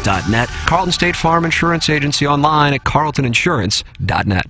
carltoninsurance.net. Carlton State Farm Insurance Agency online at carltoninsurance.net.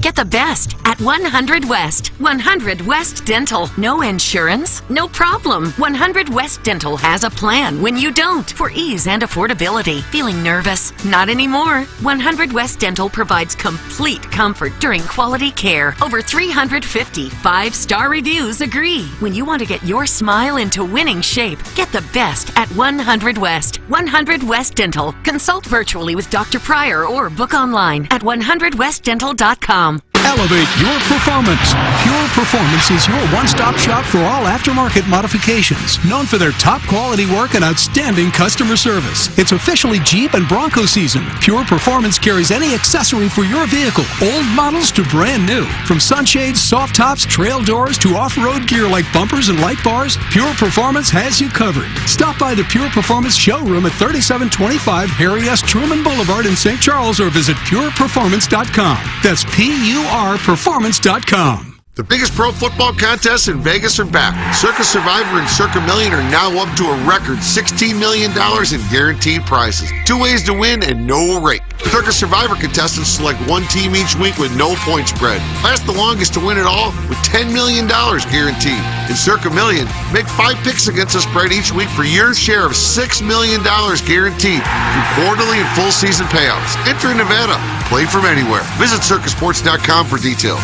Get the best at 100 West. 100 West Dental. No insurance? No problem. 100 West Dental has a plan when you don't, for ease and affordability. Feeling nervous? Not anymore. 100 West Dental provides complete comfort during quality care. Over 350 5-star reviews agree. When you want to get your smile into winning shape, get the best at 100 West. 100 West Dental. Consult virtually with Dr. Pryor or book online at 100westdental.com. Elevate your performance. Pure Performance is your one-stop shop for all aftermarket modifications, known for their top quality work and outstanding customer service. It's officially Jeep and Bronco season. Pure Performance carries any accessory for your vehicle, old models to brand new. From sunshades, soft tops, trail doors, to off-road gear like bumpers and light bars, Pure Performance has you covered. Stop by the Pure Performance showroom at 3725 Harry S. Truman Boulevard in St. Charles or visit pureperformance.com. That's PURperformance.com. The biggest pro football contests in Vegas are back. Circus Survivor and Circa Million are now up to a record $16 million in guaranteed prizes. 2 ways to win and no rake. Circus Survivor contestants select one team each week with no point spread. Last the longest to win it all with $10 million guaranteed. In Circa Million, make 5 picks against the spread each week for your share of $6 million guaranteed through quarterly and full season payouts. Enter in Nevada. Play from anywhere. Visit circusports.com for details.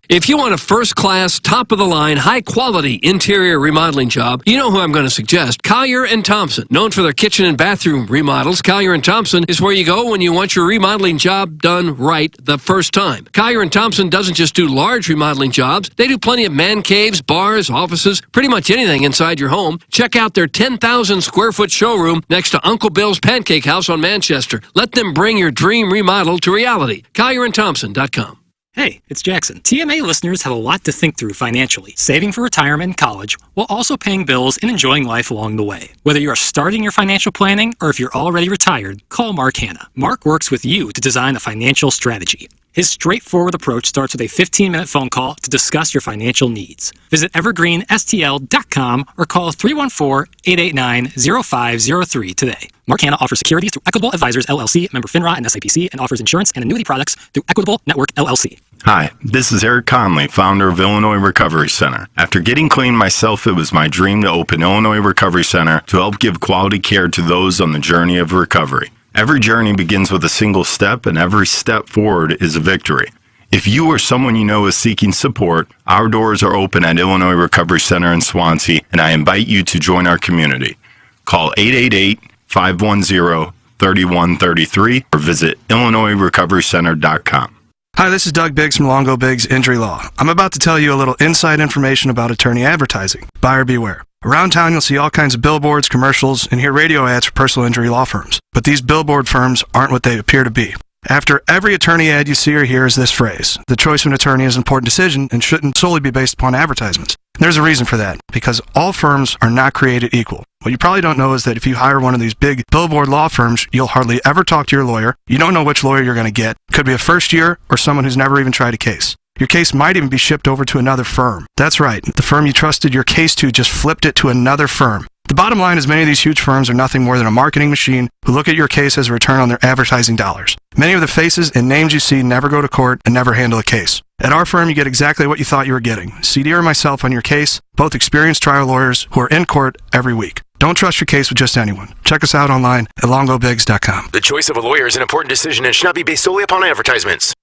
If you want a first-class, top-of-the-line, high-quality interior remodeling job, you know who I'm going to suggest. Collier & Thompson. Known for their kitchen and bathroom remodels, Collier & Thompson is where you go when you want your remodeling job done right the first time. Collier & Thompson doesn't just do large remodeling jobs. They do plenty of man caves, bars, offices, pretty much anything inside your home. Check out their 10,000-square-foot showroom next to Uncle Bill's Pancake House on Manchester. Let them bring your dream remodel to reality. CollierandThompson.com. Hey, it's Jackson. TMA listeners have a lot to think through financially, saving for retirement and college, while also paying bills and enjoying life along the way. Whether you are starting your financial planning or if you're already retired, call Mark Hanna. Mark works with you to design a financial strategy. His straightforward approach starts with a 15-minute phone call to discuss your financial needs. Visit evergreenstl.com or call 314-889-0503 today. Mark Hanna offers securities through Equitable Advisors, LLC, member FINRA and SIPC, and offers insurance and annuity products through Equitable Network, LLC. Hi, this is Eric Conley, founder of Illinois Recovery Center. After getting clean myself, it was my dream to open Illinois Recovery Center to help give quality care to those on the journey of recovery. Every journey begins with a single step, and every step forward is a victory. If you or someone you know is seeking support, our doors are open at Illinois Recovery Center in Swansea, and I invite you to join our community. Call 888-510-3133 or visit IllinoisRecoveryCenter.com. Hi, this is Doug Biggs from Longo Biggs Injury Law. I'm about to tell you a little inside information about attorney advertising. Buyer beware. Around town, you'll see all kinds of billboards, commercials, and hear radio ads for personal injury law firms. But these billboard firms aren't what they appear to be. After every attorney ad you see or hear is this phrase: the choice of an attorney is an important decision and shouldn't solely be based upon advertisements. There's a reason for that, because all firms are not created equal. What you probably don't know is that if you hire one of these big billboard law firms, you'll hardly ever talk to your lawyer. You don't know which lawyer you're going to get. Could be a first year or someone who's never even tried a case. Your case might even be shipped over to another firm. That's right, the firm you trusted your case to just flipped it to another firm. The bottom line is many of these huge firms are nothing more than a marketing machine who look at your case as a return on their advertising dollars. Many of the faces and names you see never go to court and never handle a case. At our firm, you get exactly what you thought you were getting. CD or myself on your case, both experienced trial lawyers who are in court every week. Don't trust your case with just anyone. Check us out online at longobigs.com. The choice of a lawyer is an important decision and should not be based solely upon advertisements.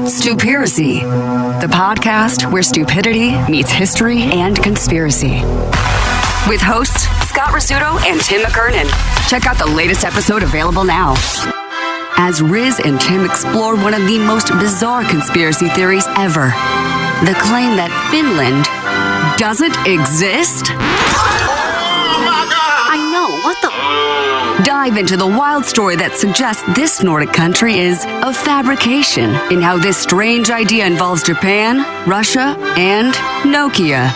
Stupiracy, the podcast where stupidity meets history and conspiracy. With hosts Scott Rizzuto and Tim McKernan. Check out the latest episode available now. As Riz and Tim explore one of the most bizarre conspiracy theories ever. The claim that Finland doesn't exist? I know, what the... Dive into the wild story that suggests this Nordic country is a fabrication in how this strange idea involves Japan, Russia, and Nokia.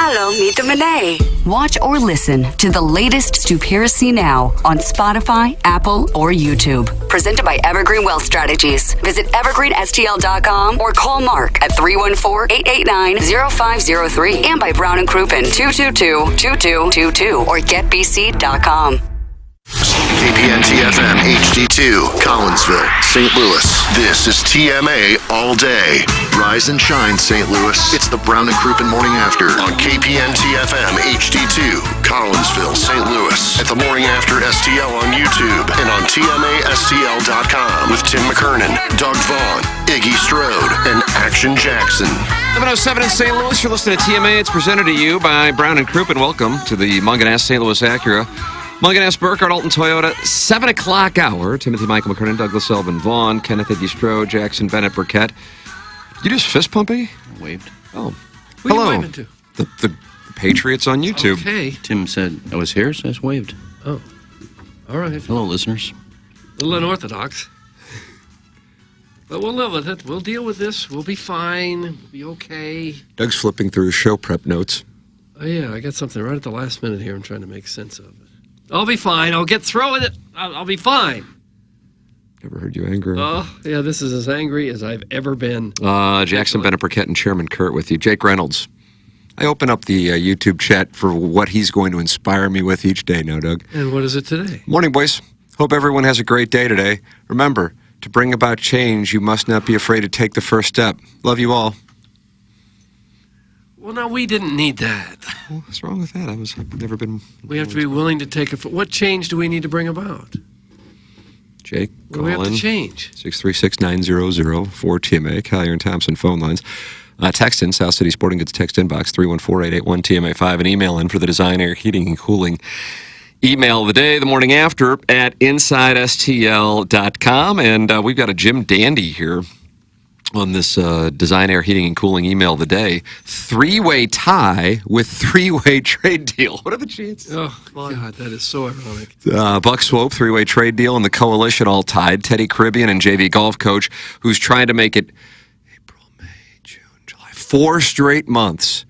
Alo, Mita Manay. Watch or listen to the latest Stupiracy Now on Spotify, Apple, or YouTube. Presented by Evergreen Wealth Strategies. Visit evergreenstl.com or call Mark at 314-889-0503 and by Brown & Crouppen 222-2222 or getbc.com. KPN-TFM HD2, Collinsville, St. Louis. This is TMA All Day. Rise and shine, St. Louis. It's the Brown & Crouppen Morning After on KPN-TFM HD2, Collinsville, St. Louis. At the Morning After STL on YouTube and on TMASTL.com with Tim McKernan, Doug Vaughn, Iggy Strode, and Action Jackson. 7:07 in St. Louis. You're listening to TMA. It's presented to you by Brown & Crouppen. Welcome to the Munganess St. Louis Acura. Munganess, Burkhardt, Alton Toyota, 7 o'clock hour. Timothy Michael McKernan, Douglas Elvin Vaughn, Kenneth Iggy Strode, Jackson Bennett Burkett. You just fist pump, Iggy? I waved. Oh. Who hello. are you waving to? The Patriots on YouTube. Okay. Tim said I was here, so I just waved. Oh. All right. Hello, listeners. A little unorthodox. But we'll live with it. We'll deal with this. We'll be fine. We'll be okay. Doug's flipping through his show prep notes. Oh, yeah. I got something right at the last minute here I'm trying to make sense of it. I'll be fine. I'll get through it. I'll be fine. Never heard you angry. Oh, yeah, this is as angry as I've ever been. Jackson Bennett Burkett and Chairman Kurt with you. Jake Reynolds. I open up the YouTube chat for what he's going to inspire me with each day now, Doug. And what is it today? Morning, boys. Hope everyone has a great day today. Remember, to bring about change, you must not be afraid to take the first step. Love you all. Well, no, we didn't need that. Well, what's wrong with that? I've never been... We have to be willing to take it. What change do we need to bring about? Jake, call we have in. to change. 636-900-4TMA, Collier and Thompson phone lines. Text in, South City Sporting Goods text inbox, 314-881-TMA5, and email in for the Design Air Heating and Cooling email of the day, the morning after, at InsideSTL.com. And we've got a Jim Dandy here on this Design Air Heating and Cooling email of the day. 3-way tie with 3-way trade deal. What are the chances? Oh, God, that is so ironic. Buck Swope, 3-way trade deal, and the Coalition all tied. Teddy Caribbean and JV golf coach, who's trying to make it April, May, June, July, 4 straight months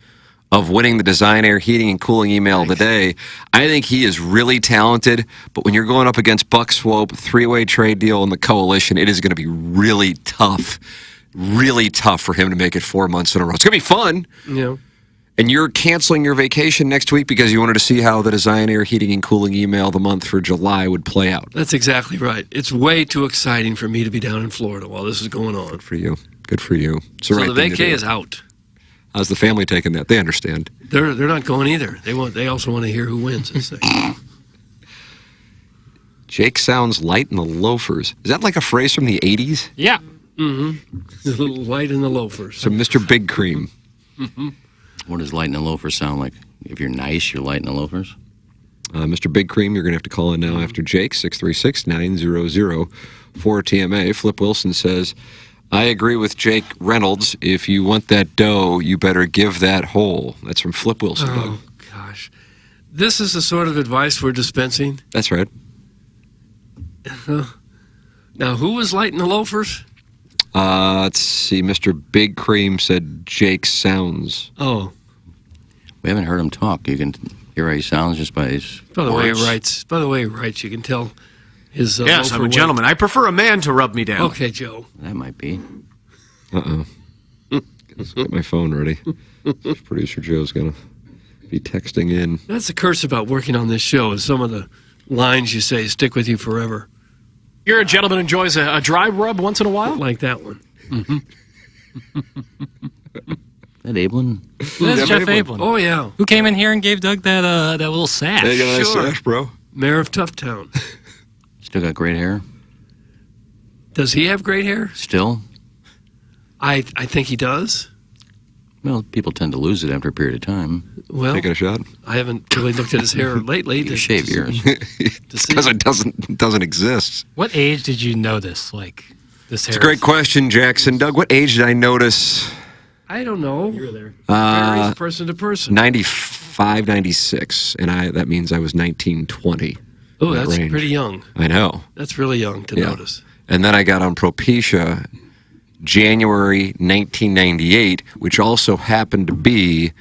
of winning the Design Air Heating and Cooling email of the day. I think he is really talented, but when you're going up against Buck Swope, 3-way trade deal, and the Coalition, it is going to be really tough for him to make it 4 months in a row. It's going to be fun. Yeah. And you're canceling your vacation next week because you wanted to see how the Design Air Heating and Cooling email of the month for July would play out. That's exactly right. It's way too exciting for me to be down in Florida while this is going on. Good for you. Good for you. So the vacay is out. How's the family taking that? They understand. They're not going either. They also want to hear who wins this thing. Jake sounds light in the loafers. Is that like a phrase from the 80s? Yeah. Mm-hmm. A little light in the loafers. So Mr. Big Cream. Mm-hmm. What does light in the loafers sound like? If you're nice, you're light in the loafers? Mr. Big Cream, you're going to have to call in now after Jake, 636-900-4TMA. Flip Wilson says, I agree with Jake Reynolds. If you want that dough, you better give that whole. That's from Flip Wilson, Doug. Oh, gosh. This is the sort of advice we're dispensing? That's right. Now, who was light in the loafers? Let's see. Mr. Big Cream said Jake sounds. Oh. We haven't heard him talk. You can hear how he sounds just by his By the words. way he writes, you can tell his yes, I'm a gentleman. I prefer a man to rub me down. Okay, Joe. That might be. Uh-oh. Let's get my phone ready. Producer Joe's going to be texting in. That's the curse about working on this show is some of the lines you say stick with you forever. You're a gentleman who enjoys a dry rub once in a while? Like that one. Mm-hmm. That Ablin? That's Jeff Ablin. Oh, yeah. Who came in here and gave Doug that little sash? Hey, you got a nice Sure. sash, bro. Mayor of Toughtown. Still got great hair? Does he have great hair? Still? I think he does. Well, people tend to lose it after a period of time. Well, Taking a shot? I haven't really looked at his hair lately. You shave yours. Because it doesn't exist. What age did you notice, like, this hair? It's a great question, Jackson. Doug, what age did I notice? I don't know. You were there. Varies person to person. 95, 96. And that means I was 19, 20. Oh, that's range. pretty young. I know. That's really young to notice. And then I got on Propecia January 1998, which also happened to be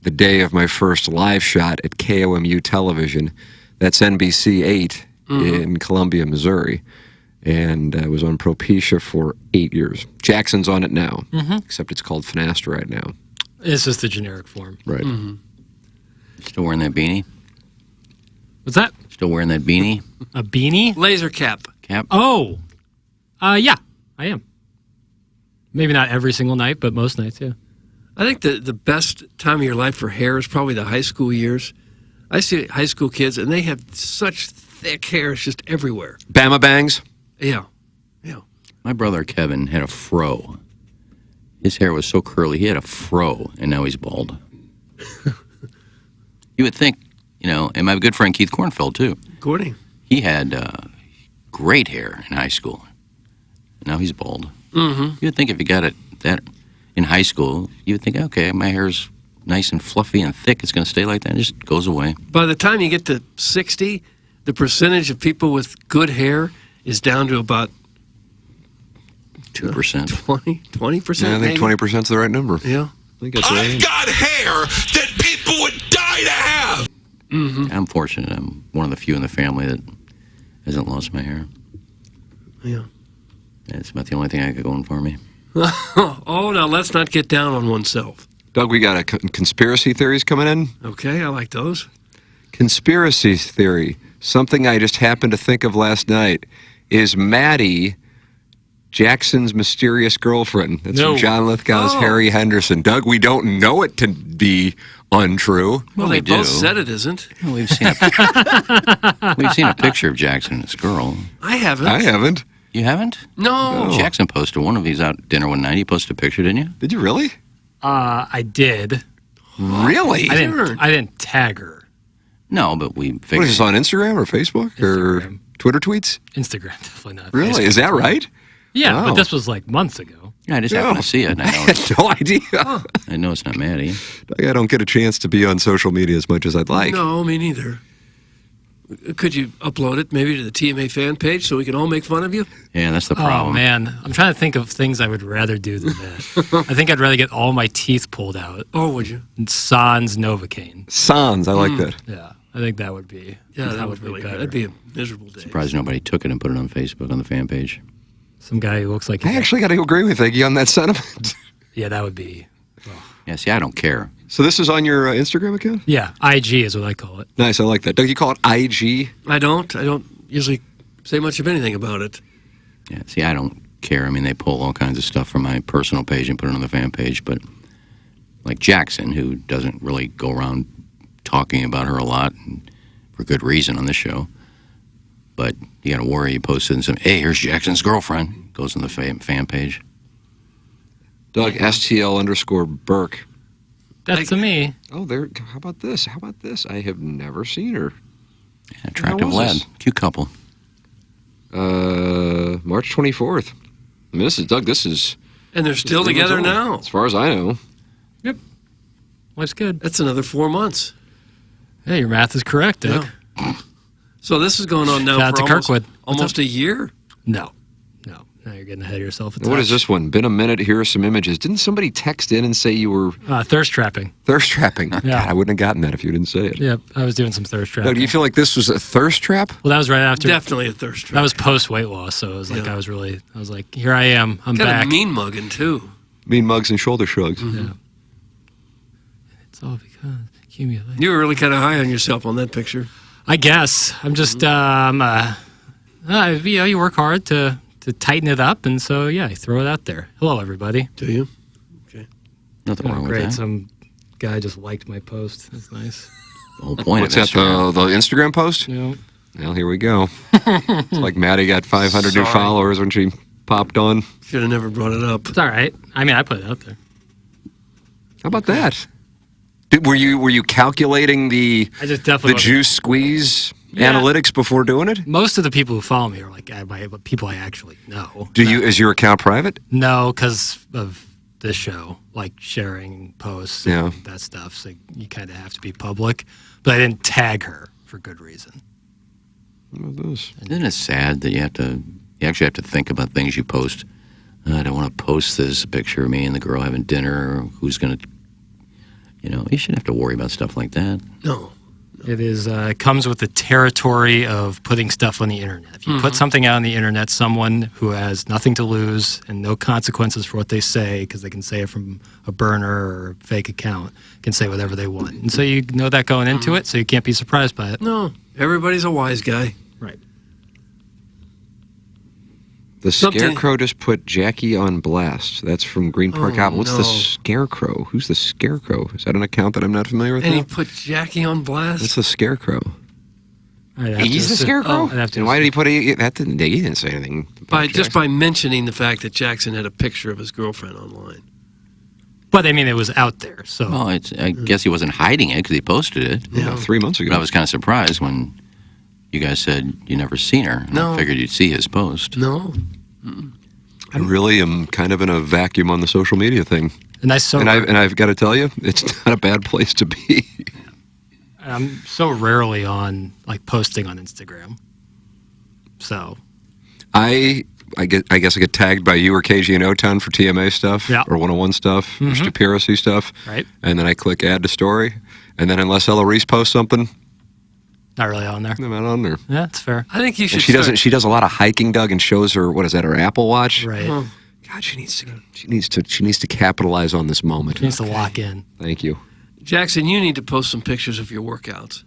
the day of my first live shot at KOMU television. That's NBC 8 in Columbia, Missouri. And I was on Propecia for 8 years. Jackson's on it now, except it's called Finasta right now. It's just the generic form. Right. Still wearing that beanie? What's that? Still wearing that beanie? A beanie? Laser cap. Cap? Oh. Yeah, I am. Maybe not every single night, but most nights, yeah. I think the best time of your life for hair is probably the high school years. I see high school kids, and they have such thick hair. It's just everywhere. Bama bangs? Yeah. My brother Kevin had a fro. His hair was so curly, he had a fro, and now he's bald. You would think, and my good friend Keith Kornfeld, too. Gordy. He had great hair in high school. Now he's bald. You would think if you got it that in high school, you would think, okay, my hair's nice and fluffy and thick. It's going to stay like that. It just goes away. By the time you get to 60, the percentage of people with good hair is down to about 2%. 20%. Yeah, I think 20% is the right number. Yeah. I think that's right. I've got hair that people would die to have. I'm fortunate. I'm one of the few in the family that hasn't lost my hair. Yeah. It's about the only thing I got going for me. Oh, now let's not get down on oneself. Doug, we got conspiracy theories coming in. Okay, I like those. Conspiracy theory. Something I just happened to think of last night. Is Maddie Jackson's mysterious girlfriend? That's No. from John Lithgow's Oh. Harry Henderson. Doug, we don't know it to be untrue. Well, we they both do. said it isn't. Well, we've seen a picture of Jackson and this girl. I haven't. I haven't. You haven't? No. Jackson posted one of these out at dinner one night. He posted a picture, didn't you? Did you really? I did. Really? I didn't tag her. No, but we figured. What is this, on Instagram or Facebook or Instagram. Twitter tweets? Instagram, definitely not. Really? Facebook. Is that right? Yeah, Wow. but this was like months ago. Yeah, I just happened to see it. And I I know, had no idea. I know it's not Maddie. Doug, I don't get a chance to be on social media as much as I'd like. No, me neither. Could you upload it maybe to the TMA fan page so we can all make fun of you? Yeah, that's the Oh, problem. man. I'm trying to think of things I would rather do than that. I think I'd rather get all my teeth pulled out. Oh, would you? And Sans Novocaine. Sans, I like that. Yeah, I think that would be. Yeah, that would be really better. that'd be a miserable day. Surprised nobody took it and put it on Facebook on the fan page. Some guy who looks like. I actually got to agree with Iggy on that sentiment. Yeah, that would be. Yeah, see, I don't care. So this is on your Instagram account? Yeah, IG is what I call it. Nice, I like that. Doug, you call it IG? I don't usually say much of anything about it. Yeah, see, I don't care. I mean, they pull all kinds of stuff from my personal page and put it on the fan page, but like Jackson, who doesn't really go around talking about her a lot, and for good reason on this show, but you got to worry. You post it and say, hey, here's Jackson's girlfriend. Goes on the fan page. Doug, STL_Burke. That's to me. Oh, there. How about this? How about this? I have never seen her. Yeah, attractive was lad. this? Cute couple. March 24th. I mean, this is, Doug, this is... And they're still 3 months together old, now. as far as I know. Yep. Life's good. That's another 4 months. Yeah, your math is correct, Doug. Yeah. So this is going on now Shout out for to Kirkwood. almost a year. No. Now you're getting ahead of yourself. What is this one? Been a minute. Here are some images. Didn't somebody text in and say you were Thirst trapping. thirst trapping? Yeah. God, I wouldn't have gotten that if you didn't say it. Yep, I was doing some thirst trapping. Doug, do you feel like this was a thirst trap? Well, that was right after. Definitely a thirst trap. That was post weight loss, so it was like Yeah. I was like, here I am, I'm Kind back. of mean mugging too. Mean mugs and shoulder shrugs. Yeah. It's all because accumulate. You were really kind of high on yourself on that picture. I guess I'm just you work hard to tighten it up, and so yeah, I throw it out there. Hello, everybody. Do you? Nothing Oh, wrong with great. that. Some guy just liked my post. That's nice. The whole point What's of that, Instagram. the Instagram post? Yeah. Well, here we go. It's like Maddie got 500 new Sorry. followers when she popped on. Should have never brought it up. It's all right. I mean, I put it out there. How about that? Were you calculating the I just definitely wasn't- juice squeeze Yeah. analytics before doing it? Most of the people who follow me are like people I actually know. Is your account private? No, because of this show, like sharing posts and Yeah. that stuff. So you kind of have to be public. But I didn't tag her for good reason. How about this? Isn't it sad that you actually have to think about things you post? I don't want to post this picture of me and the girl having dinner. Who's going to You know, you shouldn't have to worry about stuff like that. No. It is. It comes with the territory of putting stuff on the internet. If you put something out on the internet, someone who has nothing to lose and no consequences for what they say, because they can say it from a burner or a fake account, can say whatever they want. And so you know that going into it, so you can't be surprised by it. No. Everybody's a wise guy. Right. The Something- Scarecrow just put Jackie on blast. That's from Green Park Out. What's the no. Scarecrow? Who's the Scarecrow? Is that an account that I'm not familiar with? And he now? put Jackie on blast? What's the Scarecrow? I'd have to He's the assume- Scarecrow? I'd have to And why did assume- he put that? He didn't say anything. about Just Jackson. by mentioning the fact that Jackson had a picture of his girlfriend online. But I mean, it was out there. So Well, I guess he wasn't hiding it because he posted it. Yeah, 3 months ago. But I was kind of surprised when you guys said you never seen her. No. I figured you'd see his post. No. I really am kind of in a vacuum on the social media thing. and I've got to tell you, it's not a bad place to be. I'm so rarely on like posting on Instagram. So I guess I get tagged by you or KG in O-Town for TMA stuff, Yeah. or 101 stuff, or Mhm. Stupiracy stuff, Right. and then I click add to story, and then unless Ella Reese posts something, not really on there. I'm not on there. Yeah, that's fair. I think you should And she does a lot of hiking, Doug, and shows her what is that, her Apple Watch? Right. Oh, God, she needs to capitalize on this moment. She needs to lock in. Thank you. Jackson, you need to post some pictures of your workouts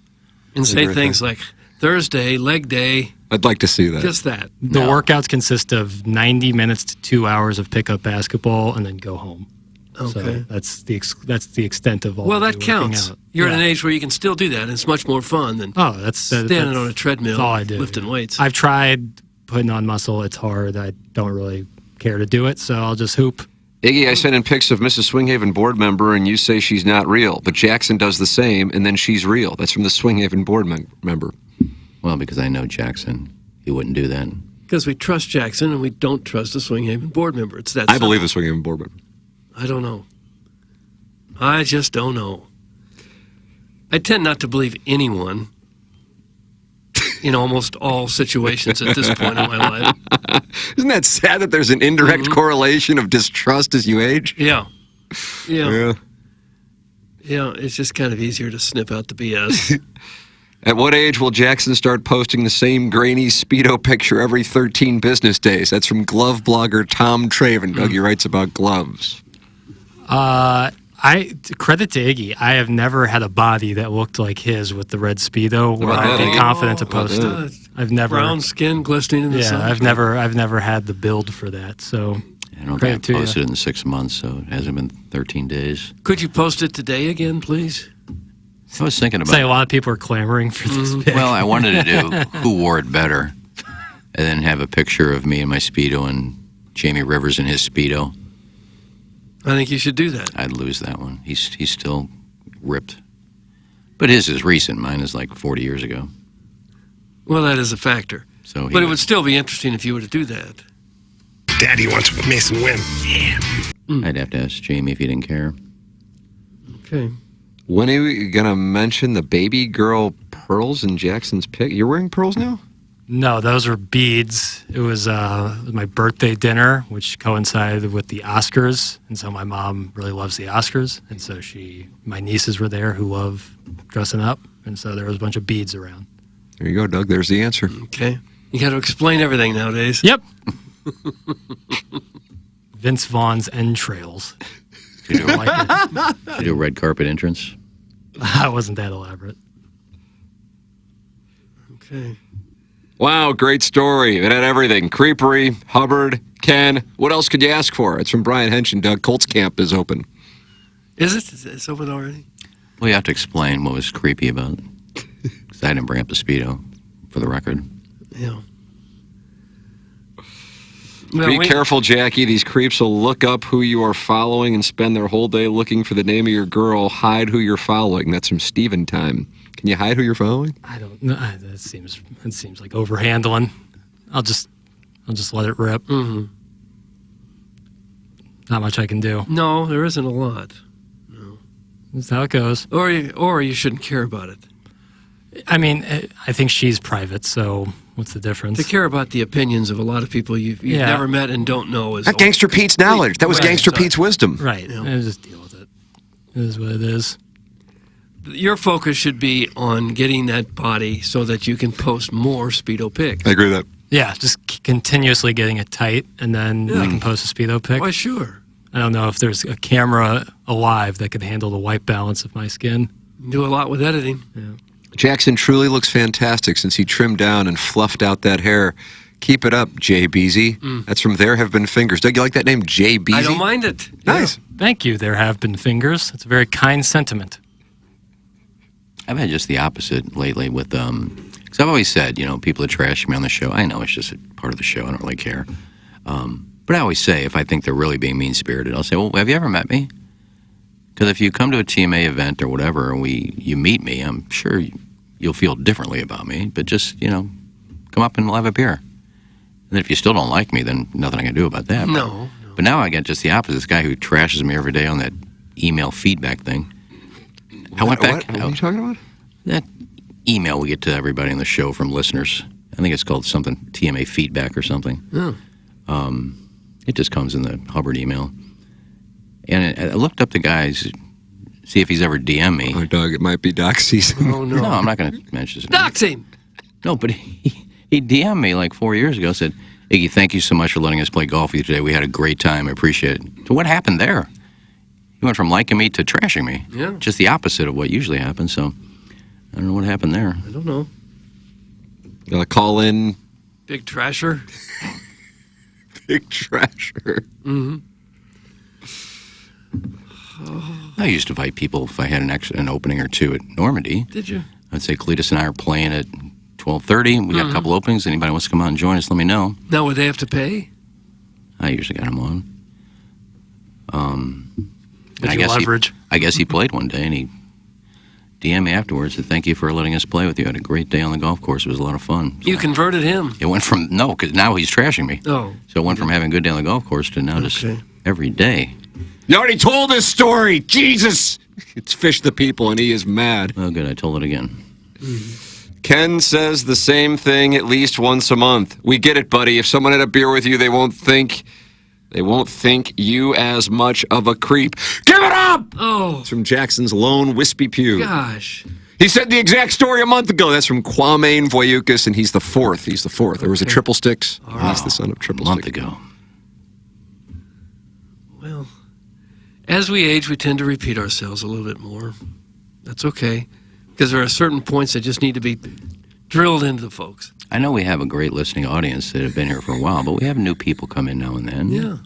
and say Agree. things like Thursday, leg day, I'd like to see that. just that. The workouts consist of 90 minutes to 2 hours of pickup basketball and then go home. Okay. So that's the extent of all. Well, my that working counts. out. You're at Yeah. an age where you can still do that, and it's much more fun than that's standing on a treadmill, that's all I do. lifting weights. I've tried putting on muscle. It's hard. I don't really care to do it, so I'll just hoop. Iggy, I sent in pics of Mrs. Swinghaven board member, and you say she's not real, but Jackson does the same, and then she's real. That's from the Swinghaven board member. Well, because I know Jackson. He wouldn't do that. Because we trust Jackson and we don't trust a Swinghaven board member. It's that I believe the Swinghaven board member. I don't know. I just don't know. I tend not to believe anyone in almost all situations at this point in my life. Isn't that sad that there's an indirect correlation of distrust as you age? Yeah. Yeah. Yeah. Yeah, it's just kind of easier to snip out the BS. At what age will Jackson start posting the same grainy Speedo picture every 13 business days? That's from glove blogger Tom Traven. Doug, he writes about gloves. Credit to Iggy. I have never had a body that looked like his with the red Speedo where About I'd that, be Iggy? confident to About post that. it. I've never. Brown skin glistening in the sun. Yeah, I've never had the build for that. So I don't credit think I to posted you. it in 6 months, so it hasn't been 13 days. Could you post it today again, please? I was thinking about Say a lot of people are clamoring for this. Pic. Well, I wanted to do who wore it better, and then have a picture of me in my Speedo and Jamie Rivers in his Speedo. I think you should do that. I'd lose that one. He's still ripped. But his is recent. Mine is like 40 years ago. Well, that is a factor. So But it would still be interesting if you were to do that. Daddy wants Mason win. Yeah. I'd have to ask Jamie if he didn't care. Okay. When are you going to mention the baby girl pearls in Jackson's pic? You're wearing pearls now? No, those were beads. It was my birthday dinner, which coincided with the Oscars, and so my mom really loves the Oscars, and so my nieces were there who love dressing up, and so there was a bunch of beads around. There you go, Doug. There's the answer. Okay. You got to explain everything nowadays. Yep. Vince Vaughn's entrails. Should do, should do a red carpet entrance. I wasn't that elaborate. Okay. Wow, great story. It had everything. Creepery, Hubbard, Ken. What else could you ask for? It's from Brian Henshin, Doug. Colts camp is open. Is it? It's open already? Well, you have to explain what was creepy about it. Because I didn't bring up the Speedo, for the record. Yeah. Be careful, Jackie. These creeps will look up who you are following and spend their whole day looking for the name of your girl. Hide who you're following. That's from Steven Time. Can you hide who you're following? I don't know. That seems like overhandling. I'll just let it rip. Mm-hmm. Not much I can do. No, there isn't a lot. That's how it goes. Or you shouldn't care about it. I mean, I think she's private, so what's the difference? To care about the opinions of a lot of people you've Yeah. never met and don't know is Not Gangster Pete's knowledge. That was Right. Gangster Pete's wisdom. Right. Just deal with it. It is what it is. Your focus should be on getting that body so that you can post more Speedo pics. I agree with that. Yeah, just continuously getting it tight, and then I can post a Speedo pic. Why, sure. I don't know if there's a camera alive that could handle the white balance of my skin. You do a lot with editing. Yeah. Jackson truly looks fantastic since he trimmed down and fluffed out that hair. Keep it up, Jay Beasy. That's from There Have Been Fingers. Doug, you like that name, Jay Beasy? I don't mind it. Nice. Thank you. There have been fingers. It's a very kind sentiment. I've had just the opposite lately with, because I've always said, people that trash me on the show, I know it's just a part of the show. I don't really care. But I always say, if I think they're really being mean-spirited, I'll say, well, have you ever met me? Because if you come to a TMA event or whatever and you meet me, I'm sure you'll feel differently about me. But just, come up and we'll have a beer. And if you still don't like me, then nothing I can do about that. No. But now I get just the opposite. This guy who trashes me every day on that email feedback thing. I went back. What are you talking about? That email we get to everybody on the show from listeners. I think it's called something TMA feedback or something. Oh. It just comes in the Hubbard email. And I looked up the guys, see if he's ever DM'd me. Oh, Doug, it might be Doc season. Oh, no. No, I'm not going to mention his name. Doxing! No, but he DM'd me like 4 years ago, said, Iggy, thank you so much for letting us play golf with you today. We had a great time. I appreciate it. So what happened there? He went from liking me to trashing me. Yeah. Just the opposite of what usually happens. So I don't know what happened there. I don't know. Call in. Big trasher. Big trasher. Mm-hmm. I used to invite people if I had an opening or two at Normandy. Did you? I'd say Cletus and I are playing at 12:30. We got a couple openings. Anybody wants to come out and join us, let me know. Now, would they have to pay? I usually got him on. Did you leverage? I guess he played one day, and he DM'd me afterwards and thank you for letting us play with you. I had a great day on the golf course. It was a lot of fun. So You converted him. it went from, no, because now he's trashing me. Oh. So it went from having a good day on the golf course to now just every day. You already told this story. Jesus. It's Fish the People, and he is mad. Oh, good. I told it again. Ken says the same thing at least once a month. We get it, buddy. If someone had a beer with you, they won't think you as much of a creep. Give it up! Oh. It's from Jackson's Lone Wispy Pew. Gosh. He said the exact story a month ago. That's from Kwame Voyukas, and he's the fourth. There was a Triple Sticks. He's the son of Triple Sticks. A month ago. Well, as we age, we tend to repeat ourselves a little bit more. That's okay, because there are certain points that just need to be drilled into the folks. I know we have a great listening audience that have been here for a while, but we have new people come in now and then. Yeah.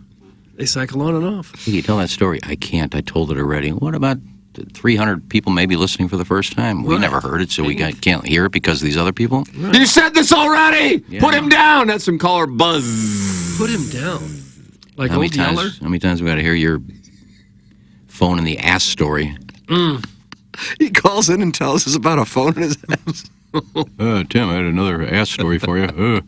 They cycle on and off. Can you tell that story? I can't. I told it already. What about 300 people maybe listening for the first time? We never heard it, so we can't hear it because of these other people? Right. You said this already! Yeah. Put him down! That's from caller Buzz. Put him down. Like How old many Yeller? times? How many times we got to hear your phone in the ass story? He calls in and tells us about a phone in his ass. Tim, I had another ass story for you.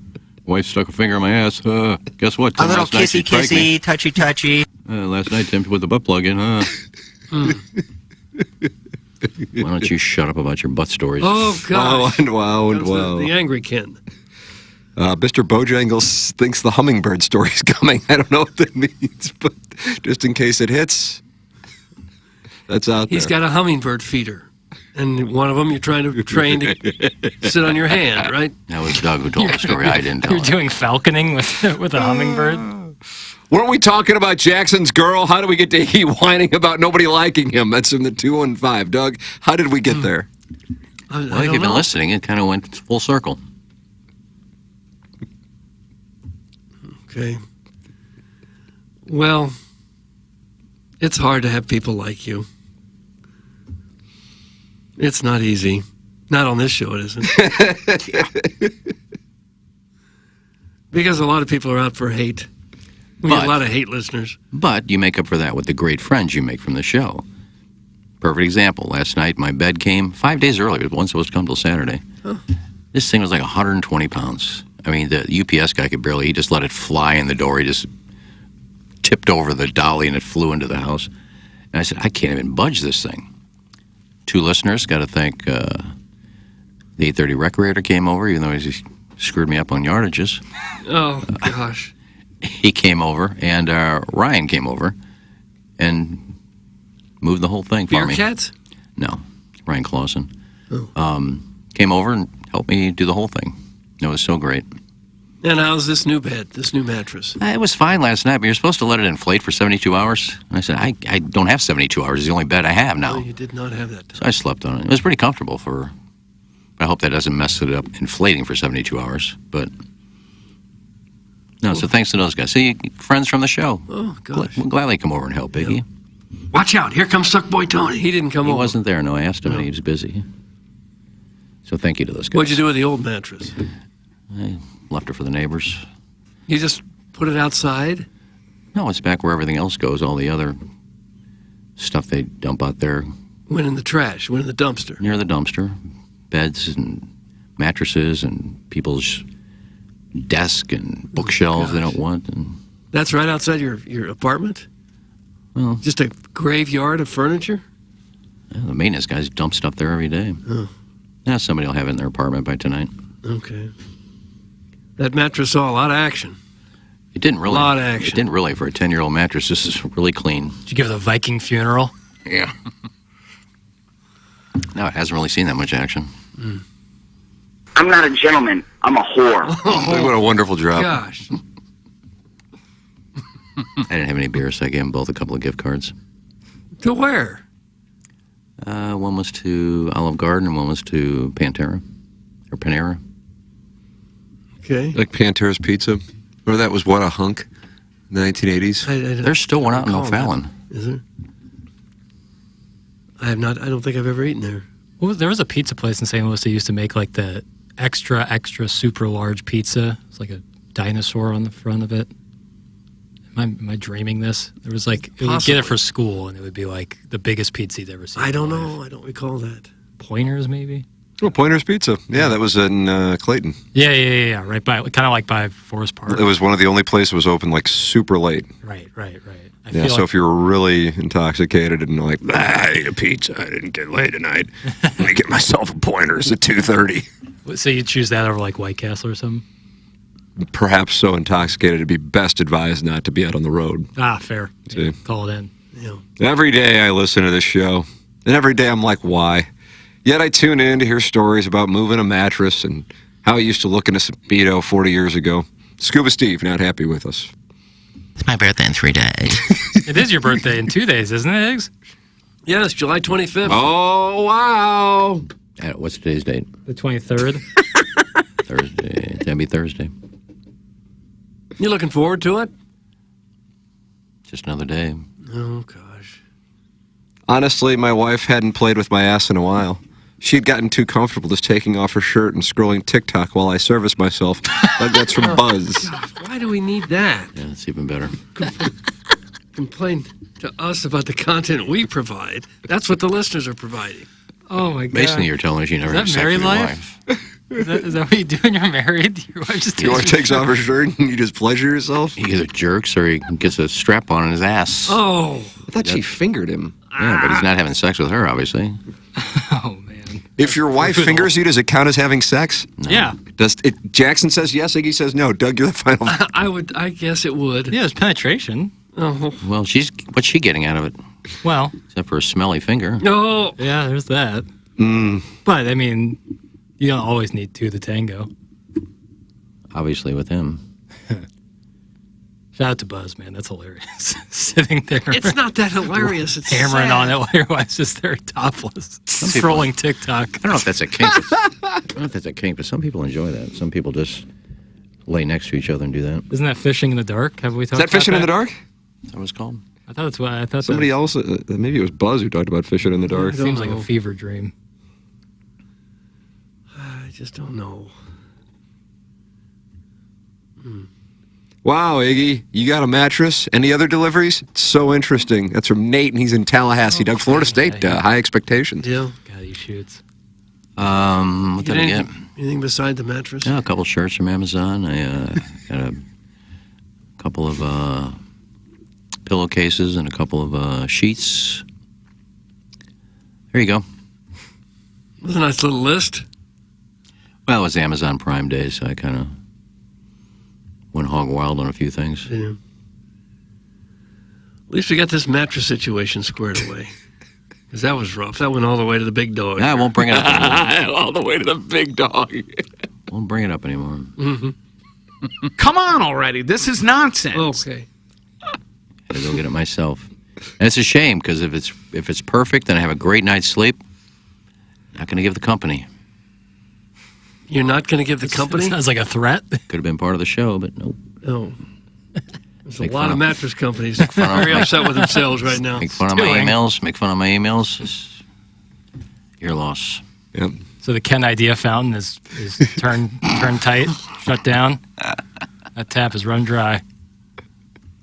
Wife stuck a finger in my ass. Guess what? Tim, A little last night she kissy, pranked me. touchy, touchy. Last night, Tim put the butt plug in, Why don't you shut up about your butt stories? Oh, gosh. Wow. The angry Ken. Mr. Bojangles thinks the hummingbird story's coming. I don't know what that means, but just in case it hits, that's out there. He's got a hummingbird feeder. And one of them you're trying to train to sit on your hand, right? That was Doug who told the story. I didn't tell You're it. doing falconing with a hummingbird? Weren't we talking about Jackson's girl? How did we get to he whining about nobody liking him? That's in the 215. Doug, how did we get there? Well, if you've been listening, it kind of went full circle. Okay. Well, it's hard to have people like you. It's not easy. Not on this show, it isn't. Because a lot of people are out for hate. We get a lot of hate listeners. But you make up for that with the great friends you make from the show. Perfect example. Last night, my bed came 5 days early. It wasn't supposed to come till Saturday. Huh. This thing was like 120 pounds. I mean, the UPS guy could barely, he just let it fly in the door. He just tipped over the dolly and it flew into the house. And I said, I can't even budge this thing. 2 listeners, got to thank the 830 Recreator came over, even though he screwed me up on yardages. Oh, gosh. He came over, and Ryan came over and moved the whole thing for me. Beer cats? No. Ryan Clausen. Came over and helped me do the whole thing. It was so great. And how's this new bed, this new mattress? It was fine last night, but you're supposed to let it inflate for 72 hours. And I said, I don't have 72 hours. It's the only bed I have now. No, you did not have that. So I slept on it. It was pretty comfortable but I hope that doesn't mess it up inflating for 72 hours. But no, so thanks to those guys. See, friends from the show. Oh, gosh. We'll gladly come over and help, Biggie. Yeah. Watch out. Here comes Suckboy Tony. He didn't come over. He wasn't there. No, I asked him and he was busy. So thank you to those guys. What'd you do with the old mattress? I left it for the neighbors. You just put it outside? No, it's back where everything else goes, all the other stuff they dump out there. Went in the trash, went in the dumpster. Near the dumpster. Beds and mattresses and people's desk and bookshelves they don't want. And that's right outside your apartment? Well, just a graveyard of furniture? Yeah, the maintenance guys dump stuff there every day. Oh. Yeah, somebody will have it in their apartment by tonight. Okay. That mattress saw a lot of action. It didn't really. A lot of action. It didn't really for a 10-year-old mattress. This is really clean. Did you give it a Viking funeral? Yeah. No, it hasn't really seen that much action. I'm not a gentleman. I'm a whore. What a wonderful job. Gosh. I didn't have any beer, so I gave them both a couple of gift cards. To where? One was to Olive Garden and one was to Panera. Okay. Like Pantera's Pizza. Or that was what, a hunk in the 1980s? There's still one out in O'Fallon. Is there? I don't think I've ever eaten there. Well, there was a pizza place in St. Louis that used to make like the extra super large pizza. It's like a dinosaur on the front of it. Am I dreaming this? There was like, you would get it for school and it would be like the biggest pizza you'd ever seen. I don't know. I don't recall that. Pointers, maybe? Oh, Pointer's Pizza. Yeah, that was in Clayton. Yeah. Right by, kind of like by Forest Park. It was one of the only places that was open like super late. Right. Yeah, so if you were really intoxicated and like, I ate a pizza, I didn't get laid tonight. Let me get myself a Pointer's at 2:30. So you choose that over like White Castle or something? Perhaps so intoxicated it'd be best advised not to be out on the road. Ah, fair. See? Yeah, call it in. Yeah. Every day I listen to this show, and every day I'm like, why? Yet I tune in to hear stories about moving a mattress and how it used to look in a Speedo 40 years ago. Scuba Steve, not happy with us. It's my birthday in 3 days. It is your birthday in 2 days, isn't it, Eggs? Yes, July 25th. Oh, wow. What's today's date? The 23rd. Thursday. That'd be Thursday. You looking forward to it? Just another day. Oh, gosh. Honestly, my wife hadn't played with my ass in a while. She'd gotten too comfortable just taking off her shirt and scrolling TikTok while I serviced myself. That's from Buzz. Gosh, why do we need that? Yeah, it's even better. Complain to us about the content we provide. That's what the listeners are providing. Oh, my God. Basically, you're telling us you never had Is that sex with married your life? wife. Is that what you do when you're married? Your wife just Your wife takes off her shirt and you just pleasure yourself? He either jerks or he gets a strap on in his ass. Oh. I thought she fingered him. Yeah, but he's not having sex with her, obviously. Oh, man. If your wife fingers you, does it count as having sex? No. Yeah. Jackson says yes, Iggy says no. Doug, you're the final. I guess it would. Yeah, it's penetration. Oh. Well, what's she getting out of it? Well. Except for a smelly finger. No. Yeah, there's that. But, I mean, you don't always need two to tango. Obviously with him. Shout out to Buzz, man. That's hilarious. Sitting there. It's not that hilarious. It's hammering sad. on it while your wife's just there topless. Scrolling TikTok. I don't know if that's a kink. But some people enjoy that. Some people just lay next to each other and do that. Isn't that fishing in the dark? Have we talked about Is that fishing in the dark? Is that what it's called? I thought that's what I thought. Somebody else, maybe it was Buzz who talked about fishing in the dark. It seems like a fever dream. I just don't know. Wow, Iggy, you got a mattress. Any other deliveries? It's so interesting. That's from Nate, and he's in Tallahassee. Doug, Florida State, high expectations. Yeah. God, he shoots. What did I get? Anything beside the mattress? Yeah, a couple shirts from Amazon. I got a couple of pillowcases and a couple of sheets. There you go. That's a nice little list. Well, it was Amazon Prime Day, so I kind of went hog wild on a few things. Yeah. At least we got this mattress situation squared away. Because that was rough. That went all the way to the big dog. I won't bring it up anymore. All the way to the big dog. Won't bring it up anymore. Mm-hmm. Come on already. This is nonsense. Okay. Had to go get it myself. And it's a shame because if it's perfect and I have a great night's sleep, not going to give the company. You're not going to give the company? Sounds like a threat. Could have been part of the show, but nope. No. There's a Make lot fun of of- mattress companies fun of very my- upset with themselves right now. Make fun of my emails. Make fun of my emails. It's your loss. Yep. So the Ken Idea fountain is turned tight, shut down. That tap is run dry.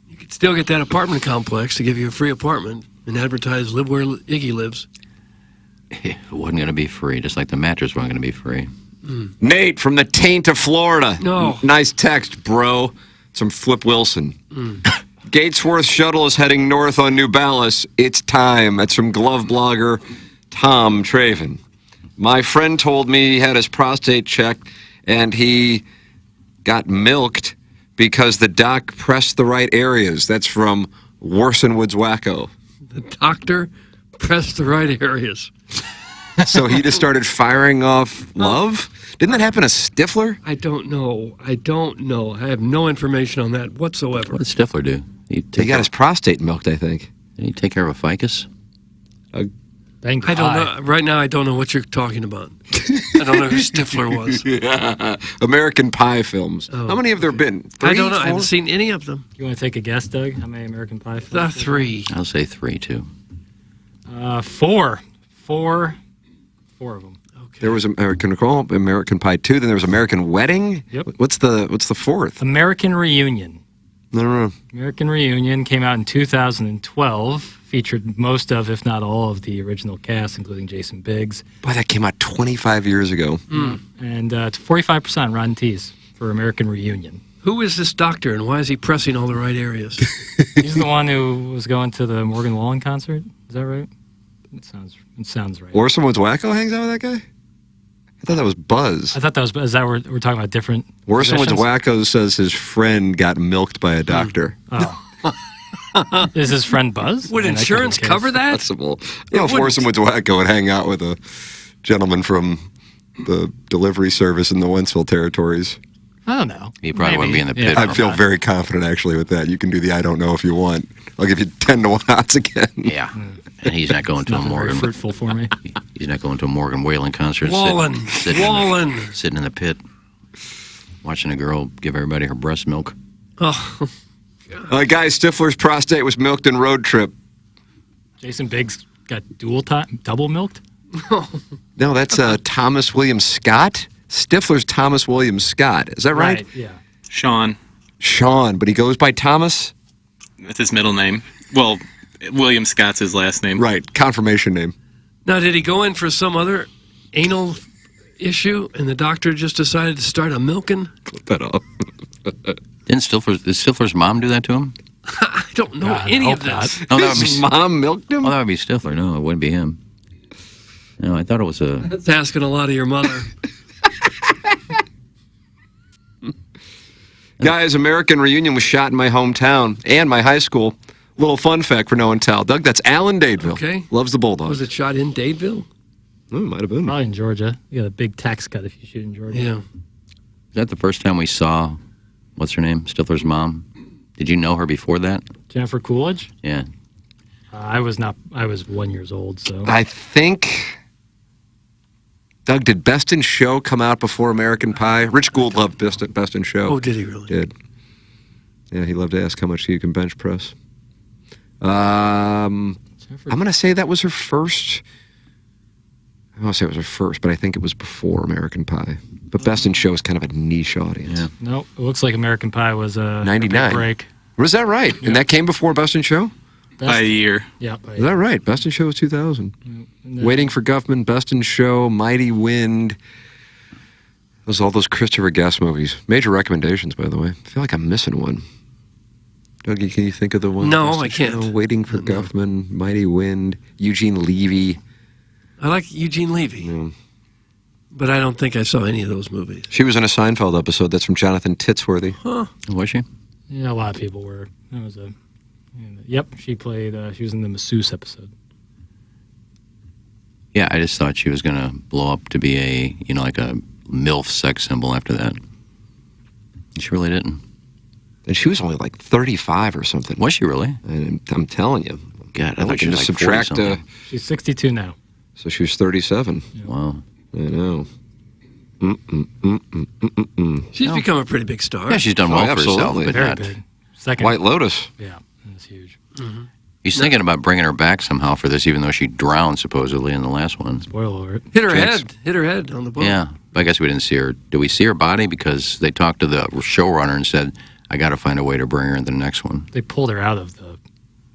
You could still get that apartment complex to give you a free apartment and advertise live where Iggy lives. It wasn't going to be free, just like the mattress wasn't going to be free. Nate from the taint of Florida. No. Nice text, bro. It's from Flip Wilson. Gatesworth shuttle is heading north on New Ballas. It's time. That's from glove blogger Tom Traven. My friend told me he had his prostate checked and he got milked because the doc pressed the right areas. That's from Warson Woods Wacko. The doctor pressed the right areas. So he just started firing off love? Didn't that happen to Stifler? I don't know. I have no information on that whatsoever. What did Stifler do? He got his prostate milked, I think. Did he take care of a ficus? Thank I don't know. Right now, I don't know what you're talking about. I don't know who Stifler was. Yeah. American Pie films. How many have there been? 3, I don't know. 4? I haven't seen any of them. You want to take a guess, Doug? How many American Pie films? 3. I'll say 3, too. 4. 4 of them. There was American Pie 2. Then there was American Wedding. Yep. What's the fourth? American Reunion. No. American Reunion came out in 2012. Featured most of, if not all, of the original cast, including Jason Biggs. Boy, that came out 25 years ago. And it's 45% Rotten Teas for American Reunion. Who is this doctor and why is he pressing all the right areas? He's the one who was going to the Morgan Wallen concert. Is that right? It sounds right. Orson Woods Wacko hangs out with that guy? I thought that was Buzz. I thought that was. Is that we're talking about different? Orson Woods positions? Wacko says his friend got milked by a doctor. Oh. Is his friend Buzz? Would I mean, that insurance could be the cover case. that? Possible. You know, if Orson Woods Wacko would hang out with a gentleman from the delivery service in the Wentzville territories. I don't know. He probably wouldn't be in the pit. I feel very confident, actually, with that. You can do the I don't know if you want. I'll give you 10 to 1 odds again. Yeah. And he's not going to a Nothing very Morgan. fruitful for me. He's not going to a Morgan Whalen concert. Wallen. Sitting in the pit, watching a girl give everybody her breast milk. Oh. Guy Stifler's prostate was milked in Road Trip. Jason Biggs got double milked? No, that's Thomas William Scott. Stifler's Thomas William Scott. Is that right? Yeah. Sean. Sean, but he goes by Thomas? That's his middle name. Well, William Scott's his last name. Right. Confirmation name. Now, did he go in for some other anal issue and the doctor just decided to start a milking? Clip that up. Did Stifler's mom do that to him? I don't know any of this. No, that would His be mom milked him? Oh, that would be Stifler. No, it wouldn't be him. No, I thought it was a. That's asking a lot of your mother. Guys, American Reunion was shot in my hometown and my high school. Little fun fact for no one tell. Doug, that's Alan Dadeville. Okay. Loves the Bulldogs. Was it shot in Dadeville? Oh, it might have been. Probably in Georgia. You got a big tax cut if you shoot in Georgia. Yeah. Is that the first time we saw, what's her name? Stifler's mom? Did you know her before that? Jennifer Coolidge? Yeah. I was 1 year old, so. I think. Doug, did Best in Show come out before American Pie? Rich Gould loved Best in Show. Oh, did he really? Did. Yeah, he loved to ask how much you can bench press. I'm going to say that was her first. I don't want to say it was her first, but I think it was before American Pie. But Best in Show is kind of a niche audience. Yeah. Nope. It looks like American Pie was a 99. break. Was that right? Yeah. And that came before Best in Show? By a year. Yeah. Is that right? Best in Show was 2000. Waiting for Guffman, Best in Show, Mighty Wind. Those all those Christopher Guest movies. Major recommendations, by the way. I feel like I'm missing one. Dougie, can you think of the one? No, Best in I can't. Show, Waiting for Guffman, Mighty Wind, Eugene Levy. I like Eugene Levy. Yeah. But I don't think I saw any of those movies. She was in a Seinfeld episode. That's from Jonathan Titsworthy. Huh. Was she? Yeah, a lot of people were. That was a. Yep, she played. She was in the masseuse episode. Yeah, I just thought she was going to blow up to be a, like a MILF sex symbol after that. She really didn't. And she was only like 35 or something. Was she really? And I'm telling you. God, I we thought she can was just like subtract. 40-something. She's 62 now. So she was 37. Yeah. Wow. I know. She's become a pretty big star. Yeah, she's done well for herself, absolutely. but Very not. big. Second. White Lotus. Yeah, that's huge. He's thinking about bringing her back somehow for this, even though she drowned supposedly in the last one. Spoiler alert. Hit her head on the boat. Yeah, but I guess we didn't see her. Do we see her body? Because they talked to the showrunner and said, I got to find a way to bring her in the next one. They pulled her out of the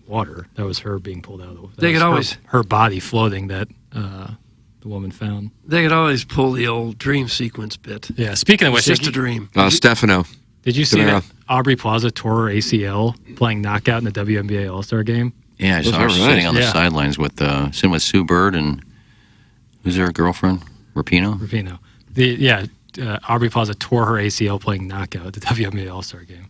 water. That was her being pulled out of the water. They could always her body floating that the woman found. They could always pull the old dream sequence bit. Yeah. Speaking of which, It's just a dream. Stefano. Did you see Camaro. that Aubrey Plaza tore her ACL playing knockout in the WNBA All-Star game? Yeah, I saw her sitting on the sidelines with sitting with Sue Bird and who's her girlfriend? Rapinoe? Rapinoe. Aubrey Plaza tore her ACL playing knockout at the WNBA All-Star game.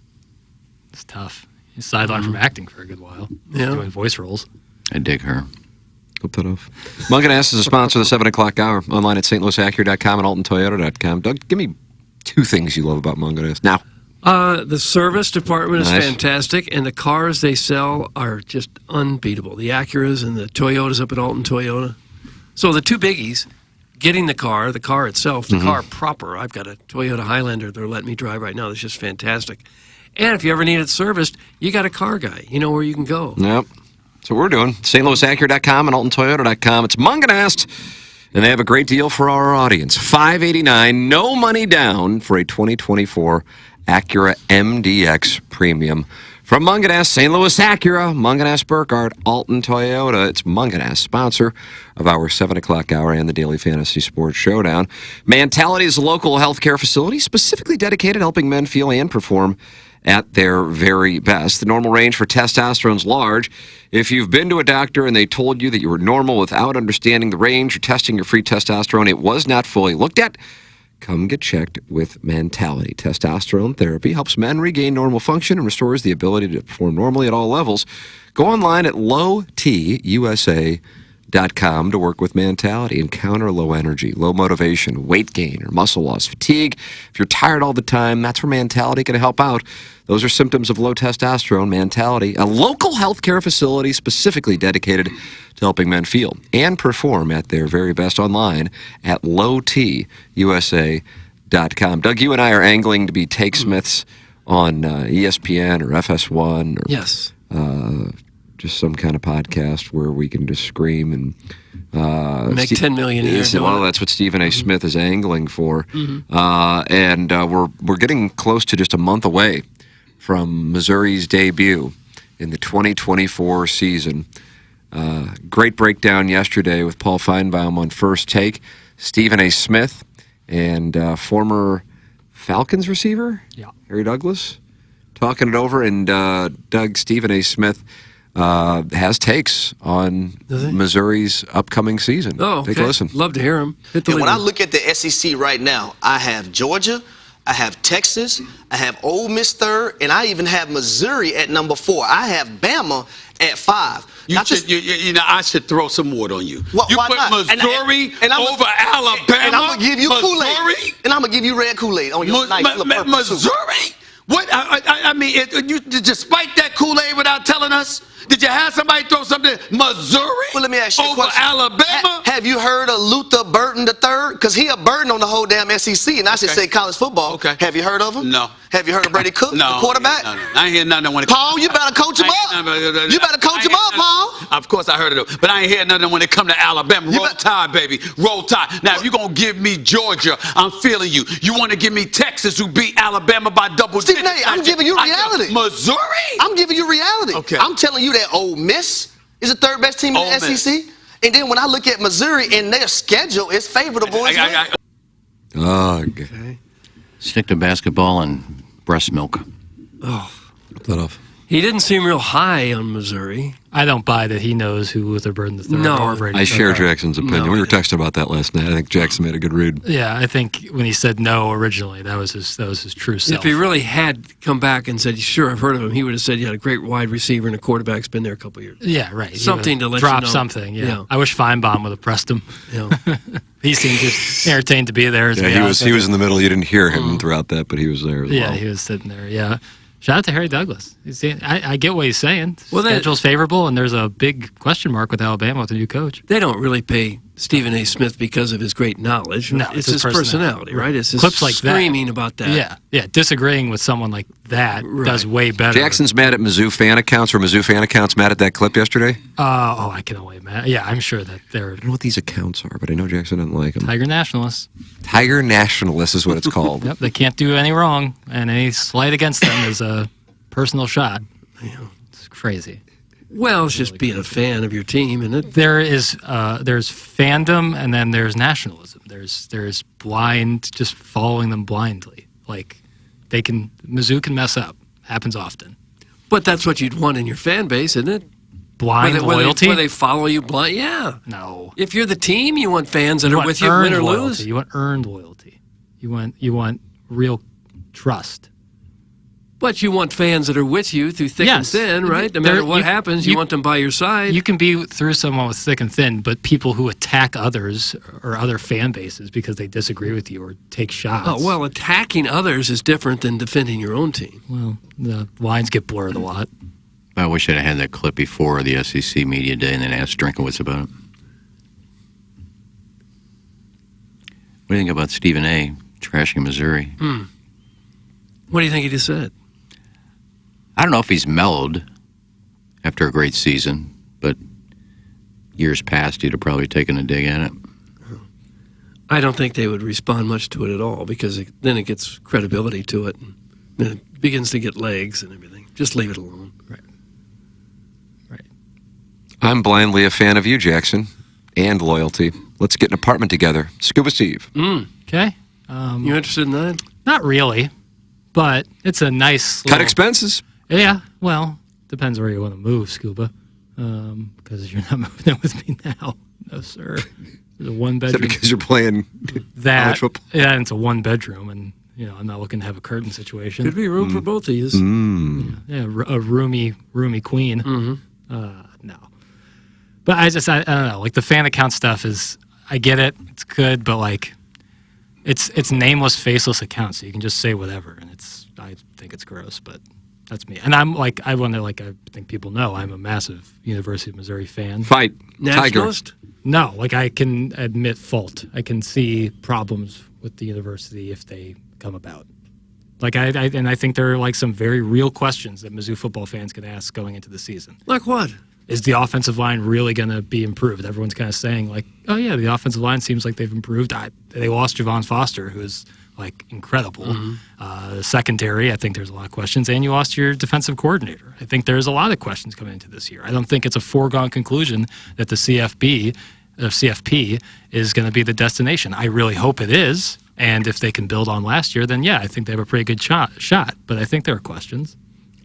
It's tough. He's sidelined from acting for a good while. Yeah. Doing voice roles. I dig her. Clip that off. Munganess is a sponsor of the 7 o'clock hour. Online at stlouisacura.com and altontoyota.com. Doug, give me 2 things you love about Munganess. Now. The service department is Nice. fantastic, and the cars they sell are just unbeatable. The Acuras and the Toyotas up at Alton Toyota. So the 2 biggies, getting the car itself, the car proper. I've got a Toyota Highlander they're letting me drive right now. That's just fantastic. And if you ever need it serviced, you got a car guy. You know where you can go. Yep. That's what we're doing. stlouisacura.com and altontoyota.com. It's Munganest, and they have a great deal for our audience. $589, no money down for a 2024 Acura MDX Premium. From Munganest, St. Louis Acura, Munganest Burkhardt, Alton Toyota. It's Munganest, sponsor of our 7 o'clock hour and the Daily Fantasy Sports Showdown. Mentality is a local healthcare facility specifically dedicated to helping men feel and perform at their very best. The normal range for testosterone is large. If you've been to a doctor and they told you that you were normal without understanding the range or testing your free testosterone, it was not fully looked at, come get checked with Mentality. Testosterone therapy helps men regain normal function and restores the ability to perform normally at all levels. Go online at lowtusa.com to work with Mentality and counter low energy, low motivation, weight gain, or muscle loss, fatigue. If you're tired all the time, that's where Mentality can help out. Those are symptoms of low testosterone. Mentality, a local healthcare facility specifically dedicated to helping men feel and perform at their very best, online at lowtusa.com. Doug, you and I are angling to be Take Smiths on ESPN or FS1 or Yes. Just some kind of podcast where we can just scream and Make $10 million a year doing Well, it. that's what Stephen A. Smith is angling for, and we're getting close to just a month away from Missouri's debut in the 2024 season. Great breakdown yesterday with Paul Feinbaum on First Take. Stephen A. Smith and former Falcons receiver Harry Douglas talking it over, and Doug, Stephen A. Smith has takes on Missouri's upcoming season. Oh, okay. Take a listen. Love to hear him. When I look at the SEC right now, I have Georgia, I have Texas, I have Ole Miss third, and I even have Missouri at number 4. I have Bama at 5. I should throw some wood on you. You why put not? Missouri over Alabama. And I'm gonna give you Missouri? Kool-Aid. And I'm gonna give you red Kool-Aid on your nice little purple suit. Missouri? What? I mean, you despite that Kool-Aid without telling us, did you have somebody throw something Missouri? Well, let me ask you a over question. Alabama? Have you heard of Luther Burton III? Because he a burden on the whole damn SEC, and I should say college football. Okay. Have you heard of him? No. Have you heard of Brady Cook, the quarterback? No. I ain't hear nothing when it Paul, you better coach him up. You better coach him up, Paul. Of course I heard of it, but I ain't hear nothing when it come to Alabama. Roll Tide, baby. Roll Tide. Now, if you're going to give me Georgia, I'm feeling you. You want to give me Texas, who beat Alabama by double digits. Stephen A., I'm giving you reality. Missouri? I'm giving you reality. Okay. I'm telling you that Ole Miss is the third best team in the SEC. And then when I look at Missouri and their schedule is favorable as well. Okay. Stick to basketball and breast milk. Oh. That off. He didn't seem real high on Missouri. I don't buy that he knows who Luther Burden III or Brady. I share Jackson's opinion. We were texting about that last night. I think Jackson made a good read. Yeah, I think when he said no originally, that was his true self. If he really had come back and said, "Sure, I've heard of him," he would have said, "You had a great wide receiver and a quarterback's been there a couple of years." Yeah, right. Something to let drop you know. something. Yeah. I wish Feinbaum would have pressed him. Yeah. He seemed just entertained to be there. Yeah, he was in the middle. You didn't hear him throughout that, but he was there as well. Yeah, he was sitting there. Yeah. Shout out to Harry Douglas. I get what he's saying. Well, schedule's favorable, and there's a big question mark with Alabama with the new coach. They don't really pay Stephen A. Smith because of his great knowledge. No, it's his personality, right? It's his clips like screaming about that. Yeah. Disagreeing with someone like that does way better. Jackson's mad at Mizzou fan accounts, or Mizzou fan accounts mad at that clip yesterday? I can only imagine. Yeah, I'm sure that they're. I don't know what these accounts are, but I know Jackson doesn't like them. Tiger Nationalists. Tiger Nationalists is what it's called. Yep, they can't do any wrong, and any slight against them is a personal shot. Yeah. It's crazy. Well, it's just being a fan of your team, isn't it? There's fandom, and then there's nationalism. There's blind, just following them blindly. Like Mizzou can mess up. Happens often. But that's what you'd want in your fan base, isn't it? Blind loyalty? Where they follow you blind. Yeah. No. If you're the team, you want fans that are with you, win or lose. You want earned loyalty. You want real trust. But you want fans that are with you through thick and thin, right? No matter what happens, you want them by your side. You can be through someone with thick and thin, but people who attack others or other fan bases because they disagree with you or take shots. Oh, well, attacking others is different than defending your own team. Well, the lines get blurred a lot. I wish I'd had that clip before the SEC Media Day and then asked Drinkowitz about it. What do you think about Stephen A. trashing Missouri? What do you think he just said? I don't know if he's mellowed after a great season, but years past, he'd have probably taken a dig at it. I don't think they would respond much to it at all because then it gets credibility to it. And then it begins to get legs and everything. Just leave it alone. Right. I'm blindly a fan of you, Jackson, and loyalty. Let's get an apartment together. Scuba Steve. Okay. You interested in that? Not really, but it's a nice... Cut expenses. Yeah, well, depends where you want to move, Scuba, because you're not moving in with me now. No, sir. There's a one-bedroom. Is that because you're playing college football? Yeah, it's a one-bedroom, and I'm not looking to have a curtain situation. Could be room for both of you. Yeah, a roomy queen. No. But I don't know. Like, the fan account stuff is, I get it. It's good, but, like, it's nameless, faceless accounts, so you can just say whatever, and I think it's gross, but that's me. And I'm like, I think people know I'm a massive University of Missouri fan. Fight. Nationalist? Tiger. No, like, I can admit fault. I can see problems with the university if they come about. Like, I think there are, like, some very real questions that Mizzou football fans can ask going into the season. Like what? Is the offensive line really going to be improved? Everyone's kind of saying, like, oh, yeah, the offensive line seems like they've improved. They lost Javon Foster, who's, like, incredible. The secondary, I think there's a lot of questions. And you lost your defensive coordinator. I think there's a lot of questions coming into this year. I don't think it's a foregone conclusion that the CFP is going to be the destination. I really hope it is. And if they can build on last year, then, yeah, I think they have a pretty good shot. But I think there are questions.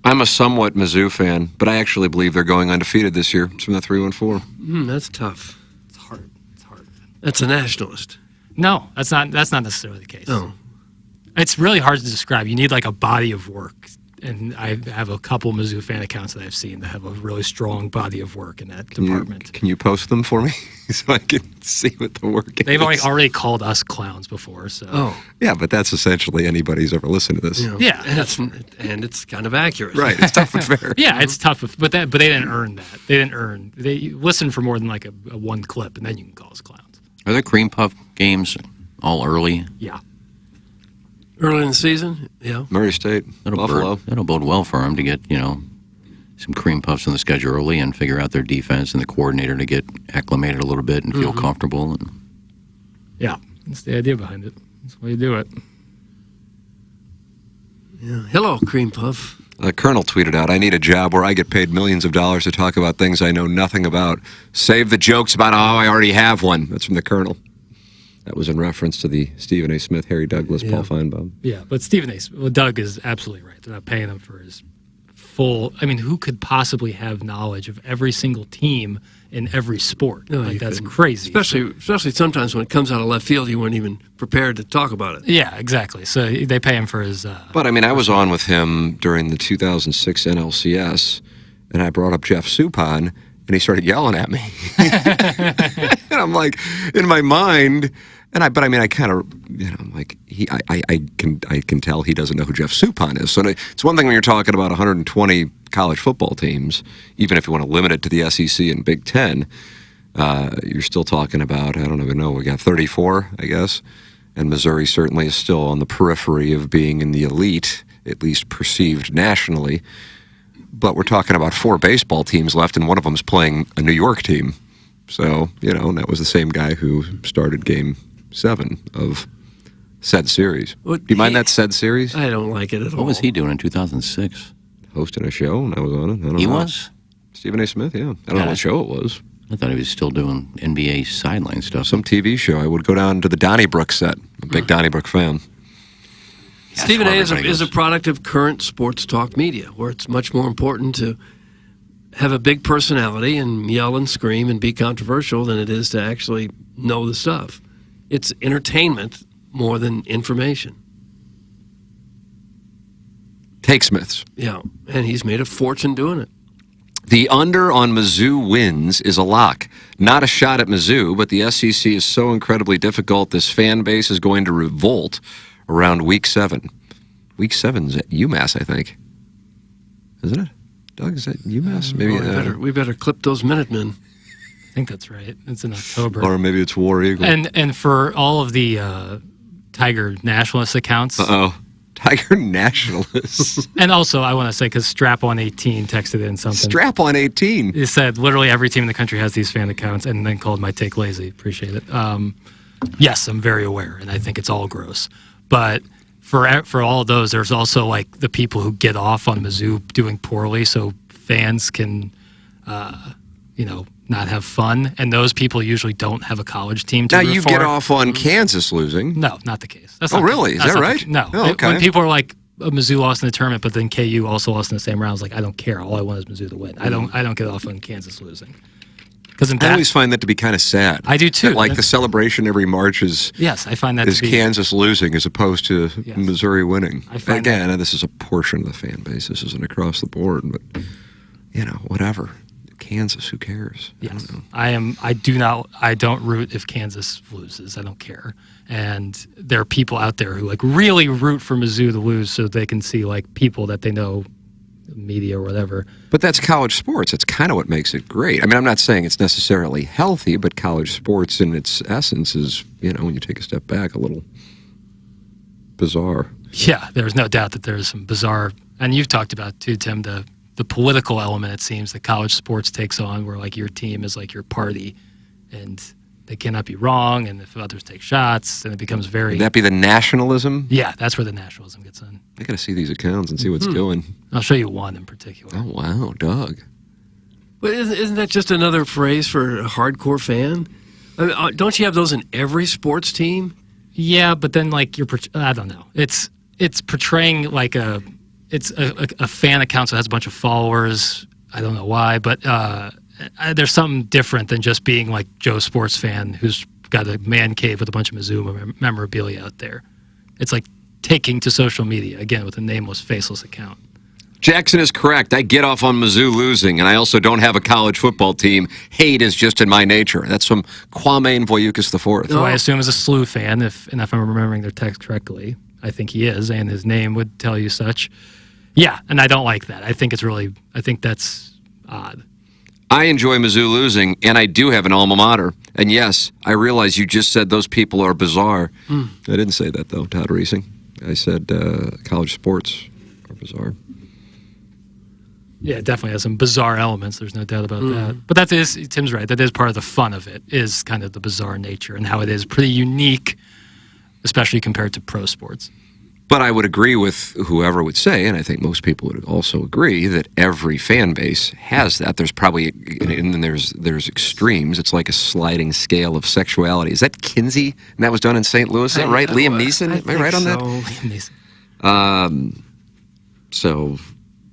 I'm a somewhat Mizzou fan, but I actually believe they're going undefeated this year. It's from the 3-1-4. That's tough. It's hard. That's a nationalist. No, that's not necessarily the case. Oh. It's really hard to describe. You need, like, a body of work. And I have a couple Mizzou fan accounts that I've seen that have a really strong body of work in that department. Can you post them for me so I can see what the work is? They've already called us clowns before, so. Oh. Yeah, but that's essentially anybody who's ever listened to this. Yeah. And it's kind of accurate. Right, it's tough and fair. Yeah, it's tough, but they didn't earn that. They listened for more than, like, a one clip, and then you can call us clowns. Are the cream puff games all early? Yeah. Early in the season? Yeah. Murray State, Buffalo. That'll bode well for them to get, some cream puffs on the schedule early and figure out their defense and the coordinator to get acclimated a little bit and feel comfortable. Yeah, that's the idea behind it. That's why you do it. Yeah. Hello, cream puff. Colonel tweeted out, I need a job where I get paid millions of dollars to talk about things I know nothing about. Save the jokes about how I already have one. That's from the Colonel. That was in reference to the Stephen A. Smith, Harry Douglas, Paul Feinbaum. Yeah, but Doug is absolutely right. They're not paying him for his full. I mean, who could possibly have knowledge of every single team in every sport? No, like, that's couldn't. crazy. Especially sometimes when it comes out of left field, you weren't even prepared to talk about it. Yeah, exactly. So they pay him for his. But I mean, I was on with him during the 2006 NLCS, and I brought up Jeff Suppan, and he started yelling at me. And I'm like, in my mind, I kind of, I'm like, I can tell he doesn't know who Jeff Suppan is. So it's one thing when you're talking about 120 college football teams, even if you want to limit it to the SEC and Big Ten, you're still talking about, I don't even know, we got 34, I guess. And Missouri certainly is still on the periphery of being in the elite, at least perceived nationally. But we're talking about 4 baseball teams left, and one of them's playing a New York team. So, and that was the same guy who started Game 7 of said series. Do you mind that said series? I don't like it at all. What was he doing in 2006? Hosting a show, and I was on it. I don't He know. was? Stephen A. Smith, yeah. I don't know what show it was. I thought he was still doing NBA sideline stuff. Some TV show. I would go down to the Donnybrook set. I'm a big Donnybrook fan. Stephen A. is a product of current sports talk media, where it's much more important to have a big personality and yell and scream and be controversial than it is to actually know the stuff. It's entertainment more than information. Take Smiths. Yeah, and he's made a fortune doing it. The under on Mizzou wins is a lock. Not a shot at Mizzou, but the SEC is so incredibly difficult, this fan base is going to revolt around Week 7. Week 7's at UMass, I think. Isn't it? Doug, is that UMass? Maybe we better clip those Minutemen. I think that's right. It's in October. Or maybe it's War Eagle. And for all of the Tiger nationalist accounts. Tiger nationalists. And also, I want to say, because Strap-on18 texted in something. Strap-on18? It said, literally every team in the country has these fan accounts, and then called my take lazy. Appreciate it. Yes, I'm very aware, and I think it's all gross. But for all of those, there's also, like, the people who get off on Mizzou doing poorly, so fans can, not have fun. And those people usually don't have a college team to Now, root you for. get off on Kansas losing. No, not the case. That's oh, not really? Is that's that not right? No. Oh, okay. When people are like, Mizzou lost in the tournament, but then KU also lost in the same rounds, like, I don't care. All I want is Mizzou to win. I don't get off on Kansas losing. I always find that to be kind of sad. I do too. That, like the celebration every March is I find that is to be, Kansas losing as opposed to Missouri winning. find Again, this is a portion of the fan base. This isn't across the board, but whatever. Kansas, who cares? Yes, I don't root if Kansas loses. I don't care. And there are people out there who like really root for Mizzou to lose so they can see like people that they know, media or whatever. But that's college sports. It's kind of what makes it great. I mean, I'm not saying it's necessarily healthy, but college sports in its essence is, when you take a step back, a little bizarre. Yeah, there's no doubt that there's some bizarre, and you've talked about too, Tim, the political element, it seems, that college sports takes on, where like your team is like your party and they cannot be wrong, and if others take shots, then it becomes very... Would that be the nationalism? Yeah, that's where the nationalism gets in. I got to see these accounts and see what's going. I'll show you one in particular. Oh, wow, Doug. But isn't that just another phrase for a hardcore fan? I mean, don't you have those in every sports team? Yeah, but then like I don't know. It's portraying like a fan account that has a bunch of followers. I don't know why, but there's something different than just being like Joe Sports fan who's got a man cave with a bunch of Mizzou memorabilia out there. It's like taking to social media, again, with a nameless, faceless account. Jackson is correct. I get off on Mizzou losing, and I also don't have a college football team. Hate is just in my nature. That's from Kwame Nvoyukas IV. Who I assume is a SLU fan, if I'm remembering their text correctly. I think he is, and his name would tell you such. Yeah, and I don't like that. I think that's odd. I enjoy Mizzou losing, and I do have an alma mater. And yes, I realize you just said those people are bizarre. I didn't say that, though, Todd Reesing. I said college sports are bizarre. Yeah, it definitely has some bizarre elements. There's no doubt about that. But Tim's right. That is part of the fun of it, is kind of the bizarre nature and how it is pretty unique, especially compared to pro sports. But I would agree with whoever would say, and I think most people would also agree, that every fan base has that. There's probably, and then there's extremes. It's like a sliding scale of sexuality. Is that Kinsey? And that was done in St. Louis, is that right? Liam Neeson? Am I right on that? Liam Neeson. So,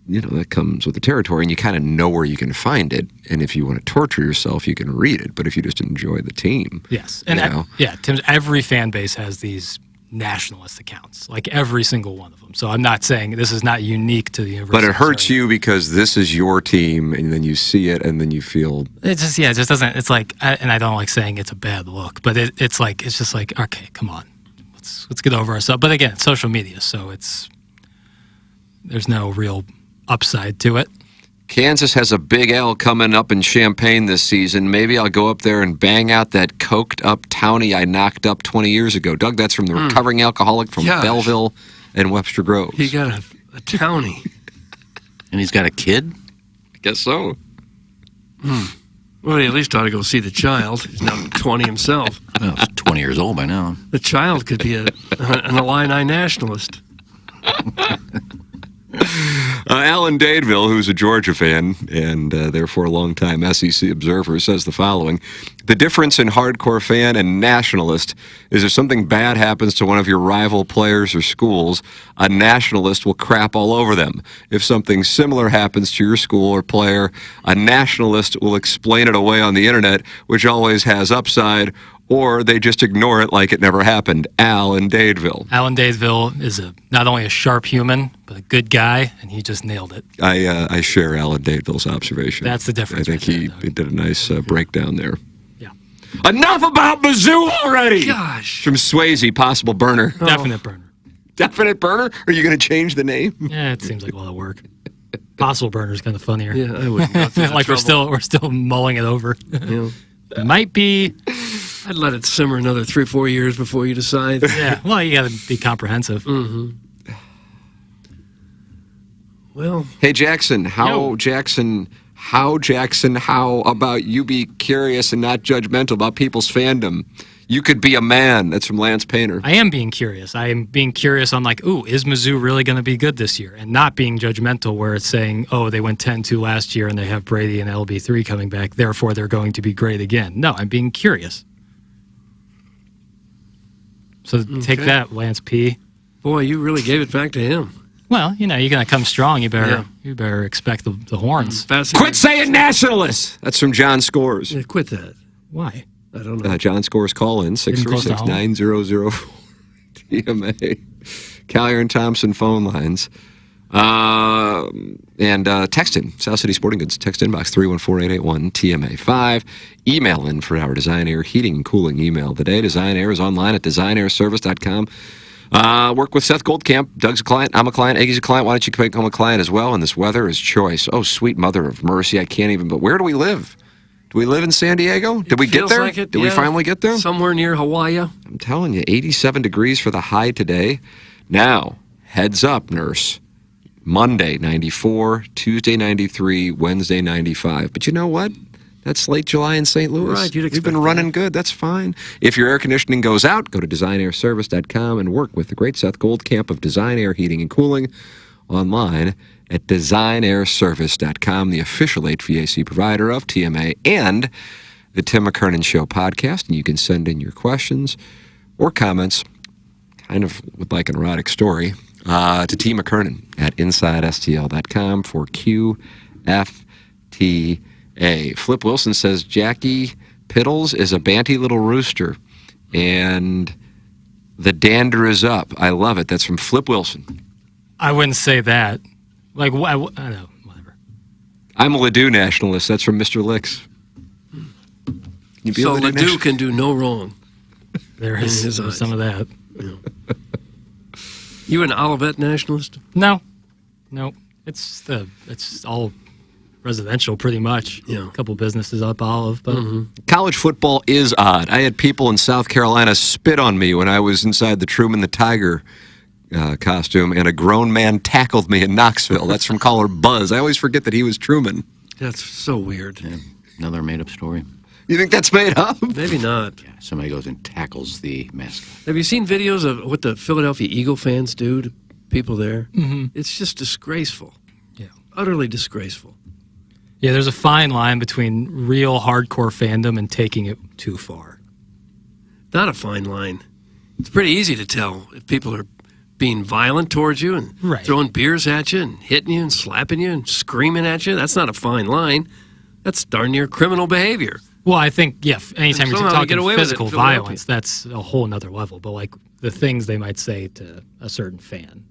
that comes with the territory, and you kind of know where you can find it. And if you want to torture yourself, you can read it. But if you just enjoy the team, yes, and Tim, every fan base has these nationalist accounts, like every single one of them. So I'm not saying this is not unique to the University. But it hurts you because this is your team, and then you see it, and then you feel it just doesn't. It's like, and I don't like saying it's a bad look, but it's just like, okay, come on, let's get over ourselves. But again, it's social media, so there's no real upside to it. Kansas has a Big L coming up in Champaign this season. Maybe I'll go up there and bang out that coked up townie I knocked up 20 years ago. Doug, that's from the recovering alcoholic from Belleville and Webster Groves. He got a townie. And he's got a kid? I guess so. Well, he at least ought to go see the child. He's now 20 himself. Well, he's 20 years old by now. The child could be an Illini nationalist. Alan Dadeville, who's a Georgia fan and therefore a longtime SEC observer, says the following: the difference in hardcore fan and nationalist is if something bad happens to one of your rival players or schools, a nationalist will crap all over them. If something similar happens to your school or player, a nationalist will explain it away on the internet, which always has upside, or they just ignore it like it never happened. Alan Dadeville. Alan Dadeville is not only a sharp human, but a good guy, and he just nailed it. I share Alan Dadeville's observation. That's the difference. I think he did a nice breakdown there. Yeah. Enough about Mizzou already! Gosh. From Swayze, possible burner. Definite burner. Definite burner? Are you going to change the name? Yeah, it seems like a lot of work. Possible burner is kind of funnier. Yeah, I wouldn't. Like we're still mulling it over. Yeah. It might be. I'd let it simmer another 3 or 4 years before you decide. Yeah, well, you got to be comprehensive. Mm-hmm. Well, hey Jackson, how about you be curious and not judgmental about people's fandom? You could be a man. That's from Lance Painter. I am being curious. I am being curious on is Mizzou really going to be good this year? And not being judgmental where it's saying, oh, they went 10-2 last year and they have Brady and LB3 coming back, therefore they're going to be great again. No, I'm being curious. So take that, Lance P. Boy, you really gave it back to him. Well, you're going to come strong. You better expect the horns. Quit saying nationalists! That's from John Scores. Yeah, quit that. Why? I don't know. John Scores call in 636-9004 TMA. Collier and Thompson phone lines. And text in. South City Sporting Goods. Text inbox 314-881-TMA5. Email in for our Design Air heating and cooling email today. Design Air is online at designairservice.com. Work with Seth Goldcamp. Doug's a client. I'm a client. Eggy's a client. Why don't you become a client as well? And this weather is choice. Oh, sweet mother of mercy. I can't even. But where do we live? Do we live in San Diego? Did we get there? Like it, Did we finally get there? Somewhere near Hawaii. I'm telling you, 87 degrees for the high today. Now, heads up, nurse. Monday, 94. Tuesday, 93. Wednesday, 95. But you know what? That's late July in St. Louis. Right, you'd expect We've been running good. That's fine. If your air conditioning goes out, go to designairservice.com and work with the great Seth Goldcamp of Design Air Heating and Cooling online at designairservice.com, the official HVAC provider of TMA and the Tim McKernan Show podcast. And you can send in your questions or comments, kind of with like an erotic story, to T. McKernan at InsideSTL.com for QFTA. Flip Wilson says Jackie Piddles is a banty little rooster, and the dander is up. I love it. That's from Flip Wilson. I wouldn't say that. I don't know, whatever. I'm a Ladue nationalist. That's from Mr. Licks. So Ladue can do no wrong. There is some of that. Yeah. You an Olivet nationalist? No. It's all residential pretty much. Yeah. A couple businesses up Olive, but College football is odd. I had people in South Carolina spit on me when I was inside the Truman the Tiger costume, and a grown man tackled me in Knoxville. That's from caller Buzz. I always forget that he was Truman. That's so weird. Yeah, another made-up story. You think that's made up? Maybe not. Yeah, somebody goes and tackles the mascot. Have you seen videos of what the Philadelphia Eagle fans do to people there? Mm-hmm. It's just disgraceful. Yeah. Utterly disgraceful. Yeah, there's a fine line between real hardcore fandom and taking it too far. Not a fine line. It's pretty easy to tell if people are being violent towards you and Right. throwing beers at you and hitting you and slapping you and screaming at you. That's not a fine line. That's darn near criminal behavior. Well, I think, yeah, anytime you're somehow you get talking away with it in physical Philadelphia. violence, that's a whole nother level. But, like, the things they might say to a certain fan.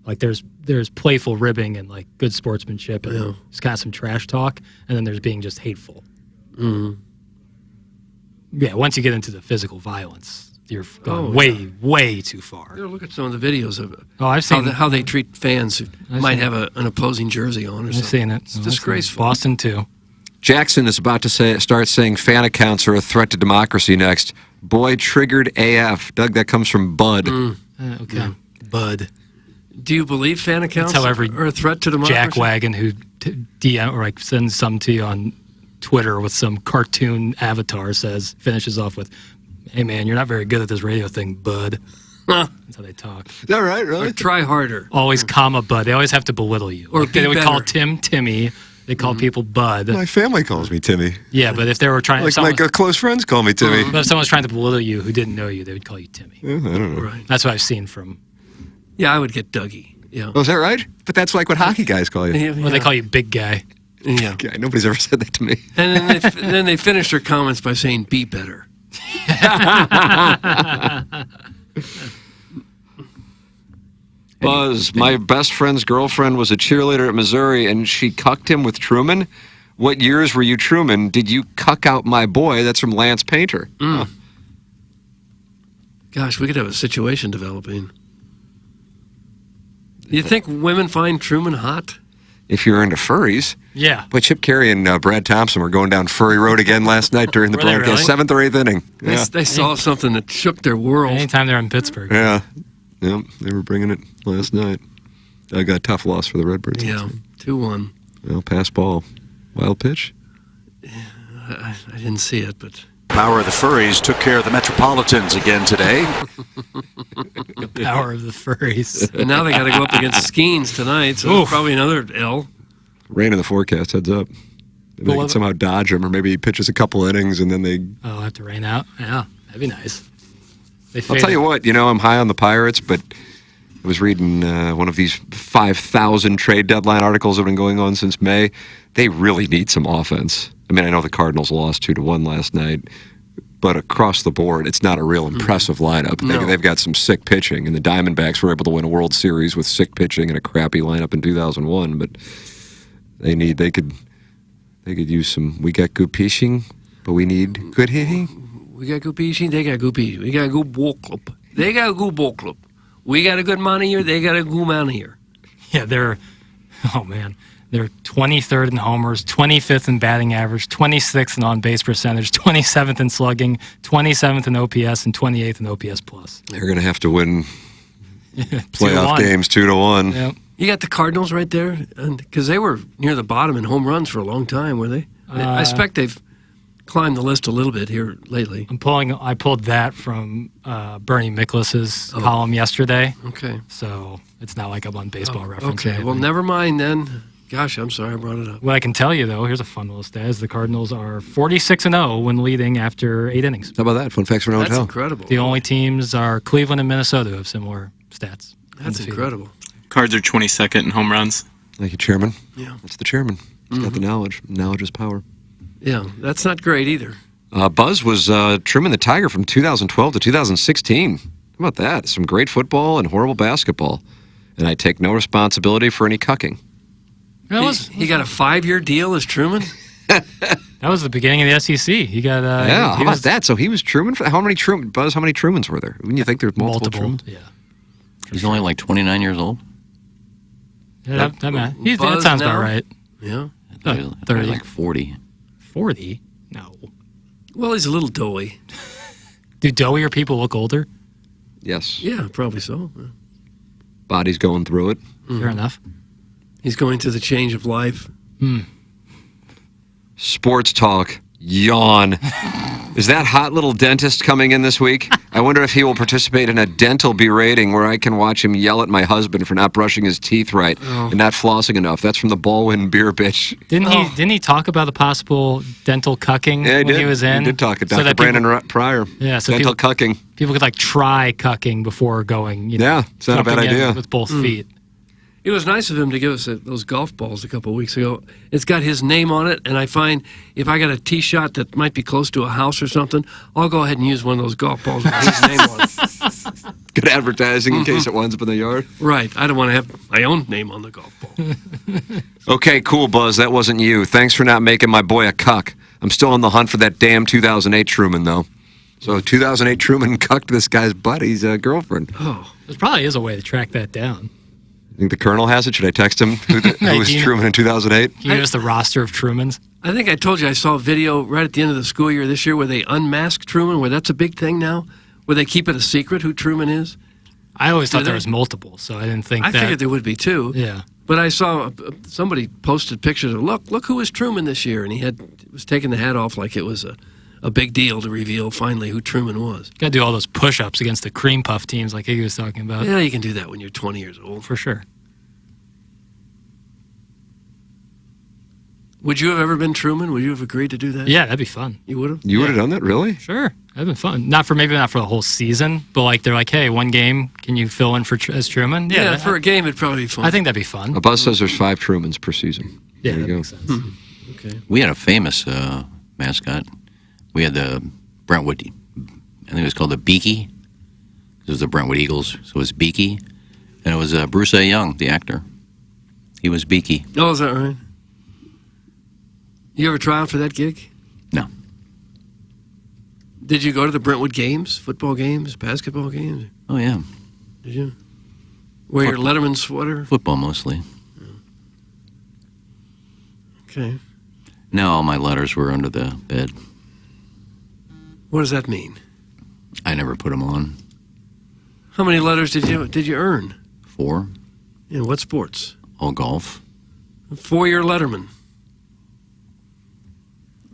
Like, there's playful ribbing and, like, good sportsmanship, and it's got some trash talk, and then there's being just hateful. Mm-hmm. Yeah, once you get into the physical violence, you're going Oh, way too far. You look at some of the videos of it. Oh, I've seen how they treat fans who I've might seen have an opposing jersey on or I've something. seen it. It's disgraceful. Boston, too. Jackson is about to start saying fan accounts are a threat to democracy next. Boy, triggered AF. Doug, that comes from Bud. Okay. Bud. Do you believe fan accounts That's how every are a threat to democracy? jackwagon who DM or like sends some to you on Twitter with some cartoon avatar finishes off with, "Hey man, you're not very good at this radio thing, bud." That's how they talk. Is that right? Really? Or try harder. Always comma bud. They always have to belittle you. Or Like, they be would call better. Tim Timmy. They call people Bud. My family calls me Timmy. Yeah, but if they were trying, Like my close friends call me Timmy. but if someone was trying to belittle you who didn't know you, they would call you Timmy. I don't know. Right. That's what I've seen from. Yeah, I would get Dougie. Yeah. Oh, is that right? But that's like what hockey guys call you. Yeah, Well, they call you Big Guy. Yeah. Yeah, nobody's ever said that to me. And then they finish their comments by saying, "Be better." Buzz, my best friend's girlfriend was a cheerleader at Missouri, and she cucked him with Truman. What years were you Truman? Did you cuck out my boy? That's from Lance Painter. Huh. Gosh, we could have a situation developing. You think women find Truman hot? If you're into furries. Yeah. But Chip Carey and Brad Thompson were going down Furry Road again last night during the Were they broadcast. really? 7th or 8th inning. Yeah. They saw something that shook their world. Anytime they're in Pittsburgh. Yeah. Yep. They were bringing it last night. I got a tough loss for the Redbirds. Yeah, 2-1. Well, pass ball. Wild pitch. I didn't see it, but Power of the Furries took care of the Metropolitans again today. The power of the furries. and now they got to go up against Skeens tonight, so Oof. probably another L. Rain in the forecast. Heads up. They Well, can somehow dodge him, or maybe he pitches a couple innings and then they. Oh, have to rain out? Yeah, that'd be nice. They I'll tell you what. I'm high on the Pirates, but I was reading one of these 5,000 trade deadline articles that have been going on since May. They really need some offense. I mean, I know the Cardinals lost 2-1 last night, but across the board, it's not a real impressive lineup. No. They've got some sick pitching, and the Diamondbacks were able to win a World Series with sick pitching and a crappy lineup in 2001. But they could use some. We got good pitching, but we need good hitting. We got good pitching, they got good pitching. We got a good ball club. They got a good ball club. We got a good man here, they got a good man here. Yeah, they're 23rd in homers, 25th in batting average, 26th in on-base percentage, 27th in slugging, 27th in OPS, and 28th in OPS plus. They're going to have to win 2-1. playoff games 2-1. Yep. You got the Cardinals right there, because they were near the bottom in home runs for a long time, were they? I expect they've climbed the list a little bit here lately. I pulled that from Bernie Miklas's column yesterday. Okay. So it's not like I'm on Baseball Reference. or Okay, well, anything. never mind then. Gosh, I'm sorry I brought it up. What I can tell you, though, here's a fun little stat, is the Cardinals are 46-0 when leading after 8 innings. How about that? Fun facts for no one That's tell. incredible. The only teams are Cleveland and Minnesota who have similar stats. That's incredible. Cards are 22nd in home runs. Thank you, Chairman. Yeah. That's the Chairman. He's got the knowledge. Knowledge is power. Yeah, that's not great either. Buzz was trimming the Tiger from 2012 to 2016. How about that? Some great football and horrible basketball. And I take no responsibility for any cucking. He got a 5-year deal as Truman? That was the beginning of the SEC. He got yeah, how about that? So he was Truman. How many Trumans were there? Wouldn't you think there's multiple Trumans? Yeah. He's only like 29 years old. Yeah, that Buzz sounds now? about right. Yeah. I thought he was like 40. 40? No. Well, he's a little doughy. Do doughier people look older? Yes. Yeah, probably so. Yeah. Body's going through it. Fair enough. He's going through the change of life. Sports talk. Yawn. Is that hot little dentist coming in this week? I wonder if he will participate in a dental berating where I can watch him yell at my husband for not brushing his teeth right and not flossing enough. That's from the Baldwin Beer Bitch. Didn't he talk about the possible dental cucking Yeah, when he was in? He did talk. Dr. that Brandon Pryor. Yeah, so dental cucking. People could like try cucking before going. Yeah, it's not a bad jumping in idea. with both feet. It was nice of him to give us those golf balls a couple of weeks ago. It's got his name on it, and I find if I got a tee shot that might be close to a house or something, I'll go ahead and use one of those golf balls with his name on it. Good advertising in case it winds up in the yard. Right. I don't want to have my own name on the golf ball. Okay, cool, Buzz. That wasn't you. Thanks for not making my boy a cuck. I'm still on the hunt for that damn 2008 Truman, though. So 2008 Truman cucked this guy's buddy's girlfriend. Oh, there probably is a way to track that down. I think the Colonel has it. Should I text him who was Truman in 2008? Can you give us the roster of Trumans? I think I told you I saw a video right at the end of the school year this year where they unmasked Truman, where that's a big thing now, where they keep it a secret who Truman is. I always thought there was multiple, so I didn't think I that. figured there would be too. Yeah. But I saw somebody posted pictures of, look who was Truman this year, and he was taking the hat off like it was a big deal to reveal finally who Truman was. Got to do all those push-ups against the cream puff teams like he was talking about. Yeah, you can do that when you're 20 years old. For sure. Would you have ever been Truman? Would you have agreed to do that? Yeah, that'd be fun. You would have? You would have done that, really? Sure. That'd been fun. Maybe not for the whole season, but like they're like, hey, one game, can you fill in as Truman? Yeah, for a game, it'd probably be fun. I think that'd be fun. A buzz says there's 5 Trumans per season. Yeah, there you that go. makes sense. Okay. We had a famous mascot. We had the Brentwood, I think it was called the Beaky. It was the Brentwood Eagles, so it was Beaky. And it was Bruce A. Young, the actor. He was Beaky. Oh, is that right? You ever try out for that gig? No. Did you go to the Brentwood games, football games, basketball games? Oh, yeah. Did you? Wear your Letterman sweater? Football mostly. Okay. No, all my letters were under the bed. What does that mean? I never put them on. How many letters did you earn? 4. In what sports? All golf. 4-year Letterman.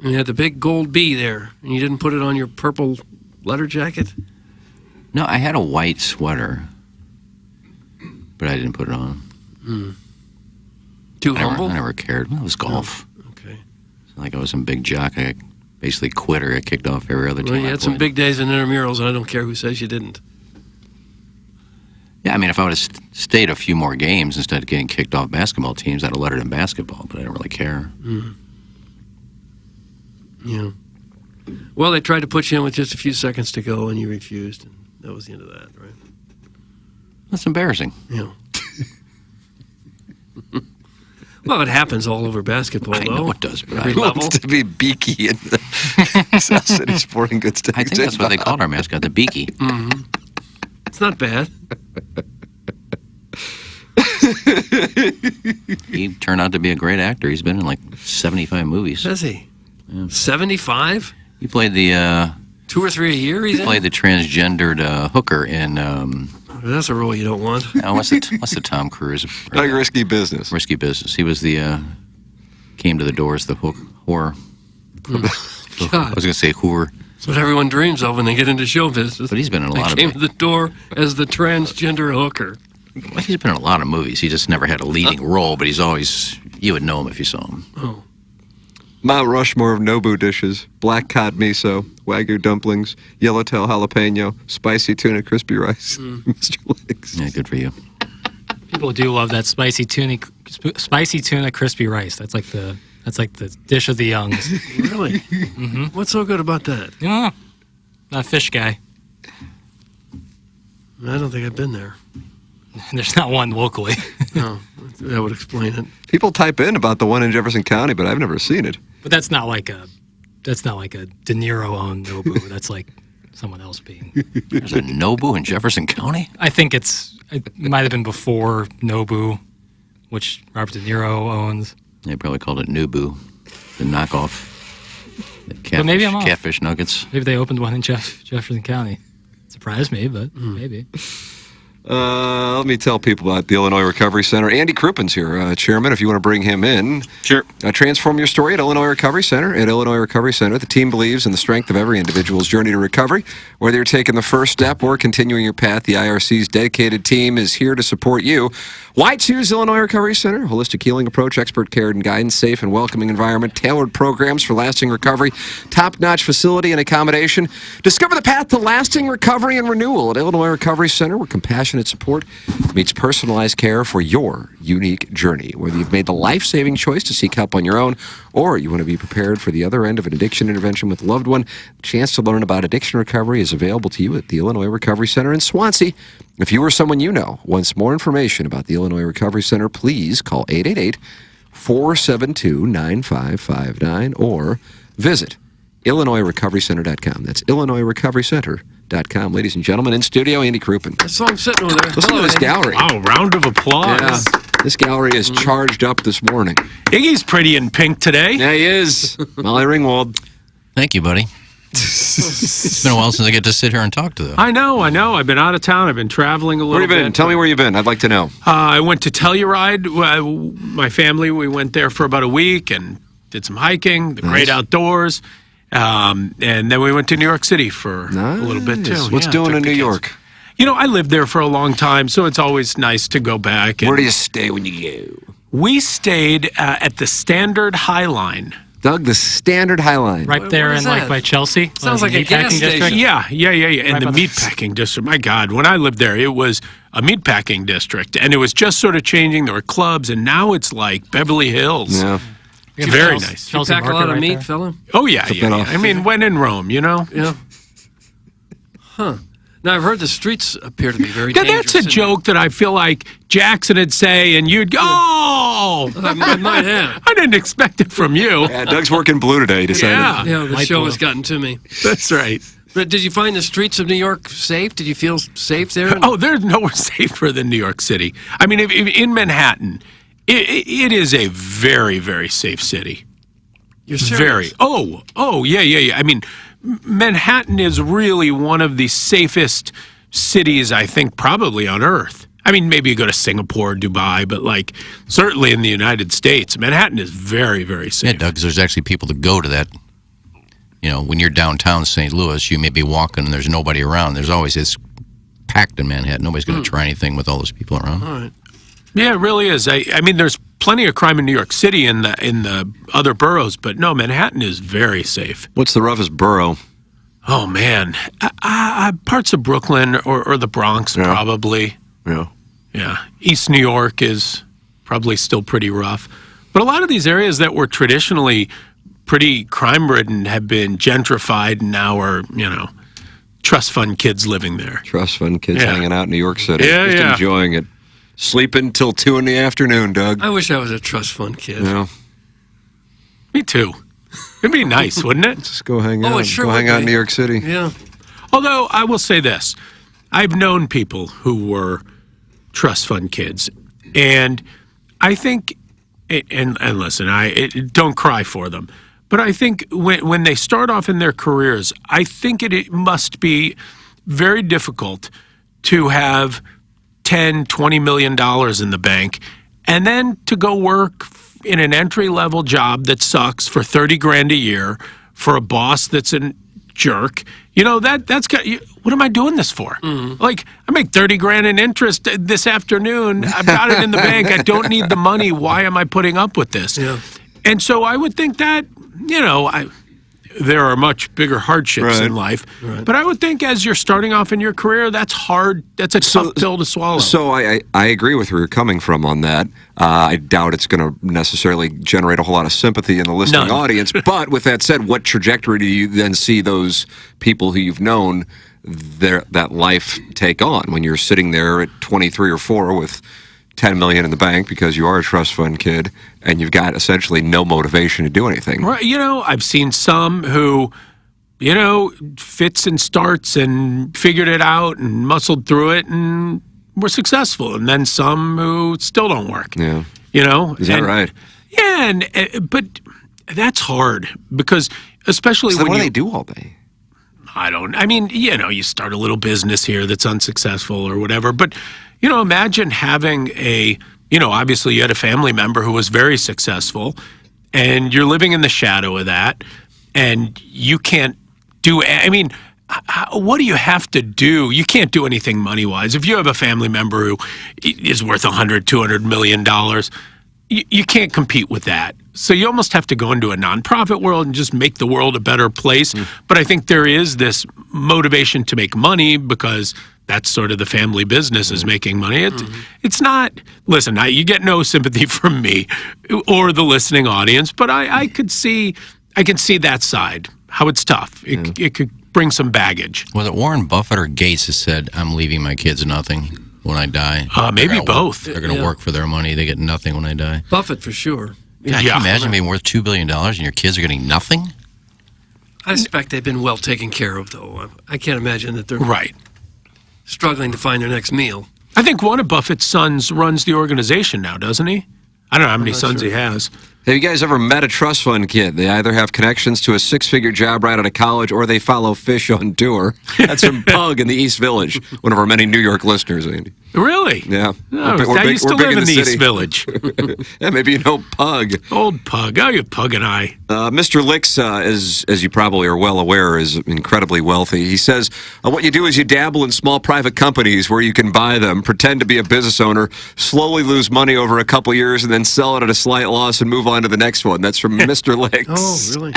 And you had the big gold B there, and you didn't put it on your purple letter jacket? No, I had a white sweater, but I didn't put it on. Too humble? I never cared. Well, it was golf. Oh, okay. It's not like I was some big jock. I basically quit or I kicked off every other team. Well, you I had some played. big days in intramurals, and I don't care who says you didn't. Yeah, I mean, if I would have stayed a few more games instead of getting kicked off basketball teams, I'd have lettered in basketball, but I didn't really care. Yeah. Well, they tried to put you in with just a few seconds to go, and you refused, and that was the end of that, right? That's embarrassing. Yeah. Well, it happens all over basketball, I though. know it does, but Every Who level. wants to be Beaky in the South City Sporting Goods? I think that's what they called our mascot, the Beaky. Mm-hmm. It's not bad. He turned out to be a great actor. He's been in like 75 movies. Has he? Yeah. 75? He played the 2 or 3 a year, he played the transgendered hooker in That's a role you don't want. what's the Tom Cruise? Like Risky Business. Risky Business. He was the came to the doors, the whore. I was going to say whore. That's what everyone dreams of when they get into show business. But he's been in a They lot of came to the door as the transgender hooker. Well, he's been in a lot of movies. He just never had a leading role, but he's always, you would know him if you saw him. Oh. Mount Rushmore of Nobu dishes: black cod miso, wagyu dumplings, yellowtail jalapeno, spicy tuna crispy rice. Mr. Legs. Yeah, good for you. People do love that spicy tuna crispy rice. That's like the dish of the youngs. Really? Mm-hmm. What's so good about that? You know, not a fish guy. I don't think I've been there. There's not one locally. No, that would explain it. People type in about the one in Jefferson County, but I've never seen it. But that's not like a De Niro owned Nobu. That's like someone else being. There's a Nobu in Jefferson County? I think it might have been before Nobu, which Robert De Niro owns. They probably called it Nubu, the knockoff. The But maybe I'm off. Catfish nuggets. Maybe they opened one in Jefferson County. Surprised me, but maybe. Let me tell people about the Illinois Recovery Center. Andy Crouppin's here, Chairman, if you want to bring him in. Sure. Transform your story at Illinois Recovery Center. At Illinois Recovery Center, the team believes in the strength of every individual's journey to recovery. Whether you're taking the first step or continuing your path, the IRC's dedicated team is here to support you. Why choose Illinois Recovery Center? Holistic healing approach, expert care and guidance, safe and welcoming environment, tailored programs for lasting recovery, top-notch facility and accommodation. Discover the path to lasting recovery and renewal at Illinois Recovery Center, where compassionate support meets personalized care for your unique journey. Whether you've made the life-saving choice to seek help on your own, or you want to be prepared for the other end of an addiction intervention with a loved one, the chance to learn about addiction recovery is available to you at the Illinois Recovery Center in Swansea. If you or someone you know wants more information about the Illinois Recovery Center, please call 888-472-9559 or visit IllinoisRecoveryCenter.com. That's IllinoisRecoveryCenter.com. Ladies and gentlemen, in studio, Andy Crouppin. So I'm sitting over there. Listen to this gallery. Wow, round of applause. Yeah, this gallery is charged up this morning. Iggy's pretty in pink today. Yeah, he is. Molly Ringwald. Thank you, buddy. It's been a while since I get to sit here and talk to them. I know. I've been out of town. I've been traveling a little bit. Where you been? Tell me where you've been. I'd like to know. I went to Telluride. My family, we went there for about a week and did some hiking, the great outdoors. And then we went to New York City for a little bit, too. What's doing in New York? You know, I lived there for a long time, so it's always nice to go back. Where do you stay when you go? We stayed at the Standard High Line. Doug, the Standard High Line. Right there in by Chelsea. Sounds like a gas station. Yeah. And the meatpacking district. My God, when I lived there, it was a meatpacking district, and it was just sort of changing. There were clubs, and now it's like Beverly Hills. Yeah. It's very nice. You pack a lot of meat, fella? Oh, yeah. I mean, when in Rome, you know? Yeah. Huh. Now, I've heard the streets appear to be very dangerous. That's a joke that I feel like Jackson would say, and you'd go, oh! I might have. I didn't expect it from you. Yeah, Doug's working blue today, he decided. Yeah, the show has gotten to me. That's right. But did you find the streets of New York safe? Did you feel safe there? Oh, there's nowhere safer than New York City. I mean, if in Manhattan, it is a very, very safe city. You're serious? Very. Oh, yeah. I mean, Manhattan is really one of the safest cities, I think, probably on Earth. I mean, maybe you go to Singapore, Dubai, but like certainly in the United States, Manhattan is very, very safe. Yeah, Doug, 'cause there's actually people that go to that. You know, when you're downtown St. Louis, you may be walking and there's nobody around. There's always this packed in Manhattan. Nobody's going to try anything with all those people around. All right. Yeah, it really is. I mean, there's plenty of crime in New York City in the other boroughs, but no, Manhattan is very safe. What's the roughest borough? Oh man, parts of Brooklyn or the Bronx probably. Yeah. East New York is probably still pretty rough, but a lot of these areas that were traditionally pretty crime-ridden have been gentrified and now are trust fund kids living there. Trust fund kids hanging out in New York City, just Yeah. enjoying it. Sleeping till 2 in the afternoon, Doug. I wish I was a trust fund kid. Yeah. Me too. It'd be nice, wouldn't it? Just go hang out. Oh, it sure go would hang out be. in New York City. Yeah. Although I will say this, I've known people who were trust fund kids, and I think, and listen, don't cry for them, but I think when they start off in their careers, I think it must be very difficult to have $10, $20 million in the bank, and then to go work in an entry-level job that sucks for $30,000 a year for a boss that's a jerk. You know, that's got. What am I doing this for? Like, I make $30,000 in interest this afternoon. I've got it in the bank. I don't need the money. Why am I putting up with this? Yeah. And so I would think that, there are much bigger hardships in life. Right. But I would think as you're starting off in your career, that's hard. That's a tough pill to swallow. So I agree with where you're coming from on that. I doubt it's going to necessarily generate a whole lot of sympathy in the listening audience. But with that said, what trajectory do you then see those people who you've known that life take on when you're sitting there at 23 or 4 with $10 million in the bank because you are a trust fund kid and you've got essentially no motivation to do anything? Right. I've seen some who, fits and starts and figured it out and muscled through it and were successful. And then some who still don't work. Yeah. Is that right? Yeah. But that's hard because especially so when what do they do all day? I mean, you start a little business here that's unsuccessful or whatever. But, imagine having obviously you had a family member who was very successful and you're living in the shadow of that and you can't do, what do you have to do? You can't do anything money-wise. If you have a family member who is worth $100, $200 million, you can't compete with that. So you almost have to go into a nonprofit world and just make the world a better place. But I think there is this motivation to make money because that's sort of the family business is making money. It's not, listen, you get no sympathy from me or the listening audience, but I can see that side, how it's tough. It could bring some baggage. Was it Warren Buffett or Gates that said, I'm leaving my kids nothing when I die? Maybe both. They're going to work for their money. They get nothing when I die. Buffett for sure. God, can you imagine being worth $2 billion and your kids are getting nothing? I suspect they've been well taken care of, though. I can't imagine that they're right struggling to find their next meal. I think one of Buffett's sons runs the organization now, doesn't he? I don't know how many sons he has. Have you guys ever met a trust fund kid? They either have connections to a six-figure job right out of college or they follow Fish on tour. That's from Pug in the East Village, one of our many New York listeners, Andy. Really? Yeah. No, I used to live in the East Village. Yeah, maybe you know Pug. Old Pug. Oh, you Pug and I. Mr. Licks, as you probably are well aware, is incredibly wealthy. He says, what you do is you dabble in small private companies where you can buy them, pretend to be a business owner, slowly lose money over a couple years, and then sell it at a slight loss and move on to the next one. That's from Mr. Licks. Oh, really?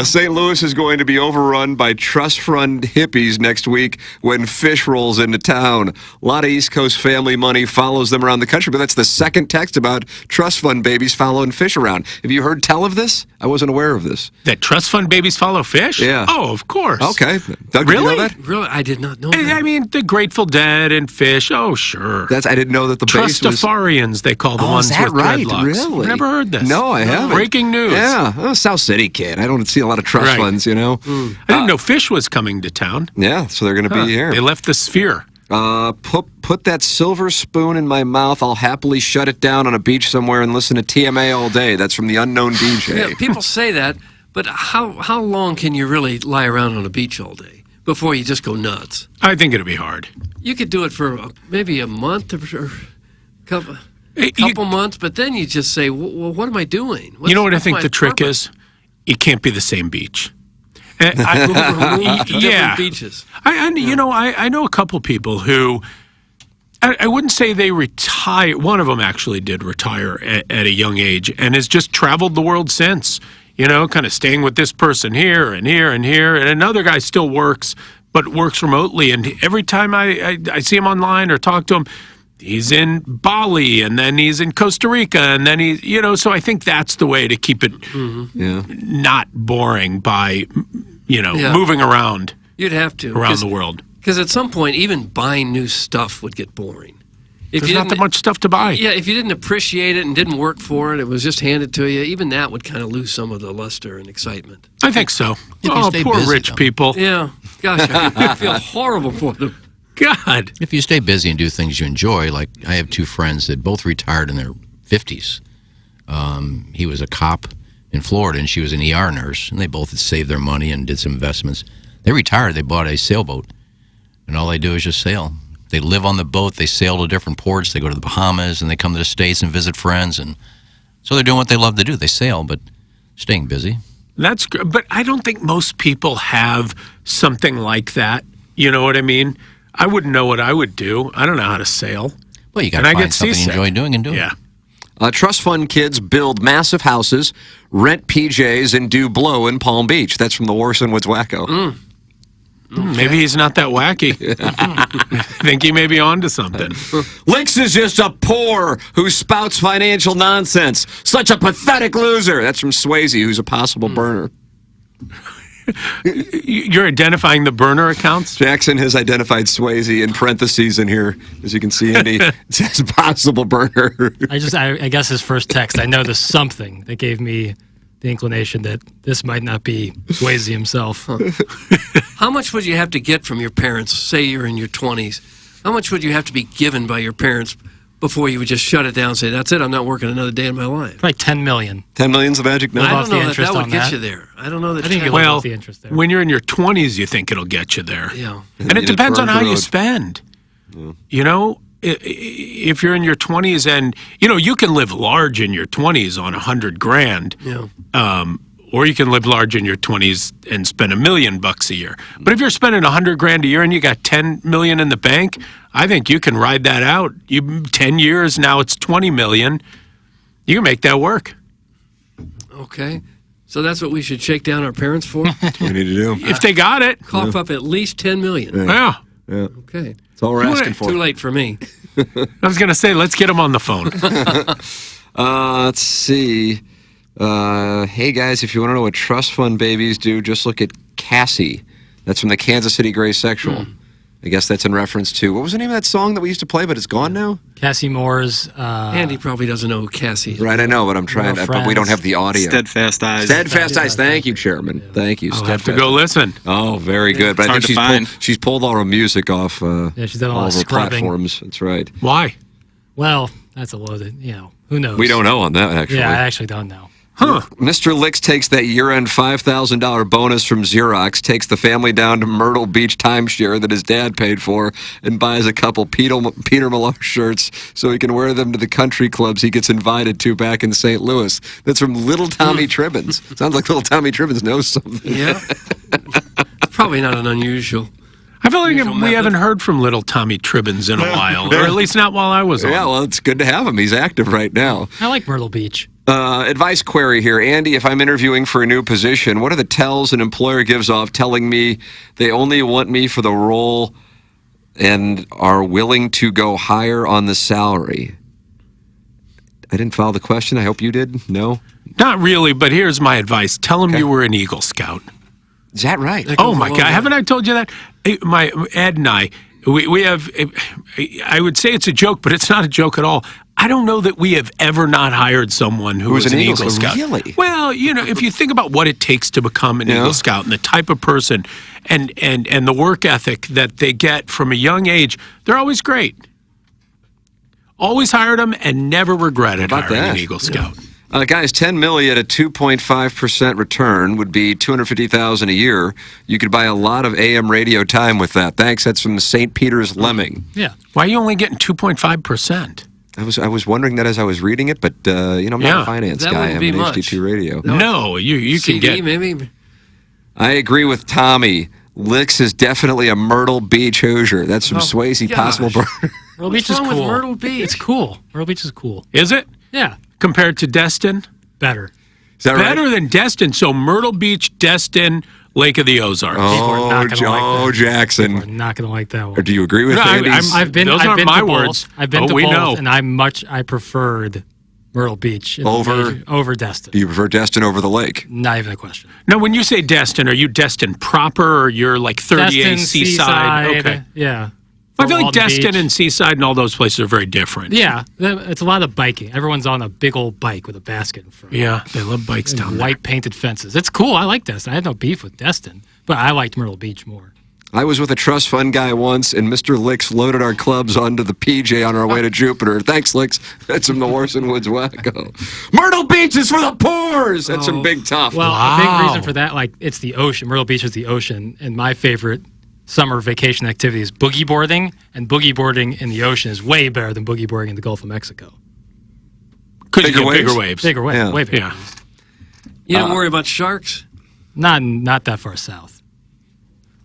St. Louis is going to be overrun by trust fund hippies next week when Fish rolls into town. A lot of East Coast family money follows them around the country, but that's the second text about trust fund babies following Fish around. Have you heard tell of this? I wasn't aware of this. That trust fund babies follow Fish? Yeah. Oh, of course. Okay. Doug, really? Did you know that? Really? I did not know that. I mean, the Grateful Dead and Fish. Oh, sure. I didn't know that the base was... Trustafarians, they call the ones is that with right? dreadlocks. Really? I've never heard this. No, I haven't. Breaking news. Yeah. I'm a South City kid. I don't see a lot of trust funds, you know? I didn't know Fish was coming to town. Yeah, so they're going to be here. They left the Sphere. Put that silver spoon in my mouth. I'll happily shut it down on a beach somewhere and listen to TMA all day. That's from the unknown DJ. Yeah, people say that, but how long can you really lie around on a beach all day before you just go nuts? I think it'll be hard. You could do it for maybe a month or couple months, but then you just say, well, what am I doing? You know what I think the trick is? It can't be the same beach. Different beaches. I know a couple people who, I wouldn't say they retire. One of them actually did retire at a young age and has just traveled the world since, kind of staying with this person here and here and here. And another guy still works, but works remotely. And every time I see him online or talk to him, he's in Bali, and then he's in Costa Rica, and then he's, so I think that's the way to keep it not boring by, moving around. You'd have to. Around the world. Because at some point, even buying new stuff would get boring. There's not that much stuff to buy. Yeah, if you didn't appreciate it and didn't work for it, it was just handed to you, even that would kind of lose some of the luster and excitement. I think so. Oh, poor busy, rich people. Yeah. Gosh, I feel horrible for them. God. If you stay busy and do things you enjoy, like I have two friends that both retired in their 50s. He was a cop in Florida, and she was an ER nurse, and they both had saved their money and did some investments. They retired. They bought a sailboat, and all they do is just sail. They live on the boat. They sail to different ports. They go to the Bahamas, and they come to the States and visit friends. And so they're doing what they love to do. They sail, but staying busy. That's good. But I don't think most people have something like that. You know what I mean? I wouldn't know what I would do. I don't know how to sail. Well, you got to find something you enjoy doing and do it. Yeah. Trust fund kids build massive houses, rent PJs, and do blow in Palm Beach. That's from the Warson Woods Wacko. Maybe he's not that wacky. I think he may be onto something. Licks is just a poor who spouts financial nonsense. Such a pathetic loser. That's from Swayze, who's a possible burner. You're identifying the burner accounts? Jackson has identified Swayze in parentheses in here, as you can see, Andy. It says possible burner. I guess his first text, I know there's something that gave me the inclination that this might not be Swayze himself. How much would you have to get from your parents? Say you're in your 20s. How much would you have to be given by your parents before you would just shut it down and say, that's it, I'm not working another day in my life. Like 10 million. 10 million's the magic number. I don't know that interest would on get that. you there. I don't know that. I think 10 you'll live Well, off the interest there. when you're in your 20s, you think it'll get you there. Yeah. And it You depends on burn how the you road. spend. You know, if you're in your 20s and, you know, you can live large in your 20s on $100,000. Yeah. Or you can live large in your 20s and spend $1 million a year. But if you're spending $100,000 a year and you got 10 million in the bank, I think you can ride that out. 10 years now, it's 20 million. You can make that work. Okay. So that's what we should shake down our parents for? What we need to do. If they got it. Cough up at least 10 million. Yeah. Okay. That's all we're asking for. Too late for me. I was going to say, let's get them on the phone. Let's see. Hey, guys, if you want to know what trust fund babies do, just look at Cassie. That's from the Kansas City Gray Sexual. I guess that's in reference to, what was the name of that song that we used to play, but it's gone now? Cassie Moore's. Andy probably doesn't know who Cassie is. Right, I know, but I'm trying to, but we don't have the audio. Steadfast Eyes. Steadfast Eyes. Thank you, Chairman. Thank you. I'll have to Steadfast. go listen. Oh, very good. But I hard think to find. she's pulled all her music off Yeah, she's done a lot all of of her scrubbing. platforms. That's right. Why? Well, that's a loaded, who knows? We don't know on that, actually. Yeah, I actually don't know. Huh. Mr. Licks takes that year-end $5,000 bonus from Xerox, takes the family down to Myrtle Beach timeshare that his dad paid for, and buys a couple Peter Millar shirts so he can wear them to the country clubs he gets invited to back in St. Louis. That's from Little Tommy Tribbins. Sounds like Little Tommy Tribbins knows something. Yeah. Probably not an unusual. I feel like Usual we method. haven't heard from little Tommy Tribbins in a while, or at least not while I was on. Yeah, well, it's good to have him. He's active right now. I like Myrtle Beach. Advice query here. Andy, if I'm interviewing for a new position, what are the tells an employer gives off telling me they only want me for the role and are willing to go higher on the salary? I didn't follow the question. I hope you did. No? Not really, but here's my advice. Tell them you were an Eagle Scout. Is that right? Oh, my God. Haven't I told you that? Ed and I, we have, I would say it's a joke, but it's not a joke at all. I don't know that we have ever not hired someone who was an Eagle Scout. Really? Well, if you think about what it takes to become an Eagle Scout and the type of person and the work ethic that they get from a young age, they're always great. Always hired them and never regretted hiring an Eagle Scout. Guys, $10 million at a 2.5% return would be $250,000 a year. You could buy a lot of AM radio time with that. Thanks. That's from St. Peter's Lemming. Yeah. Why are you only getting 2.5%? I was wondering that as I was reading it, but I'm not a finance That guy. wouldn't I'm be an much. HD2 radio. No, you can CD, get. maybe. I agree with Tommy. Licks is definitely a Myrtle Beach Hoosier. That's from Swayze gosh. Possible Burger. Myrtle Beach is wrong with cool. Myrtle Beach? It's cool. Myrtle Beach is cool. Is it? Yeah. Compared to Destin? Better. Is that Better right? than Destin. So Myrtle Beach, Destin, Lake of the Ozarks. Oh, not gonna like Joe that. Jackson. We're not going to like that Or one. do you agree with No, Andy's? I've been. Those I've aren't been my to words. both. I've been Oh, to we both, know. and I preferred Myrtle Beach over Destin. You prefer Destin over the lake? Not even a question. Now, when you say Destin, are you Destin proper or you're like 38 Destin, Seaside? Okay. Yeah. I feel like Walton Destin Beach. and Seaside and all those places are very different. Yeah, it's a lot of biking. Everyone's on a big old bike with a basket in front. Yeah, they love bikes down there. White painted fences. It's cool. I like Destin. I had no beef with Destin, but I liked Myrtle Beach more. I was with a trust fund guy once, and Mr. Licks loaded our clubs onto the PJ on our way to Jupiter. Thanks, Licks. That's from the Orson Woods Wacko. Myrtle Beach is for the poors. That's from Big Tough. Well, a big reason for that, it's the ocean. Myrtle Beach is the ocean, and my favorite summer vacation activity is boogie boarding, and boogie boarding in the ocean is way better than boogie boarding in the Gulf of Mexico. Because you get bigger waves. Bigger waves, Yeah. way bigger. Yeah. You don't worry about sharks? Not that far south.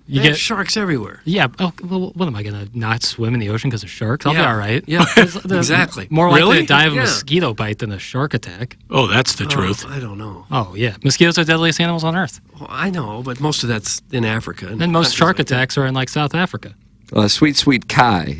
You They have get sharks everywhere. Yeah. Oh, well, what am I gonna not swim in the ocean because of sharks? I'll be Yeah. all right. Yeah, It's exactly. More likely Really? to die of a Yeah. mosquito bite than a shark attack. Oh, that's the truth. I don't know. Oh yeah, mosquitoes are the deadliest animals on earth, Well, I know, but most of that's in Africa. and most shark attacks are in South Africa. Sweet Kai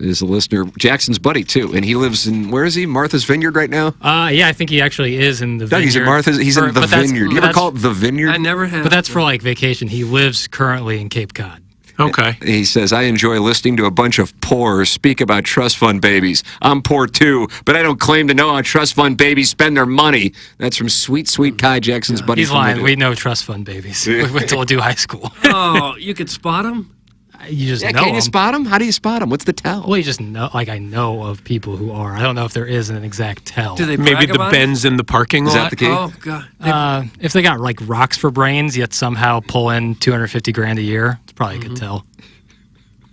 is a listener. Jackson's buddy, too. And he lives in, where is he? Martha's Vineyard right now? Yeah, I think he actually is in the Doug, vineyard. he's in Martha's. He's in the but that's- Vineyard. You but ever that's- call it the Vineyard? I never have. But that's for vacation. He lives currently in Cape Cod. Okay. He says, I enjoy listening to a bunch of poors speak about trust fund babies. I'm poor too, but I don't claim to know how trust fund babies spend their money. That's from Sweet Kai, Jackson's buddy. He's from lying. the- We know trust fund babies. We went to do high school. Oh, you could spot them? You just know can you them. spot them? How do you spot them? What's the tell? Well, you just know. Like I know of people who are. I don't know if there is an exact tell. Do they Maybe brag the about it? Benz in the parking lot. Is that the key? Oh God. If they got like rocks for brains, yet somehow pull in $250,000 a year, it's probably a good tell.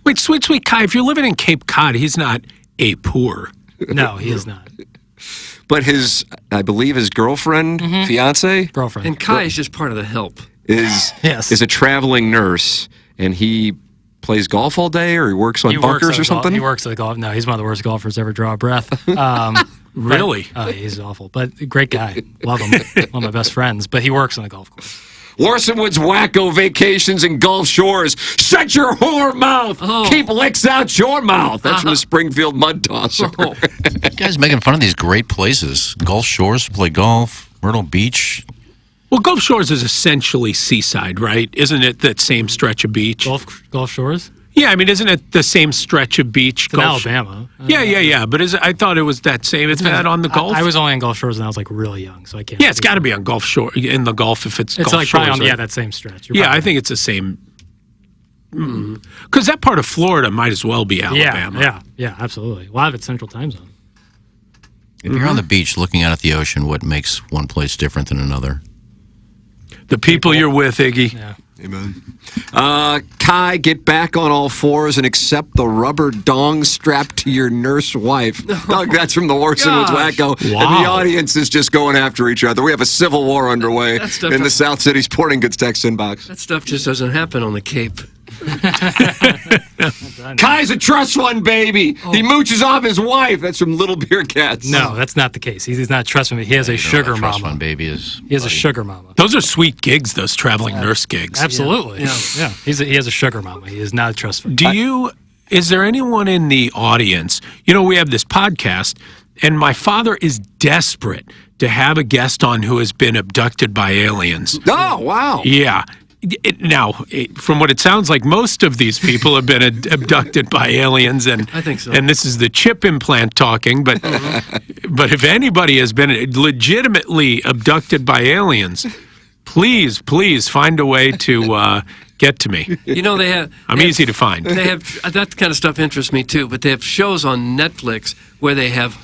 Wait, sweet Kai, if you're living in Cape Cod, he's not a poor. No, he is not. But I believe his girlfriend, fiance, Girlfriend. And Kai is just part of the help. is a traveling nurse, and he plays golf all day, or he works on bunkers or something. He works at the golf. No, he's one of the worst golfers to ever draw a breath. Really? He's awful, but great guy. Love him. One of my best friends. But he works on the golf course. Larson Woods Wacko Vacations and Gulf Shores. Shut your whore mouth. Keep licks out your mouth. That's from the Springfield Mud Tosser. You guys making fun of these great places. Gulf Shores, play golf, Myrtle Beach. Well, Gulf Shores is essentially seaside, right? Isn't it that same stretch of beach? Gulf Shores? Yeah, I mean, isn't it the same stretch of beach? It's in Alabama. Yeah. But I thought it was that same. It's that on the Gulf? I was only on Gulf Shores when I was like really young, so I can't. Yeah, it's got to be on Gulf Shore, in the Gulf if it's Gulf like Shores. probably on right? that same stretch. Yeah, I think it's the same. Because that part of Florida might as well be Alabama. Yeah, absolutely. A lot of it's Central Time Zone. If you're on the beach looking out at the ocean, what makes one place different than another? The people you're with, Iggy. Yeah. Amen. Kai, get back on all fours and accept the rubber dong strapped to your nurse wife. Doug, that's from the Larson Woods Wacko. And the audience is just going after each other. We have a civil war underway in the South City Sporting Goods text inbox. That stuff just doesn't happen on the Cape. Kai's a trust fund baby. He mooches off his wife. That's from Little Beer Cats. No, that's not the case. He's not a trust fund. He has a sugar Trust mama. fund baby is. He has a sugar mama. Those are sweet gigs, those traveling nurse gigs. Absolutely. Yeah. He has a sugar mama. He is not a trust fund. Is there anyone in the audience? You know, we have this podcast, and my father is desperate to have a guest on who has been abducted by aliens. Oh, wow. Yeah. Now, from what it sounds like, most of these people have been abducted by aliens, and I think so. And this is the chip implant talking. But but if anybody has been legitimately abducted by aliens, please find a way to get to me. You know, I'm easy to find. They have that kind of stuff interests me too. But they have shows on Netflix where they have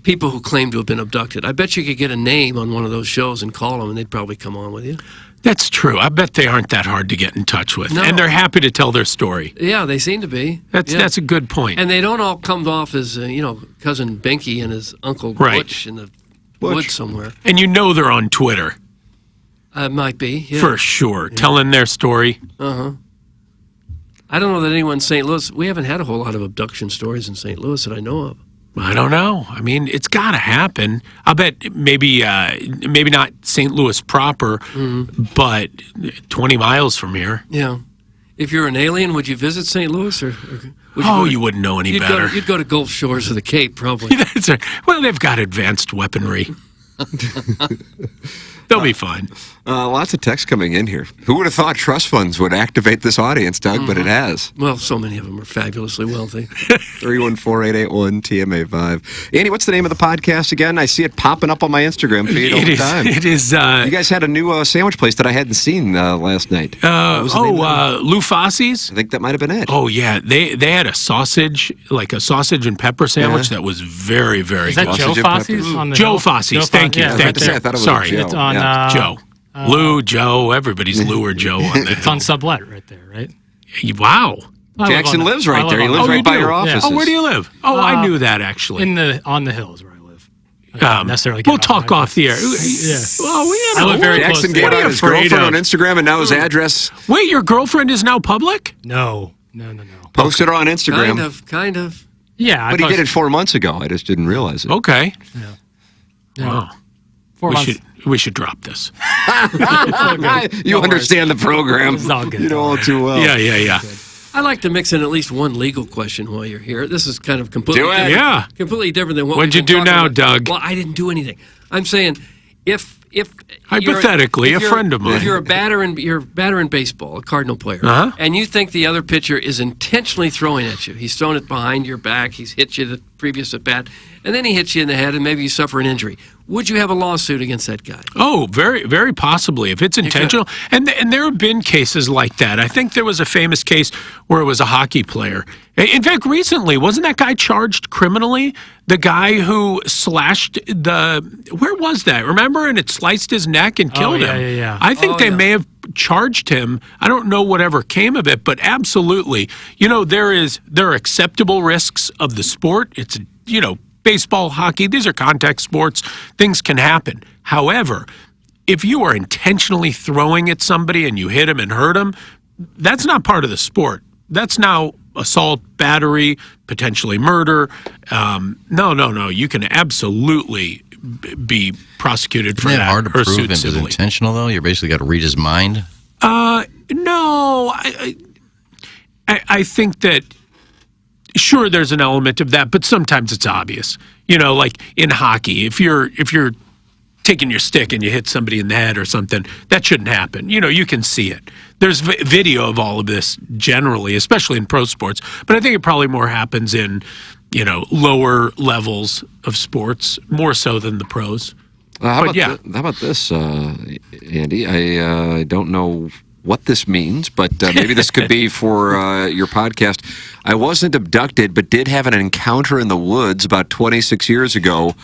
people who claim to have been abducted. I bet you could get a name on one of those shows and call them, and they'd probably come on with you. That's true. I bet they aren't that hard to get in touch with. No. And they're happy to tell their story. Yeah, they seem to be. That's a good point. And they don't all come off as, Cousin Binky and his Uncle Butch in the woods somewhere. And you know they're on Twitter. Might be. Yeah. For sure. Yeah. Telling their story. Uh-huh. I don't know that anyone in St. Louis, we haven't had a whole lot of abduction stories in St. Louis that I know of. I don't know. I mean, it's got to happen. I'll bet maybe not St. Louis proper, but 20 miles from here. Yeah. If you're an alien, would you visit St. Louis? Or you wouldn't know any better. You'd go to Gulf Shores or the Cape, probably. That's right. Well, they've got advanced weaponry. They'll be fine. Lots of text coming in here. Who would have thought trust funds would activate this audience, Doug? But it has. Well, so many of them are fabulously wealthy. 314-881-TMA5. Andy, what's the name of the podcast again? I see it popping up on my Instagram feed all the time. It is. You guys had a new sandwich place that I hadn't seen last night. Lou Fosse's? I think that might have been it. Oh, yeah. They had a sausage and pepper sandwich that was very, very good. Is that Joe Fosse's? Joe Fosse's. Thank you. I thought it was Sorry. Joe. It's on Joe. Lou, Joe, everybody's Lou or Joe on there. It's on Sublet right there, right? Wow. Jackson lives right there. He lives right by your office. Oh, where do you live? Oh, I knew that actually. On the hills where I live. We'll talk off the air. Yeah. Well, I live very close. Jackson gave out his girlfriend on Instagram, and now his address. Wait, your girlfriend is now public? No. Posted her on Instagram. Kind of. Yeah. But he did it 4 months ago. I just didn't realize it. Okay. Yeah. Wow. 4 months. We should drop this. You understand the program. It's all good. You know all too well. Yeah. I like to mix in at least one legal question while you're here. This is kind of completely different. Yeah. Completely different than what What'd we've you been do talking now, about. Doug? Well, I didn't do anything. I'm saying if if Hypothetically, you're- a friend of mine. if you're a batter in baseball, a Cardinal player, Uh-huh. and you think the other pitcher is intentionally throwing at you, he's thrown it behind your back, he's hit you the previous at bat, and then he hits you in the head, and maybe you suffer an injury. Would you have a lawsuit against that guy? Oh, very, very possibly if it's intentional. And there have been cases like that. I think there was a famous case where it was a hockey player. In fact, recently, wasn't that guy charged criminally? The guy who slashed where was that? Remember? And it sliced his neck and killed him. Yeah. I think they may have charged him. I don't know whatever came of it, but absolutely. There are acceptable risks of the sport. It's, baseball, hockey, these are contact sports. Things can happen. However, if you are intentionally throwing at somebody and you hit him and hurt him, that's not part of the sport. That's now assault, battery, potentially murder. No. You can absolutely be prosecuted for Isn't it that. hard to or prove sued it was civilly. intentional, though? You basically got to read his mind. No. I think that, sure, there's an element of that, but sometimes it's obvious. Like in hockey, if you're taking your stick and you hit somebody in the head or something, that shouldn't happen. You can see it. There's video of all of this generally, especially in pro sports, but I think it probably more happens in, lower levels of sports, more so than the pros. How about this, Andy? I don't know what this means, but maybe this could be for your podcast. I wasn't abducted, but did have an encounter in the woods about 26 years ago.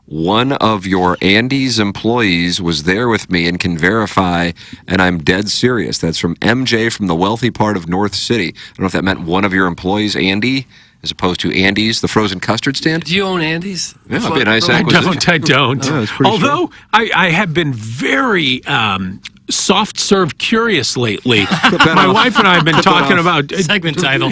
One of your Andy's employees was there with me and can verify, and I'm dead serious. That's from MJ from the wealthy part of North City. I don't know if that meant one of your employees, Andy, as opposed to Andy's, the frozen custard stand. Do you own Andy's? Yeah, that'd be a nice I acquisition. don't. Oh, that's pretty Although I have been very soft serve curious lately. My wife and I have been talking about segment title.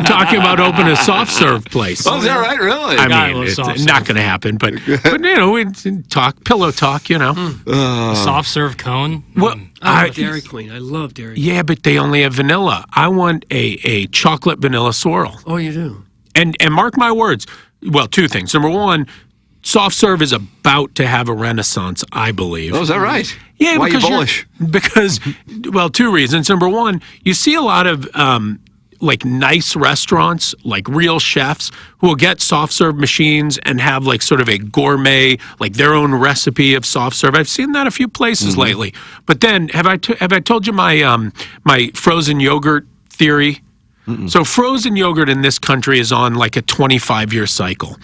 Talking about opening a soft serve place. Oh, is that right? Really? I mean, it's not going to happen, but we talk pillow talk. Soft serve cone. Well, I love Dairy Queen. I love Dairy Queen. Yeah, but they only have vanilla. I want a chocolate vanilla swirl. Oh, you do? And mark my words. Well, two things. Number one, soft serve is about to have a renaissance, I believe. Oh, is that right? Yeah, Why are you because bullish? Because, well, two reasons. Number one, you see a lot of nice restaurants, like real chefs, who will get soft serve machines and have like sort of a gourmet, like their own recipe of soft serve. I've seen that a few places lately. But then, have I told you my my frozen yogurt theory? So frozen yogurt in this country is on like a 25-year cycle,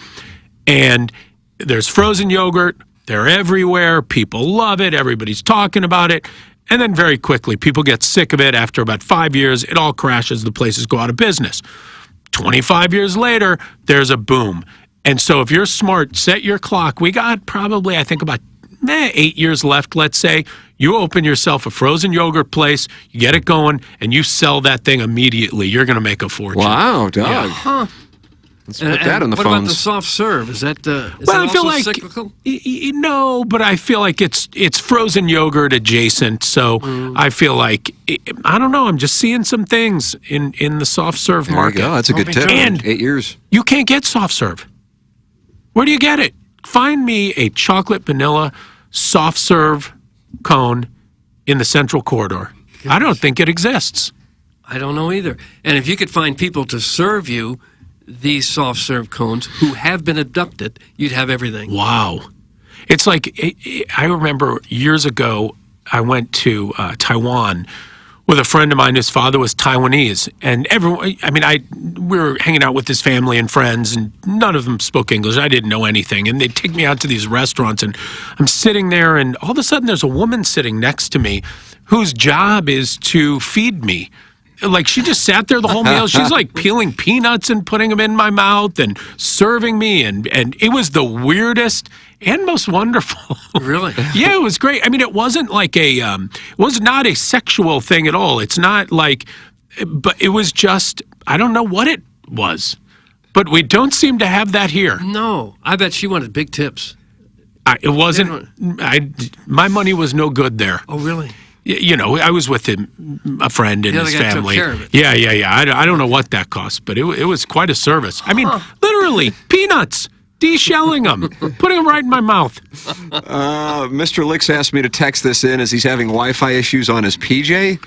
and there's frozen yogurt. They're everywhere. People love it. Everybody's talking about it. And then very quickly, people get sick of it. After about 5 years, it all crashes. The places go out of business. 25 years later, there's a boom. And so if you're smart, set your clock. We got probably, I think, about 8 years left, let's say. You open yourself a frozen yogurt place, you get it going, and you sell that thing immediately. You're going to make a fortune. Wow, Doug. Yeah. Huh. Let's put that on the what phones. about the soft serve? Is that Well, that I feel also like cyclical? No, but I feel like it's frozen yogurt adjacent. So I feel like I don't know. I'm just seeing some things in the soft serve There market. you go. That's a good tip. And 8 years. you can't get soft serve. Where do you get it? Find me a chocolate vanilla soft serve cone in the Central Corridor. I don't think it exists. I don't know either. And if you could find people to serve you these soft serve cones who have been abducted, you'd have everything. Wow. It's like, I remember years ago, I went to Taiwan with a friend of mine. His father was Taiwanese. And everyone, we were hanging out with his family and friends, and none of them spoke English. I didn't know anything. And they'd take me out to these restaurants, and I'm sitting there, and all of a sudden there's a woman sitting next to me whose job is to feed me. Like, she just sat there the whole meal. She's like peeling peanuts and putting them in my mouth and serving me. And it was the weirdest and most wonderful. Really? Yeah, it was great. I mean, it wasn't like was not a sexual thing at all. It's not like, but it was just, I don't know what it was. But we don't seem to have that here. No. I bet she wanted big tips. It wasn't, my money was no good there. Oh, really? You know, I was with him, a friend and The his other guy took family. care of it. Yeah. I don't know what that cost, but it was quite a service. I mean, literally, peanuts. deshelling them, putting them right in my mouth. Mr. Licks asked me to text this in as he's having Wi-Fi issues on his PJ.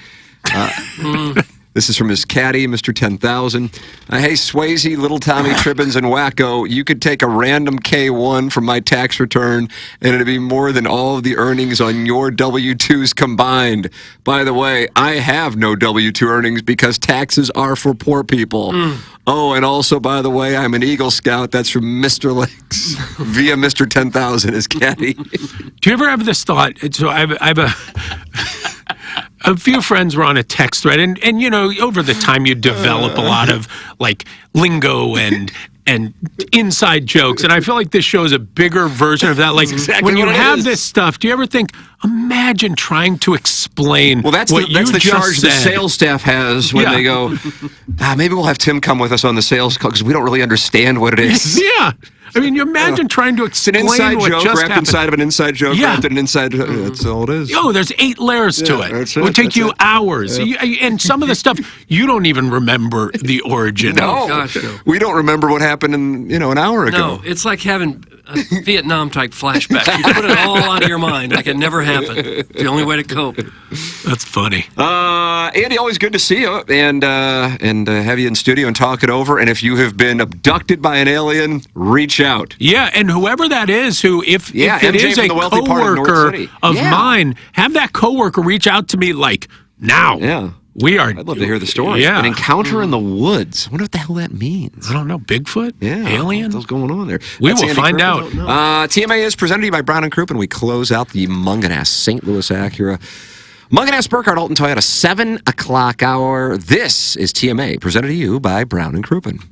This is from his caddy, Mr. 10,000. Hey, Swayze, Little Tommy, Tribbins, and Wacko, you could take a random K1 from my tax return, and it'd be more than all of the earnings on your W-2s combined. By the way, I have no W-2 earnings because taxes are for poor people. Oh, and also, by the way, I'm an Eagle Scout. That's from Mr. Licks via Mr. 10,000, his caddy. Do you ever have this thought? So I have a few friends were on a text thread, and you know, over the time you develop a lot of like lingo and inside jokes, and I feel like this show is a bigger version of that. Like exactly when you what it have is. this stuff, do you ever think, imagine trying to explain That's what the you charge just the said? sales staff has when they go, maybe we'll have Tim come with us on the sales call because we don't really understand what it is. Yeah. I mean, you imagine trying to explain It's an inside what joke just wrapped happened. inside of an inside joke wrapped in an inside joke. That's all it is. Oh, there's 8 layers to it. That's It would take that's you it. hours. Yep. And some of the stuff, you don't even remember the origin. No, we don't remember what happened in an hour ago. No, it's like having a Vietnam type flashback. You put it all out of your mind like it never happened. It's the only way to cope. That's funny. Andy, always good to see you and have you in studio and talk it over. And if you have been abducted by an alien, reach out. Yeah, and whoever that is, who if it MJ is a from the wealthy part of North coworker City. of Yeah. mine, have that coworker reach out to me like now. Yeah. I'd love to hear the story. Yeah. An encounter in the woods. I wonder what the hell that means. I don't know. Bigfoot? Yeah. Alien? What's going on there? We That's will Andy find Griffin. out. TMA is presented to you by Brown and Crouppen. We close out the Munganess St. Louis Acura. Munganess Burkhardt Alton Toyota, 7 o'clock hour. This is TMA, presented to you by Brown and Crouppen.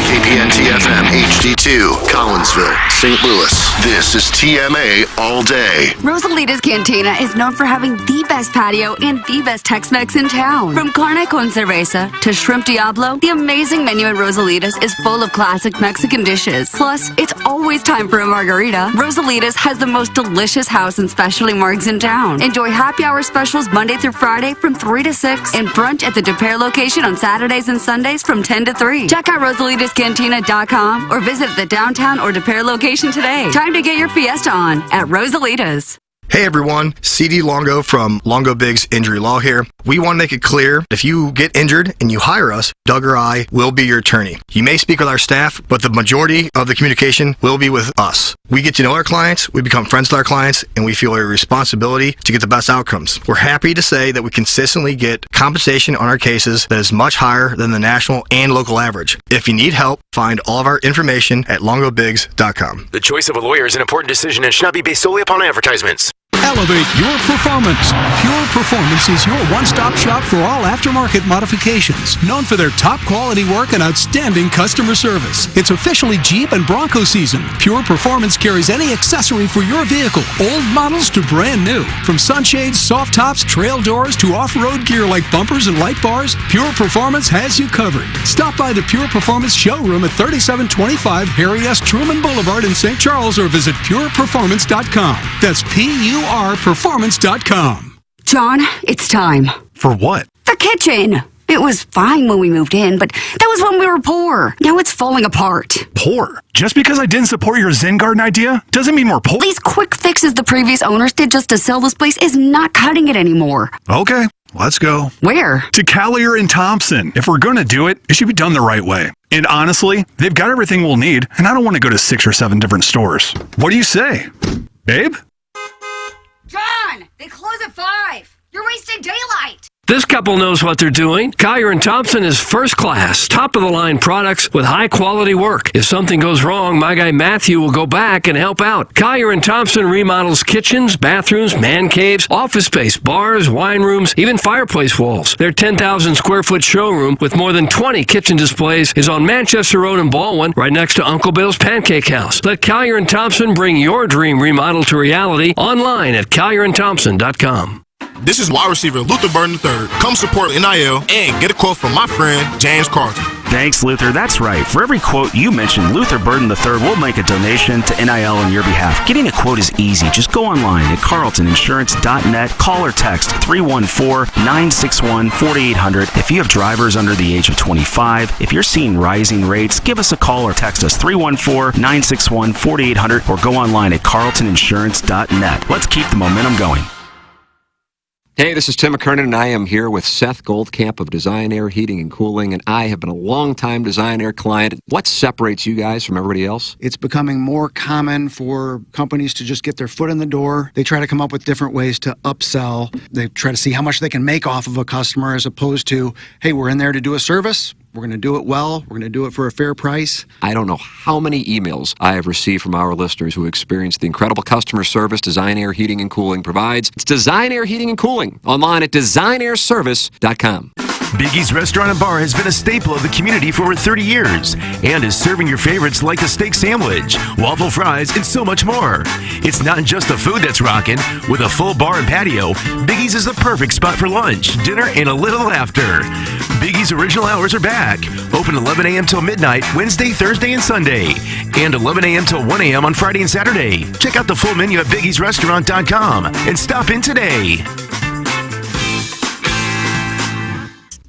KPN-TFM HD2, Collinsville, St. Louis. This is TMA All Day. Rosalita's Cantina is known for having the best patio and the best Tex-Mex in town. From carne con cerveza to shrimp diablo, the amazing menu at Rosalita's is full of classic Mexican dishes. Plus, it's always time for a margarita. Rosalita's has the most delicious house and specialty margs in town. Enjoy happy hour specials Monday through Friday from 3 to 6 and brunch at the DePere location on Saturdays and Sundays from 10 to 3. Check out RosalitasCantina.com or visit the downtown or DePere location today. Time to get your fiesta on at Rosalita's. Hey everyone, CD Longo from Longo Biggs Injury Law here. We want to make it clear, if you get injured and you hire us, Doug or I will be your attorney. You may speak with our staff, but the majority of the communication will be with us. We get to know our clients, we become friends with our clients, and we feel a responsibility to get the best outcomes. We're happy to say that we consistently get compensation on our cases that is much higher than the national and local average. If you need help, find all of our information at longobiggs.com. The choice of a lawyer is an important decision and should not be based solely upon advertisements. Elevate your performance. Pure Performance is your one-stop shop for all aftermarket modifications. Known for their top quality work and outstanding customer service. It's officially Jeep and Bronco season. Pure Performance carries any accessory for your vehicle, old models to brand new. From sunshades, soft tops, trail doors, to off-road gear like bumpers and light bars, Pure Performance has you covered. Stop by the Pure Performance showroom at 3725 Harry S. Truman Boulevard in St. Charles or visit pureperformance.com. That's PURperformance.com. John, it's time. For what? The kitchen. It was fine when we moved in, but that was when we were poor. Now it's falling apart. Poor? Just because I didn't support your Zen Garden idea doesn't mean we're poor. These quick fixes the previous owners did just to sell this place is not cutting it anymore. Okay, let's go. Where? To Collier and Thompson. If we're going to do it, it should be done the right way. And honestly, they've got everything we'll need, and I don't want to go to 6 or 7 different stores. What do you say? Babe? John, they close at 5. You're wasting daylight. This couple knows what they're doing. Collier & Thompson is first class, top-of-the-line products with high-quality work. If something goes wrong, my guy Matthew will go back and help out. Collier & Thompson remodels kitchens, bathrooms, man caves, office space, bars, wine rooms, even fireplace walls. Their 10,000-square-foot showroom with more than 20 kitchen displays is on Manchester Road in Baldwin, right next to Uncle Bill's Pancake House. Let Collier & Thompson bring your dream remodel to reality online at collierandthompson.com. This is wide receiver Luther Burton III. Come support NIL and get a quote from my friend James Carlton. Thanks, Luther. That's right. For every quote you mention, Luther Burden III will make a donation to NIL on your behalf. Getting a quote is easy. Just go online at carltoninsurance.net. Call or text 314-961-4800. If you have drivers under the age of 25, if you're seeing rising rates, give us a call or text us 314-961-4800 or go online at carltoninsurance.net. Let's keep the momentum going. Hey, this is Tim McKernan, and I am here with Seth Goldcamp of Design Air Heating and Cooling, and I have been a long-time Design Air client. What separates you guys from everybody else? It's becoming more common for companies to just get their foot in the door. They try to come up with different ways to upsell. They try to see how much they can make off of a customer as opposed to, hey, we're in there to do a service. We're going to do it well. We're going to do it for a fair price. I don't know how many emails I have received from our listeners who experience the incredible customer service Design Air Heating and Cooling provides. It's Design Air Heating and Cooling, online at designairservice.com. Biggie's Restaurant and Bar has been a staple of the community for over 30 years and is serving your favorites like the steak sandwich, waffle fries, and so much more. It's not just the food that's rocking. With a full bar and patio, Biggie's is the perfect spot for lunch, dinner, and a little laughter. Biggie's original hours are back. Open 11 a.m. till midnight, Wednesday, Thursday, and Sunday. And 11 a.m. till 1 a.m. on Friday and Saturday. Check out the full menu at biggiesrestaurant.com and stop in today.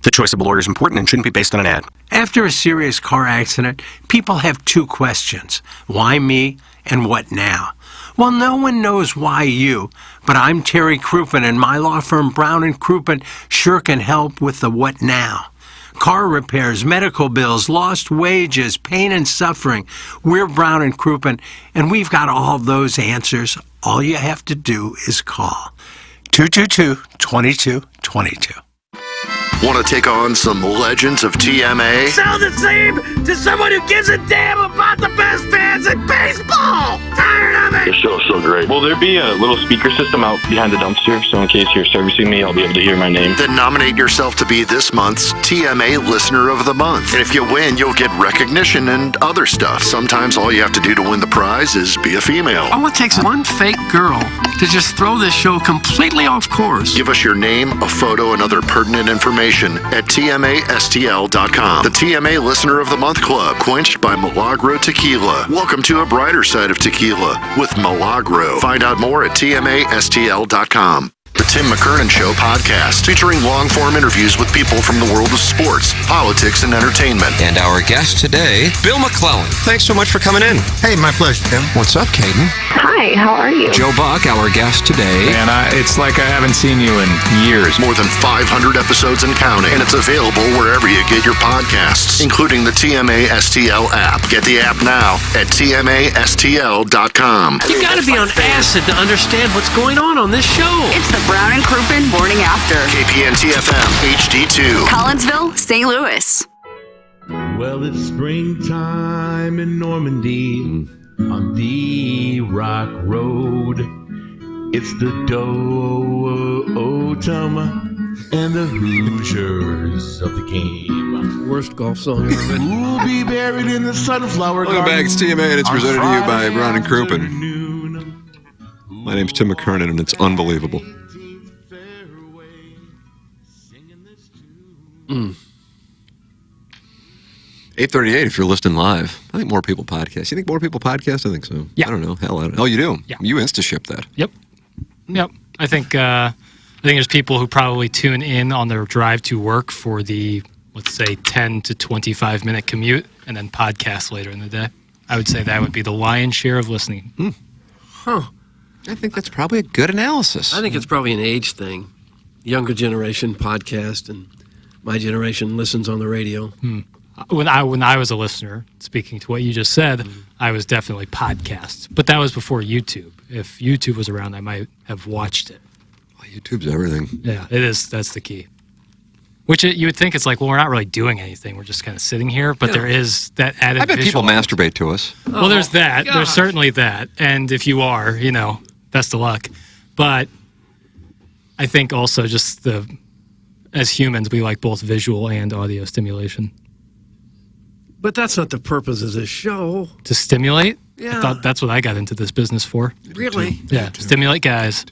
The choice of a lawyer is important and shouldn't be based on an ad. After a serious car accident, people have two questions. Why me and what now? Well, no one knows why you, but I'm Terry Crouppen, and my law firm Brown & Crouppen sure can help with the what now. Car repairs, medical bills, lost wages, pain and suffering. We're Brown & Crouppen, and we've got all those answers. All you have to do is call 222-2222. Want to take on some legends of TMA? Sound the same to someone who gives a damn about the best fans in baseball! Tired of it! The show's so great. Will there be a little speaker system out behind the dumpster so in case you're servicing me, I'll be able to hear my name? Then nominate yourself to be this month's TMA Listener of the Month. And if you win, you'll get recognition and other stuff. Sometimes all you have to do to win the prize is be a female. All it takes is one fake girl to just throw this show completely off course. Give us your name, a photo, and other pertinent information at TMASTL.com. The TMA Listener of the Month Club, quenched by Milagro Tequila. Welcome to a brighter side of tequila with Milagro. Find out more at TMASTL.com. The Tim McKernan Show podcast, featuring long-form interviews with people from the world of sports, politics, and entertainment. And our guest today, Bill McClellan. Thanks so much for coming in. Hey, my pleasure, Tim. What's up, Caden? Hi, how are you? Joe Buck, our guest today. And it's like I haven't seen you in years. More than 500 episodes and counting, and it's available wherever you get your podcasts, including the TMA STL app. Get the app now at TMASTL.com. You gotta be on acid to understand what's going on this show. It's the Brown & Crouppen Morning After. KPN-TFM HD2. Collinsville, St. Louis. Well, it's springtime in Normandy on the Rock Road. It's the Dotum and the Hoosiers of the game. Worst golf song ever written. We'll be buried in the sunflower Welcome back. It's TMA, and it's presented to you by Brown & Crouppen. My name's Tim McKernan, and it's unbelievable. 8:38 if you're listening live. I think more people podcast. You think more people podcast? I think so. Yeah. I don't know. Hell, I don't know. Oh, you do? Yeah. You Insta-ship that. Yep. I think there's people who probably tune in on their drive to work for the, let's say, 10 to 25 minute commute and then podcast later in the day. I would say that would be the lion's share of listening. Huh. I think that's probably a good analysis. I think it's probably an age thing. Younger generation podcast, and my generation listens on the radio. When I was a listener, speaking to what you just said, I was definitely podcasts. But that was before YouTube. If YouTube was around, I might have watched it. Well, YouTube's everything. Yeah, it is. That's the key. Which you would think it's like, well, we're not really doing anything. We're just kind of sitting here. But there is that added I bet people masturbate to us. Well, there's that. gosh. There's certainly that. And if you are, best of luck. But I think also just as humans, we like both visual and audio stimulation. But that's not the purpose of this show. To stimulate? Yeah. I thought that's what I got into this business for. Really? Yeah, stimulate guys.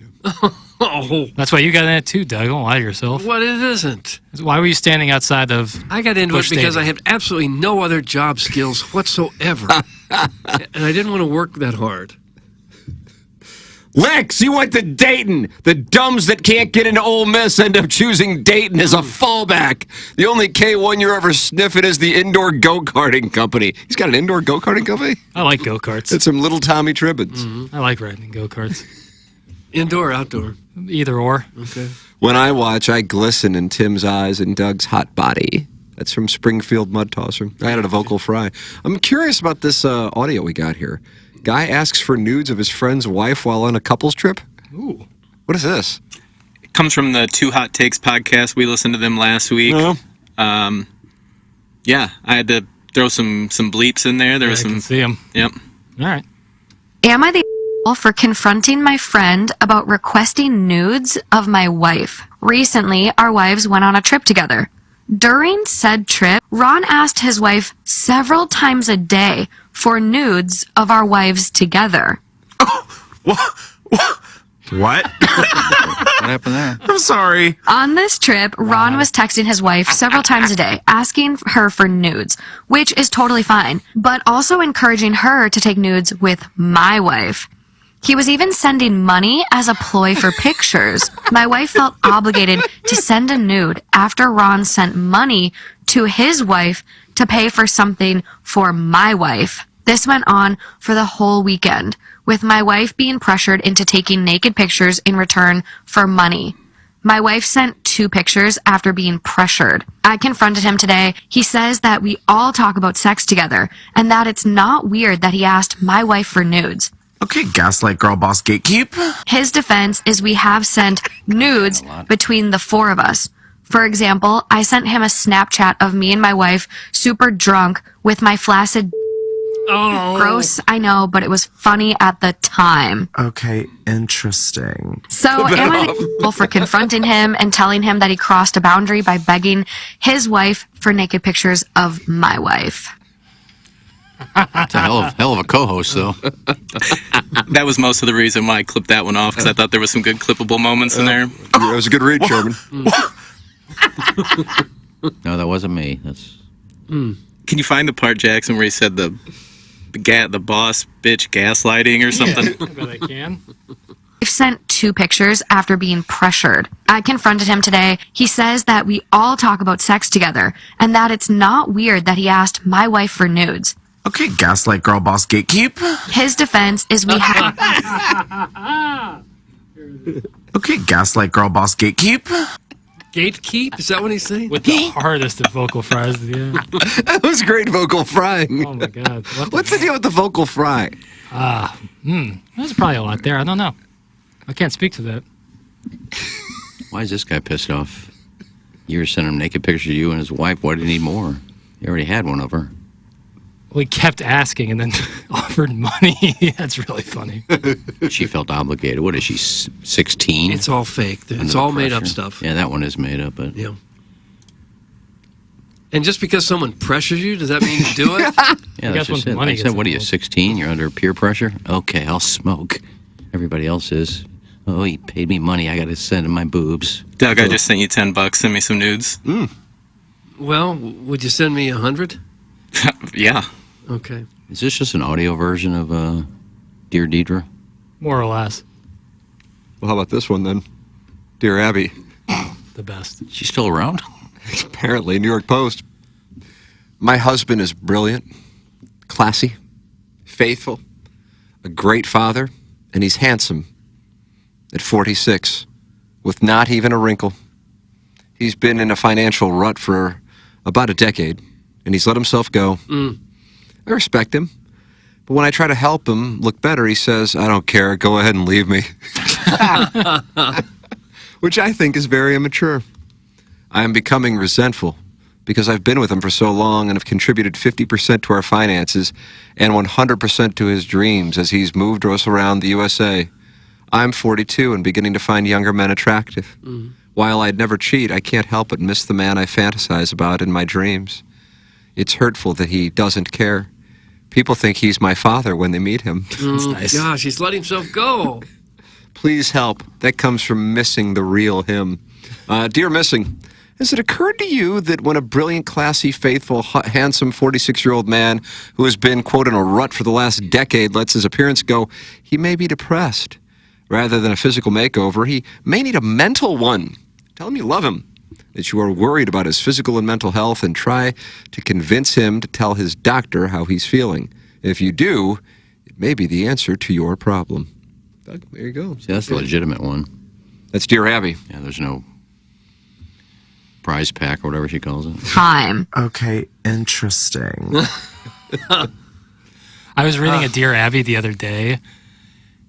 Oh. That's why you got in it too, Doug. Don't lie to yourself. What it isn't. Why were you standing outside of I got into Busch it because Stadium? I have absolutely no other job skills whatsoever. And I didn't want to work that hard. Lex, you went to Dayton. The dumbs that can't get into Ole Miss end up choosing Dayton as a fallback. The only K1 you're ever sniffing is the indoor go-karting company. He's got an indoor go-karting company? I like go-karts. It's some little Tommy Tribbins. I like riding go-karts. Indoor or outdoor? Either or. Okay. When I watch, I glisten in Tim's eyes and Doug's hot body. That's from Springfield Mud Tosser. I added a vocal fry. I'm curious about this audio we got here. Guy asks for nudes of his friend's wife while on a couples trip? Ooh. What is this? It comes from the Two Hot Takes podcast. We listened to them last week. Yeah, I had to throw some bleeps in there. There was I some. can see them. Yep. All right. Am I the for confronting my friend about requesting nudes of my wife? Recently, our wives went on a trip together. During said trip, Ron asked his wife several times a day for nudes of our wives together. What? What happened there? I'm sorry. On this trip, Ron was texting his wife several times a day, asking her for nudes, which is totally fine, but also encouraging her to take nudes with my wife. He was even sending money as a ploy for pictures. My wife felt obligated to send a nude after Ron sent money to his wife to pay for something for my wife. This went on for the whole weekend, with my wife being pressured into taking naked pictures in return for money. My wife sent 2 pictures after being pressured. I confronted him today. He says that we all talk about sex together and that it's not weird that he asked my wife for nudes. Okay, gaslight girl boss gatekeep. His defense is we have sent nudes between the 4 of us. For example, I sent him a Snapchat of me and my wife super drunk with my flaccid. Oh. Gross, I know, but it was funny at the time. Okay, interesting. So am I the for confronting him and telling him that he crossed a boundary by begging his wife for naked pictures of my wife? It's a hell of a co-host, though. That was most of the reason why I clipped that one off, because I thought there was some good clippable moments in there. That was a good read, Sherman. No, that wasn't me. That's. Can you find the part, Jackson, where he said the boss bitch gaslighting or something? I bet I can. I've sent 2 pictures after being pressured. I confronted him today. He says that we all talk about sex together and that it's not weird that he asked my wife for nudes. Okay, gaslight girl boss gatekeep. His defense is we have. Okay, gaslight girl boss gatekeep. Gatekeep? Is that what he's saying? With the hardest of vocal fries. Yeah. That was great vocal frying. Oh my God. What's the deal with the vocal fry? There's probably a lot there. I don't know. I can't speak to that. Why is this guy pissed off? You were sending him naked pictures of you and his wife. Why did he need more? He already had one of her. Well, he kept asking and then offered money. That's really funny. She felt obligated. What is she, 16? It's all fake. It's all made up stuff. Yeah, that one is made up. But yeah. And just because someone pressures you, does that mean you do it? Yeah, that's just it. Like I said, what are you, 16? You're under peer pressure? Okay, I'll smoke. Everybody else is. Oh, he paid me money. I got to send him my boobs. Doug, I just sent you $10. Send me some nudes. Well, would you send me 100? Yeah. Okay. Is this just an audio version of Dear Deidre? More or less. Well, how about this one then? Dear Abby. The best. She's still around? Apparently, New York Post. My husband is brilliant, classy, faithful, a great father, and he's handsome. At 46, with not even a wrinkle. He's been in a financial rut for about a decade, and he's let himself go. I respect him. But when I try to help him look better, he says, I don't care, go ahead and leave me. Which I think is very immature. I am becoming resentful because I've been with him for so long and have contributed 50% to our finances and 100% to his dreams as he's moved us around the USA. I'm 42 and beginning to find younger men attractive. While I'd never cheat, I can't help but miss the man I fantasize about in my dreams. It's hurtful that he doesn't care. People think he's my father when they meet him. Gosh, he's let himself go. Please help. That comes from Missing, the real him. Dear Missing, has it occurred to you that when a brilliant, classy, faithful, handsome 46-year-old man who has been, quote, in a rut for the last decade lets his appearance go, he may be depressed? Rather than a physical makeover, he may need a mental one. Tell him you love him, that you are worried about his physical and mental health, and try to convince him to tell his doctor how he's feeling. If you do, it may be the answer to your problem. Doug, there you go. See, that's the legitimate one. That's Dear Abby. Yeah, there's no prize pack or whatever she calls it. Time. Okay, interesting. I was reading a Dear Abby the other day,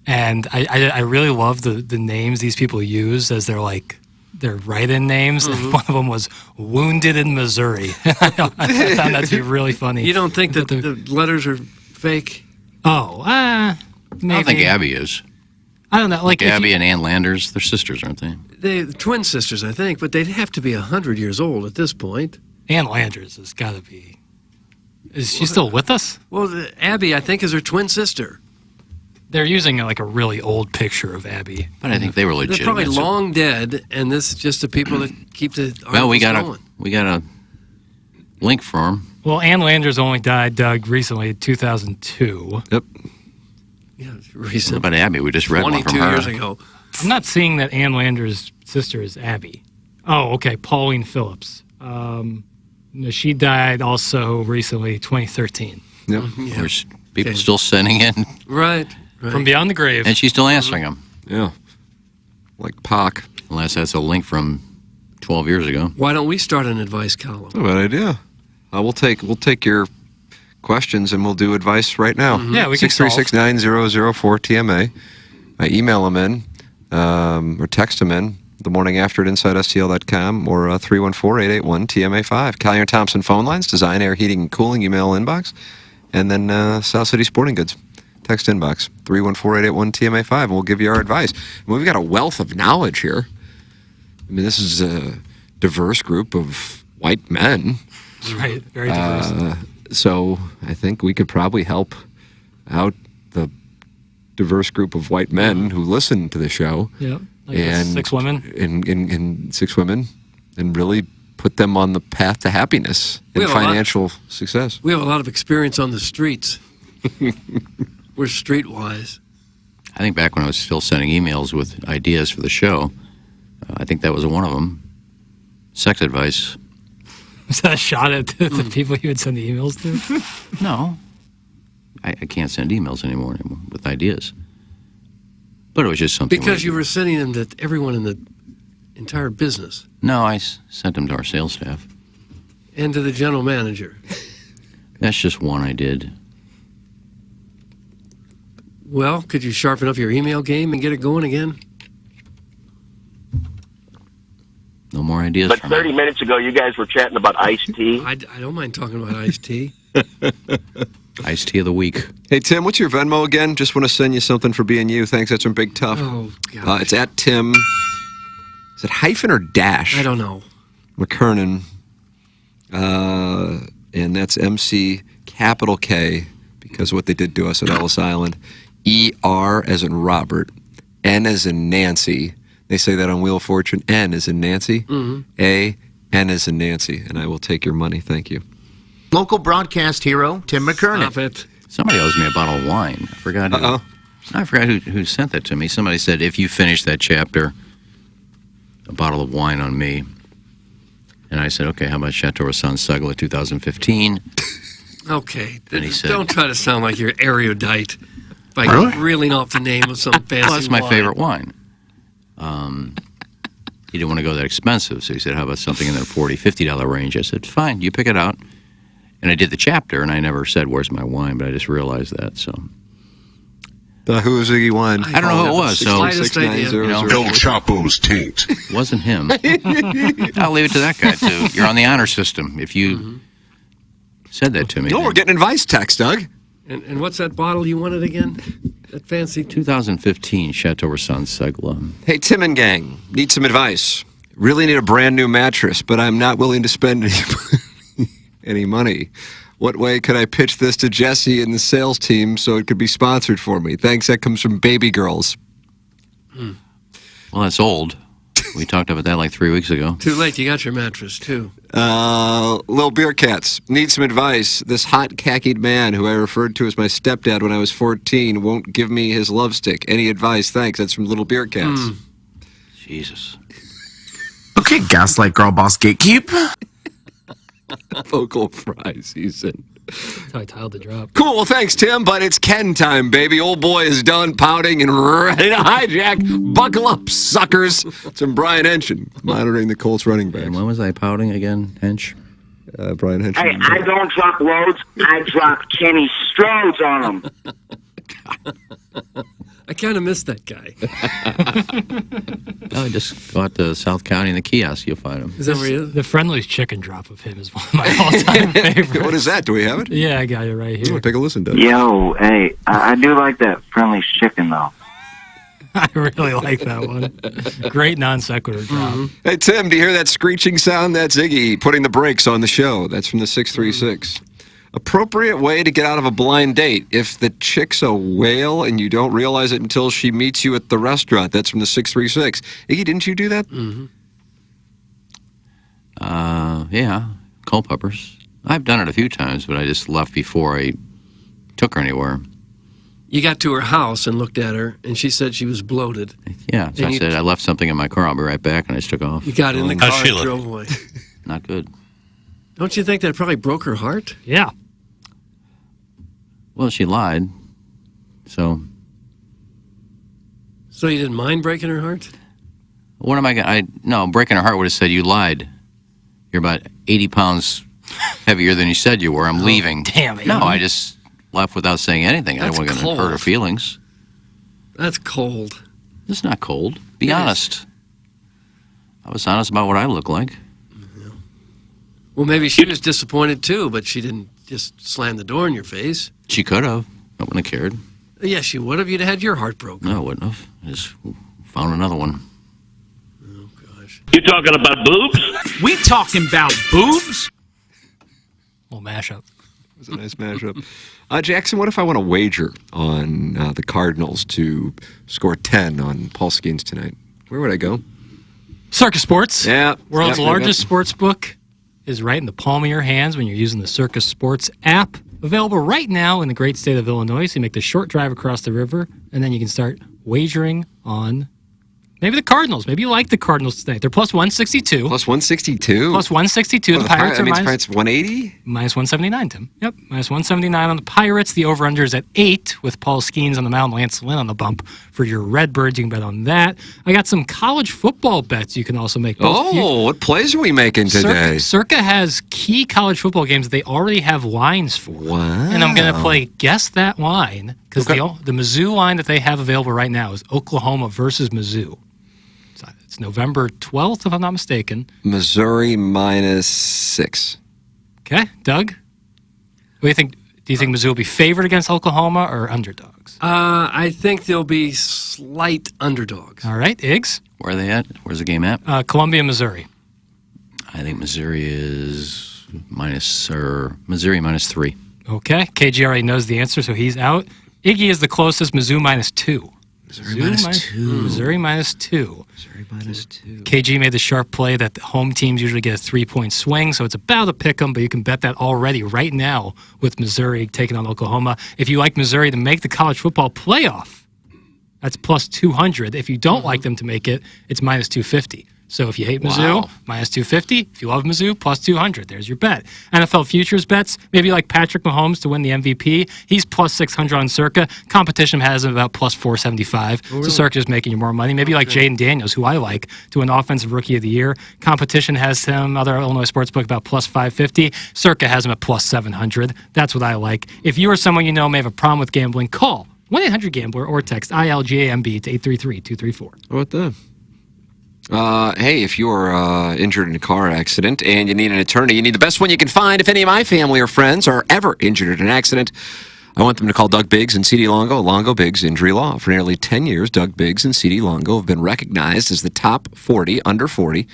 and I really love the names these people use as their write-in names. Mhm. One of them was Wounded in Missouri. I found that to be really funny. You don't think that the letters are fake? Oh, maybe. I don't think Abby is. I don't know. Like Abby and Ann Landers, they're sisters, aren't they? They're twin sisters, I think, but they'd have to be 100 years old at this point. Ann Landers has got to be. Is she still with us? Well, Abby, I think, is her twin sister. They're using like a really old picture of Abby. But I think they were They're legitimate. probably long dead, and this is just the people that keep the Well, we articles got going. a link for him. Well, Ann Landers only died, Doug, recently in 2002. Yep. Yeah, recent. What about Abby? We just read one from 22 her. years ago. I'm not seeing that Ann Landers' sister is Abby. Oh, okay, Pauline Phillips. No, she died also recently, 2013. Yep. There's people still sending in. Right. From beyond the grave. And she's still answering them. Yeah. Like Pac. Unless that's a link from 12 years ago. Why don't we start an advice column? That's a bad idea. We'll take your questions and we'll do advice right now. Yeah, we can 636-9004-TMA. Email them in or text them in the morning after at InsideSTL.com or 314-881-TMA5. Collier and Thompson phone lines, design, air, heating, and cooling, email inbox. And then South City Sporting Goods. Text inbox, 314-881-TMA5, and we'll give you our advice. And we've got a wealth of knowledge here. I mean, this is a diverse group of white men. That's right, very diverse. So I think we could probably help out the diverse group of white men who listen to the show. Yeah, like and 6 women. And 6 women, and really put them on the path to happiness We and have a lot- financial success. We have a lot of experience on the streets. We're streetwise. I think back when I was still sending emails with ideas for the show, I think that was one of them. Sex advice. Was that a shot at the people you would send the emails to? No. I can't send emails anymore with ideas. But it was just something. Because you were sending them to everyone in the entire business No, I sent them to our sales staff. and to the general manager. That's just one I did. Well, could you sharpen up your email game and get it going again? No more ideas But from 30 minutes ago, you guys were chatting about iced tea. I don't mind talking about iced tea. Iced tea of the week. Hey, Tim, what's your Venmo again? Just want to send you something for being you. Thanks, that's from Big Tough. Oh, God. It's at Tim. Is it hyphen or dash? I don't know. McKernan. And that's MC capital K, because what they did to us at Ellis Island. ER as in Robert. N as in Nancy. They say that on Wheel of Fortune. N as in Nancy. Mhm. A, N as in Nancy. And I will take your money. Thank you. Local broadcast hero, Tim McKernan. Stop it. Somebody owes me a bottle of wine. I forgot who. Uh-oh. I forgot who sent that to me. Somebody said, if you finish that chapter, a bottle of wine on me. And I said, okay, how about Chateau San Sagla 2015? Okay. And he said- Don't try to sound like you're erudite by Really? reeling off the name of some fancy Well, that's my wine. favorite wine. He didn't want to go that expensive, so he said, how about something in the $40, $50 range? I said, fine, you pick it out. And I did the chapter, and I never said, where's my wine, but I just realized that, so. Who's Iggy Wine? I don't know who it was, so. Slightest idea. You know, El Chapo's taint. wasn't him. I'll leave it to that guy, too. You're on the honor system. If you said that to me. No, we're getting advice text, Doug. And what's that bottle you wanted again? That fancy 2015 Chateau San Sagla. Hey, Tim and gang, need some advice. Really need a brand new mattress, but I'm not willing to spend any money. What way could I pitch this to Jesse and the sales team so it could be sponsored for me? Thanks, that comes from Baby Girls. Well, that's old. We talked about that like 3 weeks ago. Too late. You got your mattress, too. Little Beer Cats need some advice. This hot khakied man who I referred to as my stepdad when I was 14 won't give me his love stick. Any advice? Thanks. That's from Little Beer Cats. Jesus. Okay, Gaslight Girl Boss Gatekeep. Vocal fry season. That's how I tiled the drop. Cool. Well, thanks, Tim. But it's Ken time, baby. Old boy is done pouting and ready to hijack. Buckle up, suckers. It's from Brian Henson, monitoring the Colts running back. And when was I pouting again, Hench? Brian Henson. Hey, I don't drop loads. I drop Kenny Strodes on them. I kind of miss that guy. Oh, just go out to South County in the kiosk. You'll find him. Is that where he is? The Friendly's chicken drop of him is one of my all-time favorites. What is that? Do we have it? Yeah, I got it right here. Take a listen to it. Yo, hey, I do like that Friendly's chicken, though. I really like that one. Great non sequitur drop. Hey, Tim, do you hear that screeching sound? That's Iggy putting the brakes on the show. That's from the 636. Appropriate way to get out of a blind date. If the chick's a whale and you don't realize it until she meets you at the restaurant. That's from the 636. Iggy, didn't you do that? Yeah, Culpeppers. I've done it a few times, but I just left before I took her anywhere. You got to her house and looked at her, and she said she was bloated. Yeah, so And I you- said, I left something in my car. I'll be right back, and I just took off. You got in the car and drove away. Not good. Don't you think that probably broke her heart? Yeah. Well, she lied. So So you didn't mind breaking her heart? what am I going to... No, breaking her heart would have said, you lied. You're about 80 pounds heavier than you said you were. I'm leaving. Damn it. No, I just left without saying anything. That's I wasn't going to hurt her cold. feelings. That's cold. It's not cold. Be It is. honest. I was honest about what I look like. Well, maybe she was disappointed too, but she didn't just slam the door in your face. She could have. I wouldn't have cared. Yes, she would have. You'd have had your heart broken. No, I wouldn't have. I just found another one. You talking about boobs? We talking about boobs? Little mashup. It was a nice mashup. Jackson, what if I want to wager on the Cardinals to score 10 on Paul Skeens tonight? Where would I go? Circus Sports. Yeah. World's Yeah, largest sports book is right in the palm of your hands when you're using the Circus Sports app. Available right now in the great state of Illinois. So you make the short drive across the river, and then you can start wagering on maybe the Cardinals. Maybe you like the Cardinals tonight. They're plus 162. Plus 162? Plus 162. Well, The Pirates are means minus, Pirates 180? minus 179, Tim. Yep, minus 179 on the Pirates. The over-under is at 8 with Paul Skeens on the mound, Lance Lynn on the bump for your Redbirds. You can bet on that. I got some college football bets you can also make. Oh, what plays are we making today? Circa has key college football games that they already have lines for. Wow. And I'm going to play Guess That Line because the Mizzou line that they have available right now is Oklahoma versus Mizzou. It's November 12th, if I'm not mistaken. Missouri minus 6. Okay, Doug? What do you think? Do you think Mizzou will be favored against Oklahoma or underdogs? I think they'll be slight underdogs. All right, Iggs? Where are they at? Where's the game at? Columbia, Missouri. I think Missouri is Missouri minus 3. Okay, KG already knows the answer, so he's out. Iggy is the closest, Mizzou minus 2. Missouri minus 2. Missouri minus 2. Missouri minus 2. KG made the sharp play that the home teams usually get a 3-point swing, so it's about a pick 'em, but you can bet that already right now with Missouri taking on Oklahoma. If you like Missouri to make the college football playoff, that's plus 200. If you don't like them to make it, it's minus 250. So if you hate Mizzou, Wow. minus 250. If you love Mizzou, plus 200. There's your bet. NFL futures bets, maybe like Patrick Mahomes to win the MVP. He's plus 600 on Circa. Competition has him about plus 475. So Circa is making you more money. Maybe like Jaden Daniels, who I like, to win Offensive Rookie of the Year. Competition has him, other Illinois Sportsbook, about plus 550. Circa has him at plus 700. That's what I like. If you or someone you know may have a problem with gambling, call 1-800-GAMBLER or text ILGAMB to 833-234. How about that? Hey, if you're injured in a car accident and you need an attorney, you need the best one you can find. If any of my family or friends are ever injured in an accident, I want them to call Doug Biggs and C.D. Longo, Longo Biggs Injury Law. For nearly 10 years, Doug Biggs and C.D. Longo have been recognized as the top 40, under 40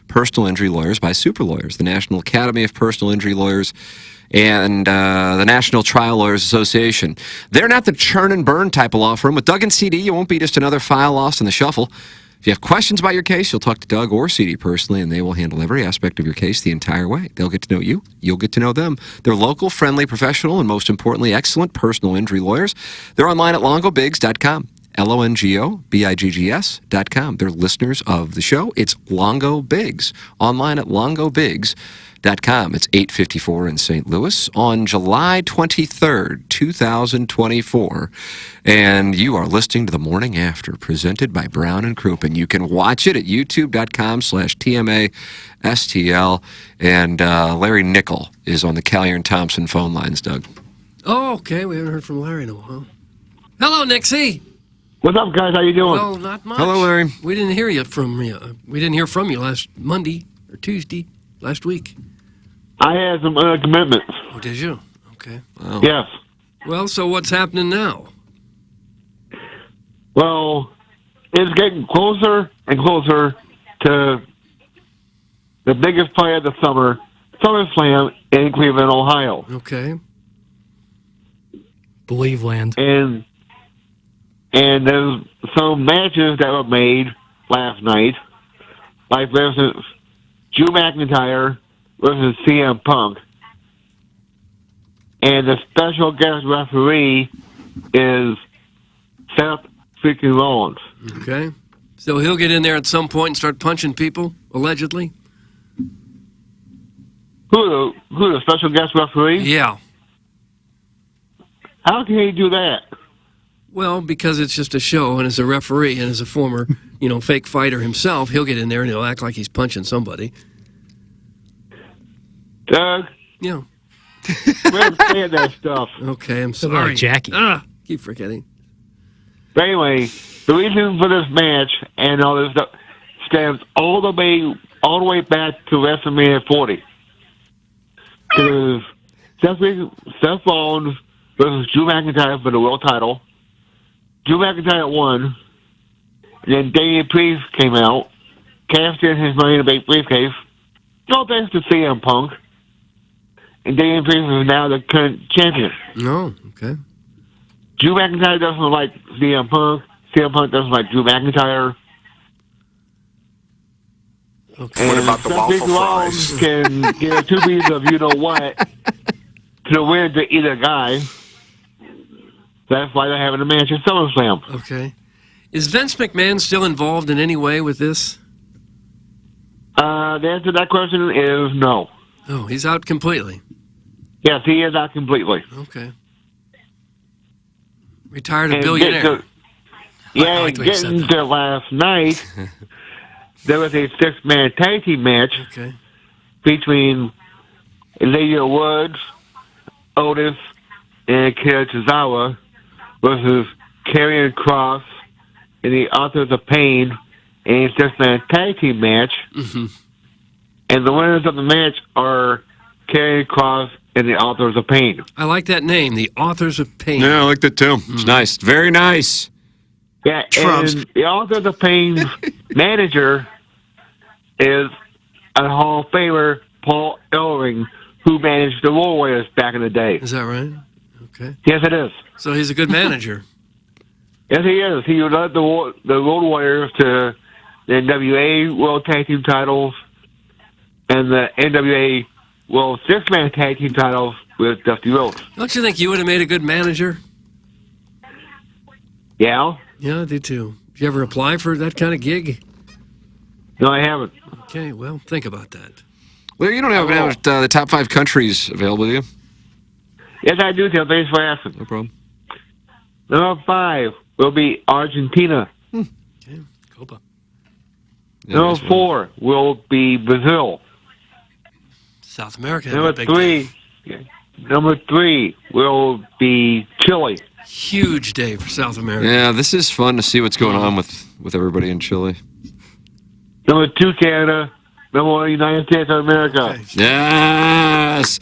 personal injury lawyers by Super Lawyers, the National Academy of Personal Injury Lawyers, and the National Trial Lawyers Association. They're not the churn and burn type of law firm. With Doug and CD, you won't be just another file lost in the shuffle. If you have questions about your case, you'll talk to Doug or CD personally, and they will handle every aspect of your case the entire way. They'll get to know you. You'll get to know them. They're local, friendly, professional, and most importantly, excellent personal injury lawyers. They're online at longobigs.com. LONGOBIGGS.com. They're listeners of the show. It's Longo Biggs. Online at longobigs.com. It's 8:54 in St. Louis on July 23rd, 2024. And you are listening to The Morning After, presented by Brown and Crouppen. You can watch it at youtube.com/TMASTL. And Larry Nickel is on the Collier and Thompson phone lines, Doug. Oh, okay. We haven't heard from Larry in a while. Hello, Nixie. What's up, guys? How you doing? Well, not much. Hello, Larry. We didn't hear from you. We didn't hear from you last Monday or Tuesday last week. I had some commitments. Oh, did you? Okay. Wow. Yes. Well, so what's happening now? Well, it's getting closer and closer to the biggest play of the summer, SummerSlam in Cleveland, Ohio. Okay. Believe land. And there's some matches that were made last night, like for instance, Drew McIntyre versus CM Punk, and the special guest referee is Seth freaking Rollins. Okay. So he'll get in there at some point and start punching people, allegedly? Who the special guest referee? Yeah. How can he do that? Well, because it's just a show, and as a referee and as a former, fake fighter himself, he'll get in there and he'll act like he's punching somebody. Doug? Yeah. We're saying that stuff. Okay, I'm So sorry. like Jackie. Keep forgetting. But anyway, the reason for this match and all this stuff stems all the way back to WrestleMania 40. Because Seth Rollins versus Drew McIntyre for the world title. Drew McIntyre won. And then Damian Priest came out, cashed in his Money in the Bank briefcase. No thanks to CM Punk. And Damian Priest is now the current champion. No, okay. Drew McIntyre doesn't like CM Punk. CM Punk doesn't like Drew McIntyre. Okay. And What about the waffle Rollins fries? can give two pieces of you-know-what to win to either guy. That's why they're having a match at SummerSlam. Okay. Is Vince McMahon still involved in any way with this? The answer to that question is no. Oh, he's out completely. Yes, he is out completely. Okay. Retired a And billionaire. Getting to last night, there was a six-man tag team match between Elijah Woods, Otis, and Kira Tozawa versus Karrion Kross and the Authors of Pain in a six-man tag team match. Mm-hmm. And the winners of the match are Karrion Kross and the Authors of Pain. I like that name, the Authors of Pain. Yeah, I like that too. It's nice. Very nice. Yeah, and the Authors of Pain's manager is a Hall of Famer, Paul Ellering, who managed the Road Warriors back in the day. Is that right? Okay. Yes, it is. So he's a good manager. Yes, he is. He led the Road Warriors to the NWA World Tag Team titles and the NWA World Six-Man Tag Team titles with Dusty Rhodes. Don't you think you would have made a good manager? Yeah? Yeah, I do too. Did you ever apply for that kind of gig? No, I haven't. Okay, well, think about that. Well, you don't have the top 5 countries available, do you? Yes, I do, Tim. Thanks for asking. No problem. Number 5 will be Argentina. Okay, Copa. Yeah, Number nice one. 4 will be Brazil. South America. had a Number big 3 will be Chile. Huge day for South America. Yeah, this is fun to see what's going on with everybody in Chile. Number 2, Canada. Number 1, United States of America. Yes.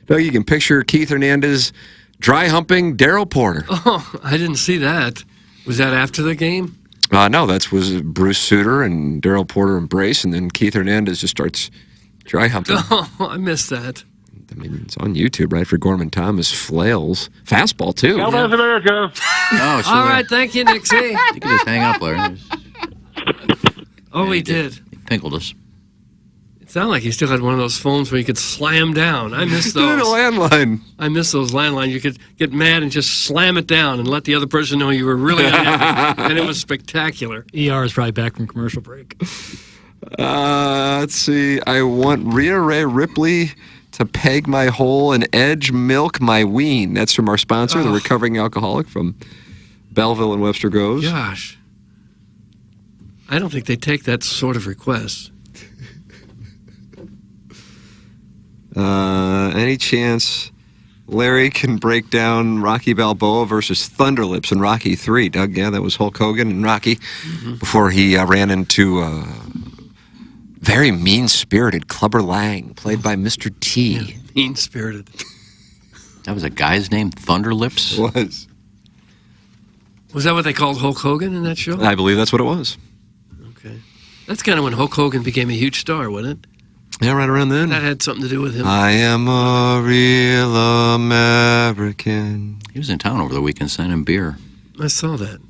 Doug, you can picture Keith Hernandez dry humping Daryl Porter. Oh, I didn't see that. Was that after the game? No, that was Bruce Sutter and Daryl Porter embrace, and then Keith Hernandez just starts dry humping. Oh, I missed that. I mean, it's on YouTube, right? For Gorman Thomas flails. Fastball, too. God bless America. Oh, so All right, thank you, Nixie. You can just hang up, Larry. Oh, he did. He tinkled us. It sounded like he still had one of those phones where you could slam down. I miss He did those. a landline. I miss those landlines. You could get mad and just slam it down and let the other person know you were really unhappy. And it was spectacular. ER is probably back from commercial break. Let's see. I want Rhea Ray Ripley to peg my hole and Edge milk my ween. That's from our sponsor, the Recovering Alcoholic from Belleville and Webster Groves. Gosh. I don't think they take that sort of request. Any chance Larry can break down Rocky Balboa versus Thunderlips in Rocky 3? Doug, yeah, that was Hulk Hogan and Rocky before he ran into very mean-spirited Clubber Lang, played by Mr. T. Yeah, mean-spirited. That was a guy's name, Thunderlips? Was that what they called Hulk Hogan in that show? I believe that's what it was. Okay. That's kind of when Hulk Hogan became a huge star, wasn't it? Yeah, right around then. That had something to do with him. I am a real American. He was in town over the weekend signing beer. I saw that.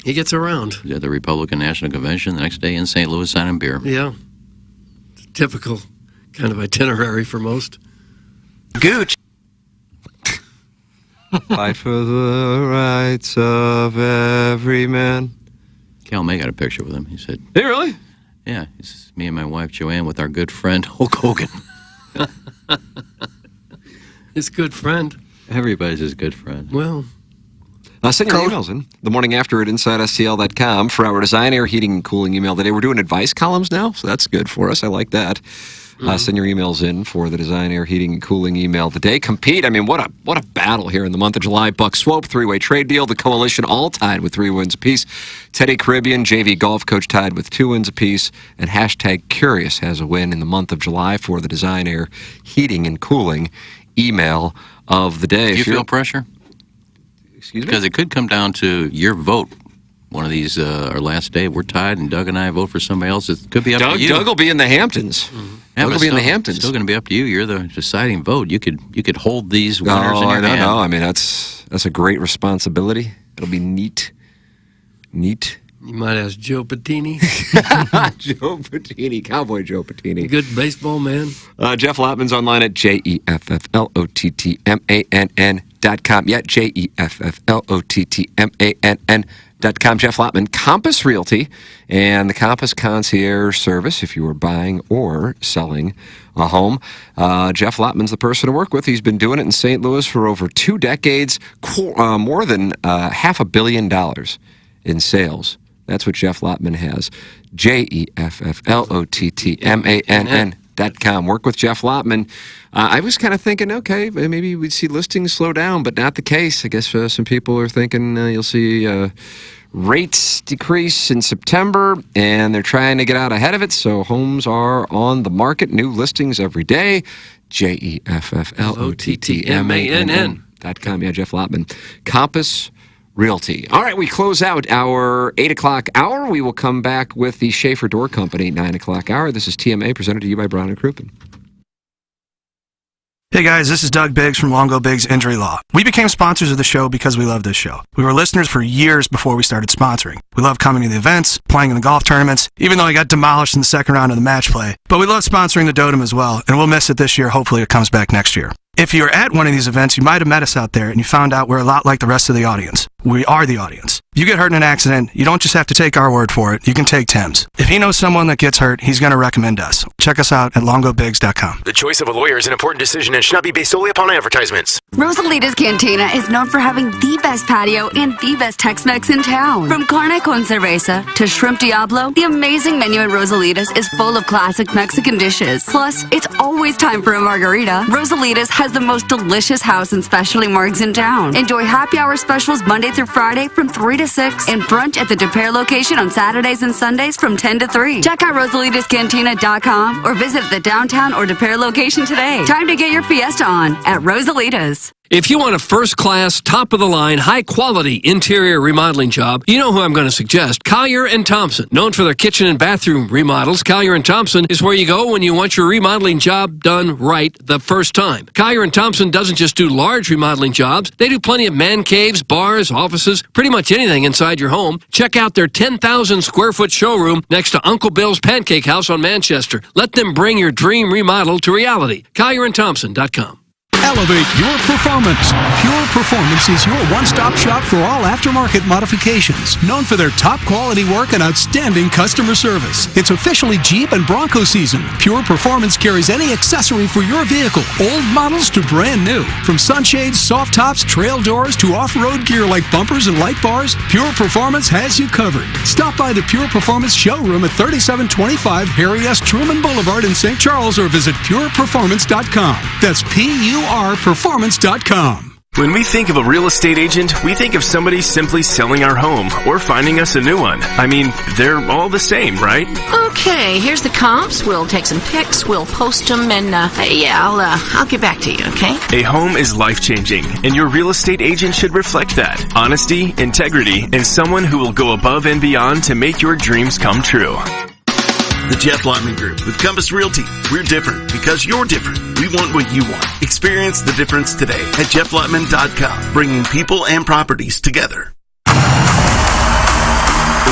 He gets around. He was at the Republican National Convention the next day in St. Louis signing beer. Yeah. Typical kind of itinerary for most. Gooch. Fight for the rights of every man. Cal May got a picture with him. He said, Hey, really? yeah, it's me and my wife Joanne with our good friend Hulk Hogan. His good friend. Everybody's his good friend. Well, send your emails in the morning after at InsideSTL.com for our design, air, heating, and cooling email today. We're doing advice columns now, so that's good for us. I like that. Send your emails in for the design, air, heating, and cooling email today. Compete. I mean, what a battle here in the month of July. Buck Swope, three-way trade deal. The Coalition all tied with 3 wins apiece. Teddy Caribbean, JV golf coach, tied with 2 wins apiece. And hashtag Curious has a win in the month of July for the design, air, heating, and cooling email of the day. Do you feel pressure? Excuse me? Because it could come down to your vote. One of these, our last day, we're tied, and Doug and I vote for somebody else. It could be up to you. Doug will be in the Hamptons. Yeah, Doug will be in the Hamptons. It's still going to be up to you. You're the deciding vote. You could hold these winners in your hand. No. I mean, that's a great responsibility. It'll be neat. Neat. you might ask Joe Patini. Joe Patini, Cowboy Joe Patini. Good baseball man. Jeff Lottman's online at JEFFLOTTMANN.com. Yeah, JEFFLOTTMANN.com. Jeff Lottman, Compass Realty, and the Compass Concierge Service if you are buying or selling a home. Jeff Lottman's the person to work with. He's been doing it in St. Louis for over 2 decades, more than $500 million in sales. That's what Jeff Lottman has. JEFFLOTTMANN.com. Work with Jeff Lottman. I was kind of thinking, okay, maybe we'd see listings slow down, but not the case. I guess some people are thinking you'll see rates decrease in September, and they're trying to get out ahead of it, so homes are on the market. New listings every day. JEFFLOTTMANN.com. Yeah, Jeff Lottman. Compass Realty. All right, we close out our 8 o'clock hour. We will come back with the Schaefer Door Company 9 o'clock hour. This is TMA presented to you by Brown and Crouppen. Hey guys, this is Doug Biggs from Longo Biggs Injury Law. We became sponsors of the show because we love this show. We were listeners for years before we started sponsoring. We love coming to the events, playing in the golf tournaments, even though I got demolished in the second round of the match play. But we love sponsoring the Dotem as well, and we'll miss it this year. Hopefully it comes back next year. If you were at one of these events, you might have met us out there and you found out we're a lot like the rest of the audience. We are the audience. If you get hurt in an accident, you don't just have to take our word for it. You can take Tim's. If he knows someone that gets hurt, he's going to recommend us. Check us out at longobiggs.com. The choice of a lawyer is an important decision and should not be based solely upon advertisements. Rosalita's Cantina is known for having the best patio and the best Tex-Mex in town. From carne con cerveza to shrimp diablo, the amazing menu at Rosalita's is full of classic Mexican dishes. Plus, it's always time for a margarita. Rosalita's has the most delicious house and specialty margs in town. Enjoy happy hour specials Monday Monday through Friday from 3 to 6 and brunch at the De Pere location on Saturdays and Sundays from 10 to 3. Check out RosalitasCantina.com or visit the downtown or De Pere location today. Time to get your fiesta on at Rosalitas. If you want a first-class, top-of-the-line, high-quality interior remodeling job, you know who I'm going to suggest. Collier & Thompson. Known for their kitchen and bathroom remodels, Collier & Thompson is where you go when you want your remodeling job done right the first time. Collier & Thompson doesn't just do large remodeling jobs. They do plenty of man caves, bars, offices, pretty much anything inside your home. Check out their 10,000-square-foot showroom next to Uncle Bill's Pancake House on Manchester. Let them bring your dream remodel to reality. CollierandThompson.com. Elevate your performance. Pure Performance is your one-stop shop for all aftermarket modifications. Known for their top quality work and outstanding customer service. It's officially Jeep and Bronco season. Pure Performance carries any accessory for your vehicle, old models to brand new. From sunshades, soft tops, trail doors, to off-road gear like bumpers and light bars, Pure Performance has you covered. Stop by the Pure Performance showroom at 3725 Harry S. Truman Boulevard in St. Charles or visit pureperformance.com. That's PURperformance.com. When we think of a real estate agent, we think of somebody simply selling our home or finding us a new one. I mean, they're all the same, right? Okay, here's the comps. We'll take some pics, we'll post them, and I'll get back to you, okay? A home is life-changing, and your real estate agent should reflect that. Honesty, integrity, and someone who will go above and beyond to make your dreams come true. The Jeff Lotman Group with Compass Realty. We're different because you're different. We want what you want. Experience the difference today at jefflotman.com, bringing people and properties together. The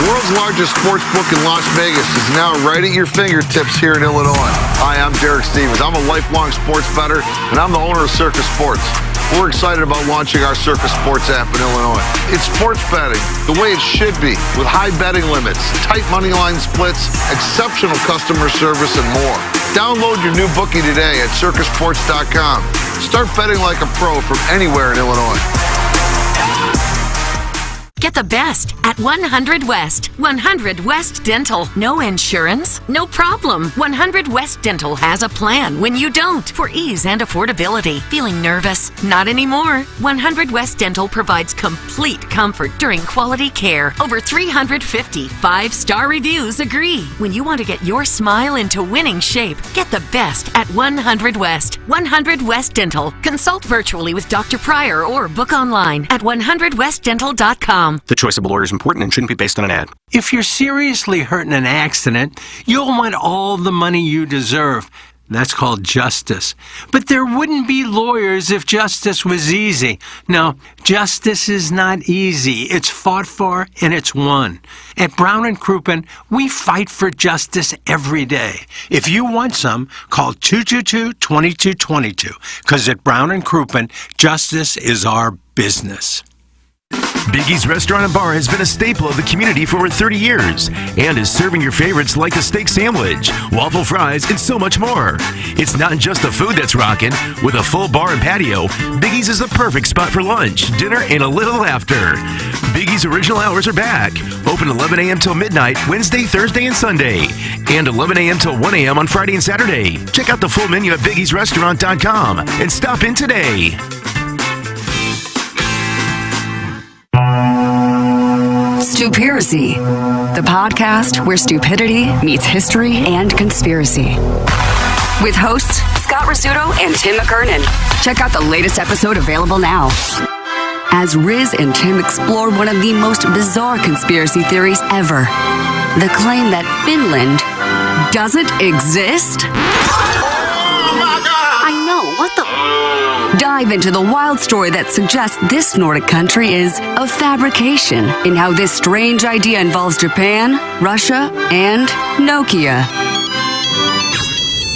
world's largest sports book in Las Vegas is now right at your fingertips here in Illinois. Hi, I'm Derek Stevens. I'm a lifelong sports bettor, and I'm the owner of Circus Sports. We're excited about launching our Circus Sports app in Illinois. It's sports betting the way it should be, with high betting limits, tight money line splits, exceptional customer service, and more. Download your new bookie today at circusports.com. Start betting like a pro from anywhere in Illinois. Get the best at 100 West. 100 West Dental. No insurance? No problem. 100 West Dental has a plan when you don't, for ease and affordability. Feeling nervous? Not anymore. 100 West Dental provides complete comfort during quality care. Over 350 5-star reviews agree. When you want to get your smile into winning shape, get the best at 100 West. 100 West Dental. Consult virtually with Dr. Pryor or book online at 100westdental.com. The choice of a lawyer is important and shouldn't be based on an ad. If you're seriously hurt in an accident, you'll want all the money you deserve. That's called justice. But there wouldn't be lawyers if justice was easy. No, justice is not easy. It's fought for and it's won. At Brown & Crouppen, we fight for justice every day. If you want some, call 222-2222. Because at Brown & Crouppen, justice is our business. Biggie's Restaurant and Bar has been a staple of the community for over 30 years and is serving your favorites like a steak sandwich, waffle fries, and so much more. It's not just the food that's rocking. With a full bar and patio, Biggie's is the perfect spot for lunch, dinner, and a little laughter. Biggie's original hours are back. Open 11 a.m. till midnight, Wednesday, Thursday, and Sunday. And 11 a.m. till 1 a.m. on Friday and Saturday. Check out the full menu at biggiesrestaurant.com and stop in today. Stupiracy, the podcast where stupidity meets history and conspiracy. With hosts Scott Rizzuto and Tim McKernan. Check out the latest episode available now. As Riz and Tim explore one of the most bizarre conspiracy theories ever. The claim that Finland doesn't exist? I know, what the... Dive into the wild story that suggests this Nordic country is a fabrication, and how this strange idea involves Japan, Russia, and Nokia.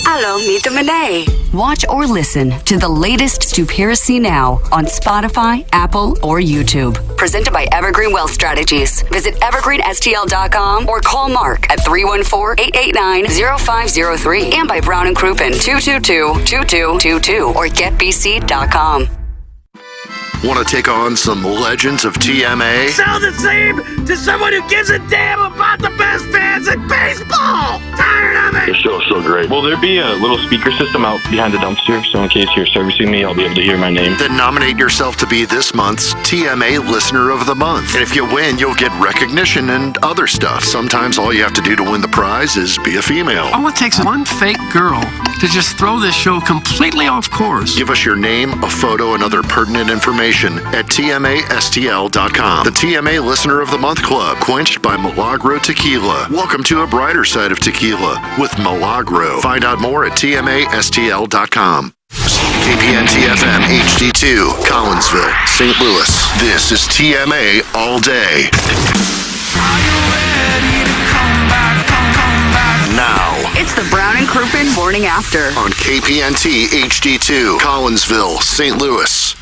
Hello, Mita Mene. Watch or listen to the latest Stupiracy now on Spotify, Apple, or YouTube. Presented by Evergreen Wealth Strategies. Visit evergreenstl.com or call Mark at 314-889-0503 and by Brown & Crouppen 222-2222 or getbc.com. Want to take on some legends of TMA? Sound the same to someone who gives a damn about the best fans in baseball! Tired of it! The show's so great. Will there be a little speaker system out behind the dumpster so in case you're servicing me, I'll be able to hear my name? Then nominate yourself to be this month's TMA Listener of the Month. And if you win, you'll get recognition and other stuff. Sometimes all you have to do to win the prize is be a female. All it takes is one fake girl to just throw this show completely off course. Give us your name, a photo, and other pertinent information at TMASTL.com. The TMA Listener of the Month Club, quenched by Milagro Tequila. Welcome to a brighter side of tequila with Milagro. Find out more at TMASTL.com. KPN-TFM HD2, Collinsville, St. Louis. This is TMA All Day. Now, It's the Brown and Crouppen Morning After. on KPNT HD2, Collinsville, St. Louis.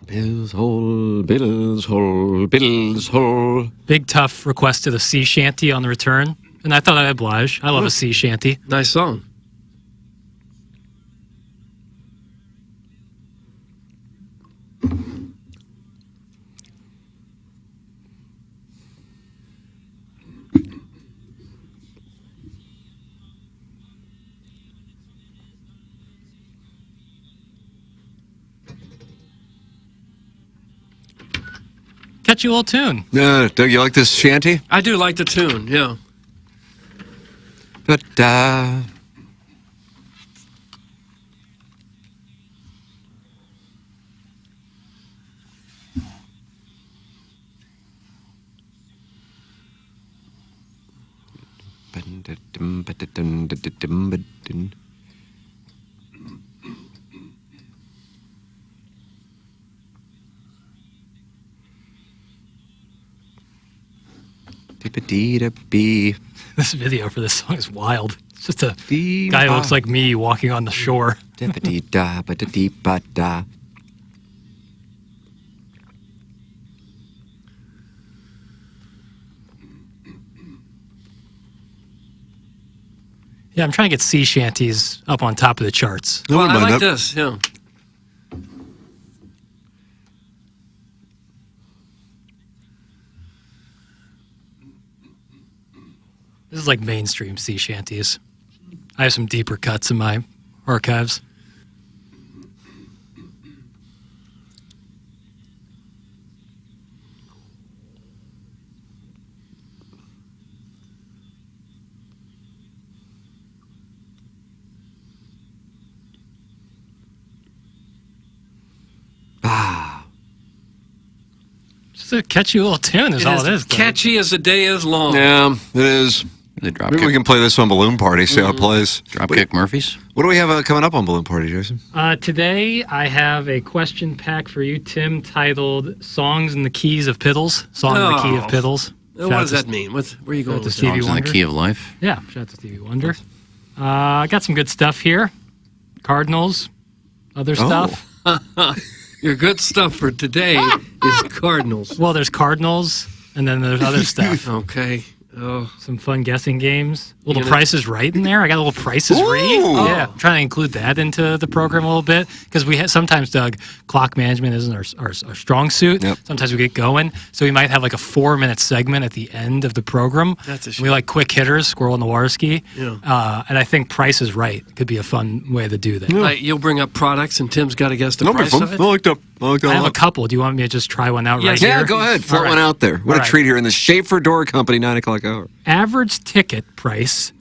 Bill's hole, Bill's hole, Bill's hole. Big Tough requested a sea shanty on the return, and I thought I'd oblige. I love a sea shanty. Nice song. Catchy little tune. Doug, you like this shanty? I do like the tune, yeah. But, This video for this song is wild. It's just a guy who looks like me walking on the shore. Yeah, I'm trying to get sea shanties up on top of the charts. Well, I like this, yeah. This is like mainstream sea shanties. I have some deeper cuts in my archives. It's a catchy little tune is all it is. Catchy as the day is long. Yeah, it is. Maybe we can play this on Balloon Party, see how it plays. Dropkick Murphys? What do we have coming up on Balloon Party, Jason? Today, I have a question pack for you, Tim, titled Songs in the Keys of Piddles. Song in the Key of Piddles. What does that mean? Where are you going with Stevie Songs in Wonder? the Key of Life? Yeah, shout out to Stevie Wonder. I got some good stuff here. Cardinals, other stuff. Your good stuff for today is Cardinals. Well, there's Cardinals, and then there's other stuff. Okay. Oh. Some fun guessing games. A little You know- Price is Right in there. I got a little Price is Right. Yeah, I'm trying to include that into the program a little bit because we have sometimes, Doug, clock management isn't our strong suit. Sometimes we get going, so we might have like a 4-minute segment at the end of the program. That's a shame. We like quick hitters, Squirrel and the Waterski. Yeah. And I think Price is Right could be a fun way to do that. Like, you'll bring up products, and Tim's got to guess the price of it. I like that. I have a couple. Do you want me to just try one out right Yeah, here? go ahead. Float All right. one out there. What All a right. treat here in the Schaefer Door Company 9 o'clock hour. Average ticket price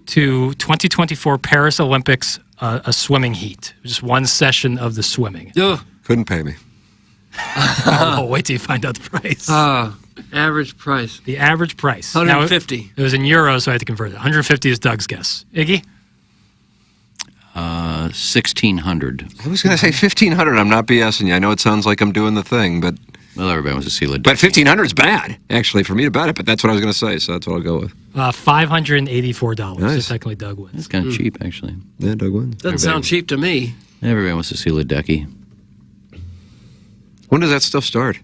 to 2024 Paris Olympics, a swimming heat. Just one session of the swimming. Couldn't pay me. Oh, wait till you find out the price. Average price. The average price. 150. Now, it was in euros, so I had to convert it. 150 is Doug's guess. Iggy? 1,600. I was going to say 1,500. I'm not BSing you. I know it sounds like I'm doing the thing, but... Well, everybody wants to see Ledecky. But 1,500 is bad, actually, for me to bet it, but that's what I was going to say, so that's what I'll go with. $584. Nice. So technically Doug wins. It's kind of cheap, actually. Yeah, Doug wins. Doesn't sound cheap to me. Everybody wants to see Ledecky. When does that stuff start?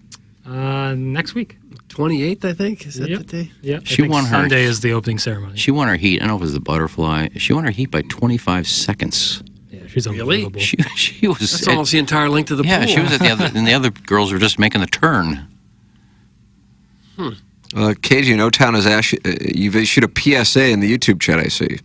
Next week. 28th, I think. Is that Yep. the day? Yep. She won her. Sunday is the opening ceremony. She won her heat. I don't know if it was the butterfly. She won her heat by 25 seconds. Yeah, she's unbelievable. She was. That's almost the entire length of the pool. Yeah, she was at the other, and the other girls were just making the turn. KG in O-Town has asked you've issued a PSA in the YouTube chat, I see.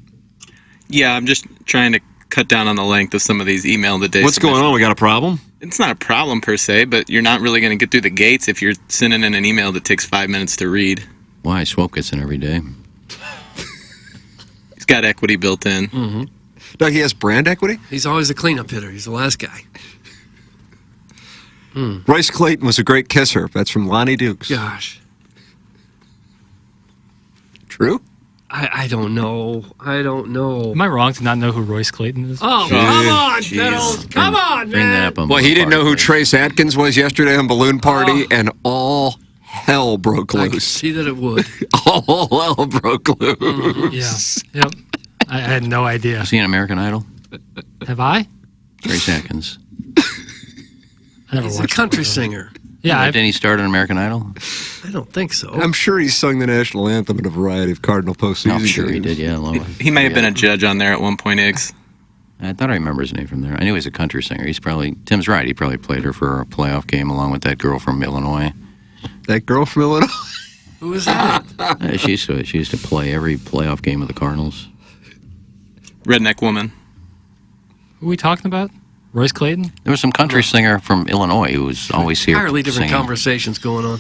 Yeah, I'm just trying to cut down on the length of some of these email the day. What's going on? We got a problem? It's not a problem per se, but you're not really going to get through the gates if you're sending in an email that takes 5 minutes to read. Why? Swope gets in every day. He's got equity built in. Mm-hmm. Doug, he has brand equity? He's always the cleanup hitter. He's the last guy. Royce Clayton was a great kisser. That's from Lonnie Dukes. Gosh. True? I don't know. I don't know. Am I wrong to not know who Royce Clayton is? Oh, come on, Fiddles. Come on, Bring man. that up on Well, he didn't know who Party. Trace Atkins was yesterday on Balloon Party, and all hell broke I could loose. see that it would. All hell broke loose. Yeah. Yep. I had no idea. Was he in American Idol? Have I? Trace Atkins. I never He's a watched country it. singer. Yeah, Didn't he start on American Idol? I don't think so. I'm sure he sung the national anthem in a variety of Cardinal postseason I'm sure he games. did, yeah. He may have been a judge on there at one point, Iggs. I thought I remember his name from there. I knew he was a country singer. Tim's right. He probably played her for a playoff game along with that girl from Illinois. That girl from Illinois? Who is that? She used to play every playoff game of the Cardinals. Redneck woman. Who are we talking about? Royce Clayton? There was some country singer from Illinois who was always here Entirely different singing. conversations going on.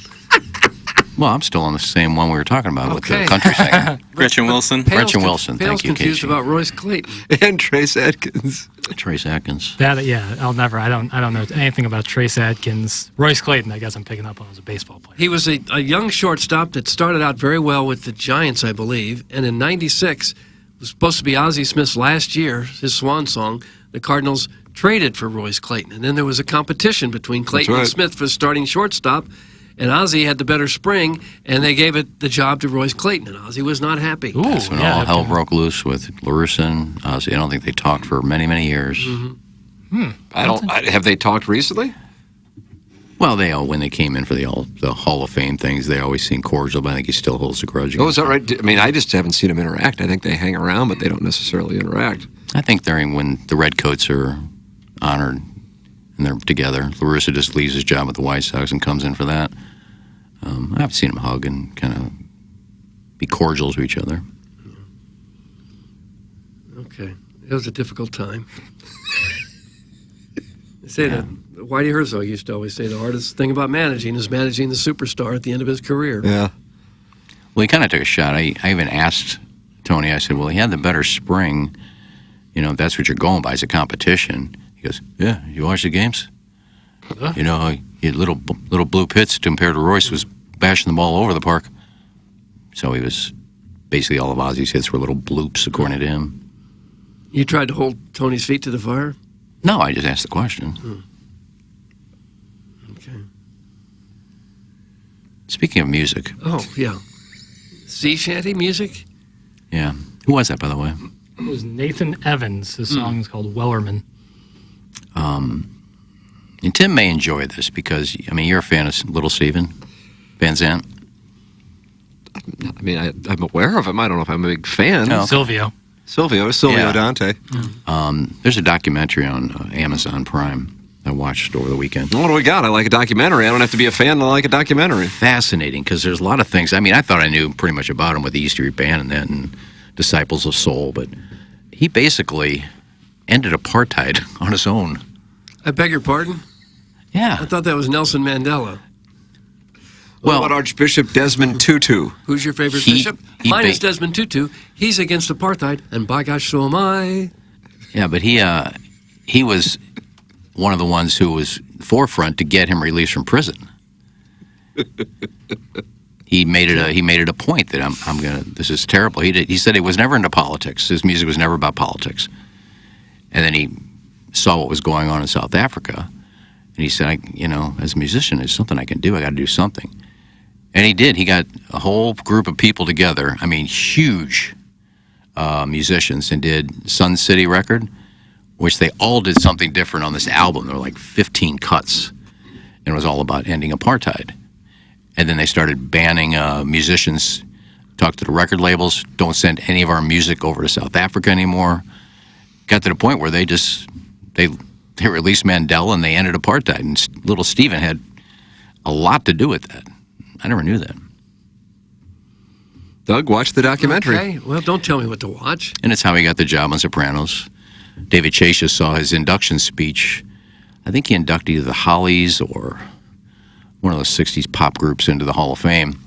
Well, I'm still on the same one we were talking about with Okay. the country singer. Gretchen Wilson. Gretchen Wilson, Pale's thank you, confused Casey. about Royce Clayton. And Trace Atkins. Trace Atkins. I'll never. I don't know anything about Trace Atkins. Royce Clayton, I guess I'm picking up on as a baseball player. He was a young shortstop that started out very well with the Giants, I believe, and in '96 was supposed to be Ozzie Smith's last year, his swan song. The Cardinals traded for Royce Clayton, and then there was a competition between Clayton right. and Smith for starting shortstop, and Ozzie had the better spring, and they gave it the job to Royce Clayton, and Ozzie was not happy. That's when all hell broke loose with LaRussa and Ozzy. I don't think they talked for many, many years. Have they talked recently? Well, when they came in for the Hall of Fame things, they always seemed cordial, but I think he still holds a grudge. Oh, is that right? I mean, I just haven't seen them interact. I think they hang around, but they don't necessarily interact. I think when the Redcoats are honored and they're together, LaRussa just leaves his job at the White Sox and comes in for that. I haven't seen them hug and kind of be cordial to each other. Okay. It was a difficult time. They say that Whitey Herzog used to always say the hardest thing about managing is managing the superstar at the end of his career. Yeah. Well, he kind of took a shot. I even asked Tony, I said, well, he had the better spring. You know, if that's what you're going by, it's a competition. He goes, yeah, you watch the games? You know, he had little blue pits compared to Royce was bashing the ball over the park. So he was, basically all of Ozzy's hits were little bloops, according to him. You tried to hold Tony's feet to the fire? No, I just asked the question. Okay. Speaking of music. Oh, yeah. Sea shanty music? Yeah. Who was that, by the way? It was Nathan Evans. His song is called Wellerman. And Tim may enjoy this because, I mean, you're a fan of Little Steven Van Zandt. I mean, I'm aware of him. I don't know if I'm a big fan. No. Silvio Yeah. Dante. There's a documentary on Amazon Prime I watched over the weekend. What do we got? I like a documentary. I don't have to be a fan to like a documentary. Fascinating, because there's a lot of things. I mean, I thought I knew pretty much about him with the E Street Band and then Disciples of Soul, but he basically ended apartheid on his own. I beg your pardon? Yeah. I thought that was Nelson Mandela. What about Archbishop Desmond Tutu? Who's your favorite bishop? Mine is Desmond Tutu. He's against apartheid, and by gosh, so am I. Yeah, but he was one of the ones who was forefront to get him released from prison. He made it a point that I'm gonna. This is terrible. He said he was never into politics. His music was never about politics. And then he saw what was going on in South Africa, and he said, as a musician, there's something I can do. I got to do something. And he did. He got a whole group of people together. I mean, huge musicians, and did Sun City record, which they all did something different on this album. There were like 15 cuts, and it was all about ending apartheid. And then they started banning musicians. Talk to the record labels. Don't send any of our music over to South Africa anymore. Got to the point where they released Mandela and they ended apartheid. And little Stephen had a lot to do with that. I never knew that. Doug, watch the documentary. Okay, well, don't tell me what to watch. And it's how he got the job on Sopranos. David Chase just saw his induction speech. I think he inducted either the Hollies or one of those 60s pop groups into the Hall of Fame.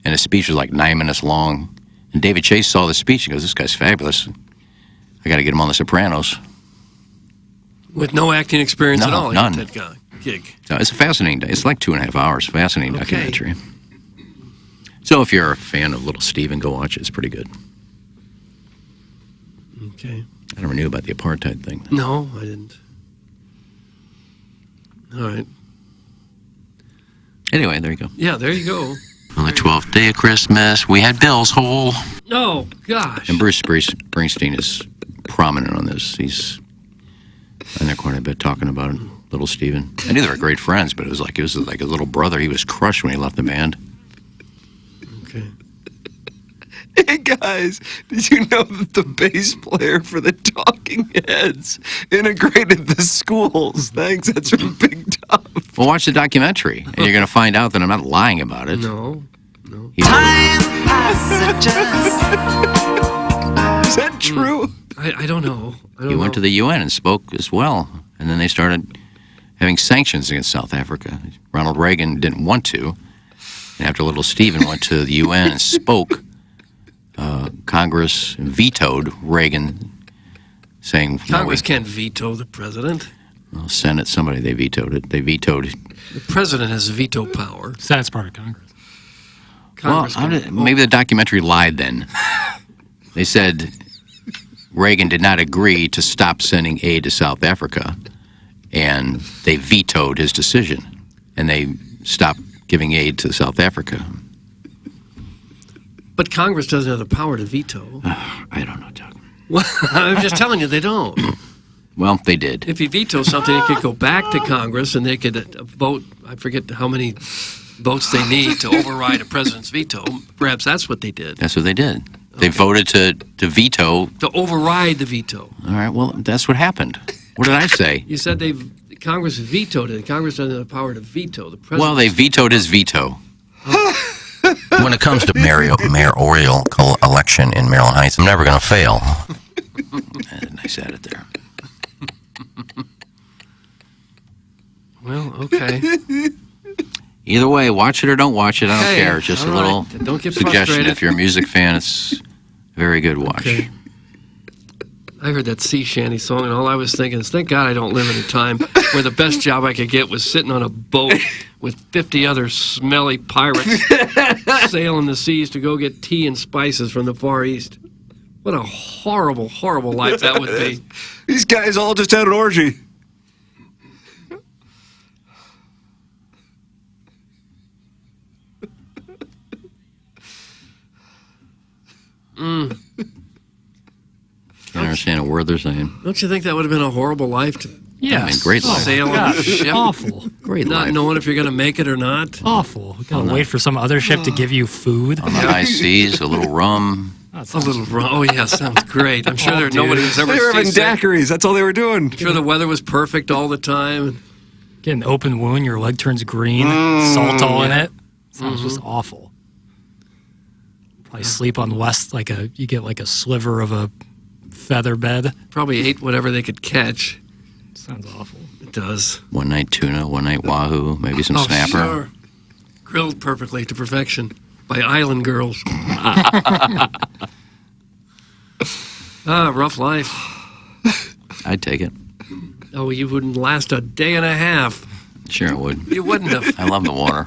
And his speech was like 9 minutes long. And David Chase saw the speech and goes, this guy's fabulous. I got to get him on The Sopranos. With no acting experience at all. None. That guy. Gig. So it's a fascinating, it's like 2.5 hours, fascinating documentary. So if you're a fan of Little Steven, go watch it. It's pretty good. Okay. I never knew about the apartheid thing. No, I didn't. All right. Anyway, there you go. Yeah, there you go. On the 12th day of Christmas, we had Bill's Hole. Oh, gosh. And Bruce Springsteen is prominent on this. He's in there quite a bit talking about it, Little Steven. I knew they were great friends, but it was like a little brother. He was crushed when he left the band. Okay. Hey, guys, did you know that the bass player for the Talking Heads integrated the schools? Thanks, that's from Big Top. Well, watch the documentary, and you're going to find out that I'm not lying about it. No. Is that true? I don't know. He went to the UN and spoke as well, and then they started having sanctions against South Africa. Ronald Reagan didn't want to, and after Little Steven went to the UN and spoke, Congress vetoed Reagan, saying Congress can't veto the president. Well, Senate, somebody, they vetoed it. They vetoed. The president has veto power. Senate's part of Congress. Maybe the documentary lied then. They said Reagan did not agree to stop sending aid to South Africa, and they vetoed his decision, and they stopped giving aid to South Africa. But Congress doesn't have the power to veto. I don't know, Doug. Well, I'm just telling you, they don't. Well, they did. If he vetoes something, it could go back to Congress, and they could vote. I forget how many votes they need to override a president's veto. Perhaps that's what they did. That's what they did. They voted to veto. To override the veto. All right, well, that's what happened. What did I say? You said Congress vetoed it. Congress doesn't have the power to veto the president. Well, they vetoed his veto. When it comes to mayoral election in Maryland Heights, I'm never going to fail. Nice edit there. Well, okay. Either way, watch it or don't watch it. I don't Hey, care. Just a all little right. Don't get suggestion. frustrated. If you're a music fan, it's a very good watch. Okay. I heard that sea shanty song, and all I was thinking is, thank God I don't live in a time where the best job I could get was sitting on a boat with 50 other smelly pirates sailing the seas to go get tea and spices from the Far East. What a horrible, horrible life that would be. These guys all just had an orgy. I don't understand a word they're saying. Don't you think that would have been a horrible life to Yeah. I mean, great life. sail on God, a ship? awful. Great Not life. knowing if you're going to make it or not. Awful. You gotta wait for some other ship to give you food. On the high seas, a little rum. A little rum. Oh, yeah, sounds great. I'm sure nobody was ever They were having seasick. daiquiris. That's all they were doing. I'm sure the weather was perfect all the time. Get an open wound, your leg turns green, salt all in it. Sounds just awful. Probably sleep on you get like a sliver of a feather bed. Probably ate whatever they could catch. Sounds awful. It does. One night tuna, one night wahoo, maybe some Oh, snapper. sure. Grilled perfectly to perfection by island girls. Rough life. I'd take it. Oh, you wouldn't last a day and a half. Sure, it would. You wouldn't have. I love the water.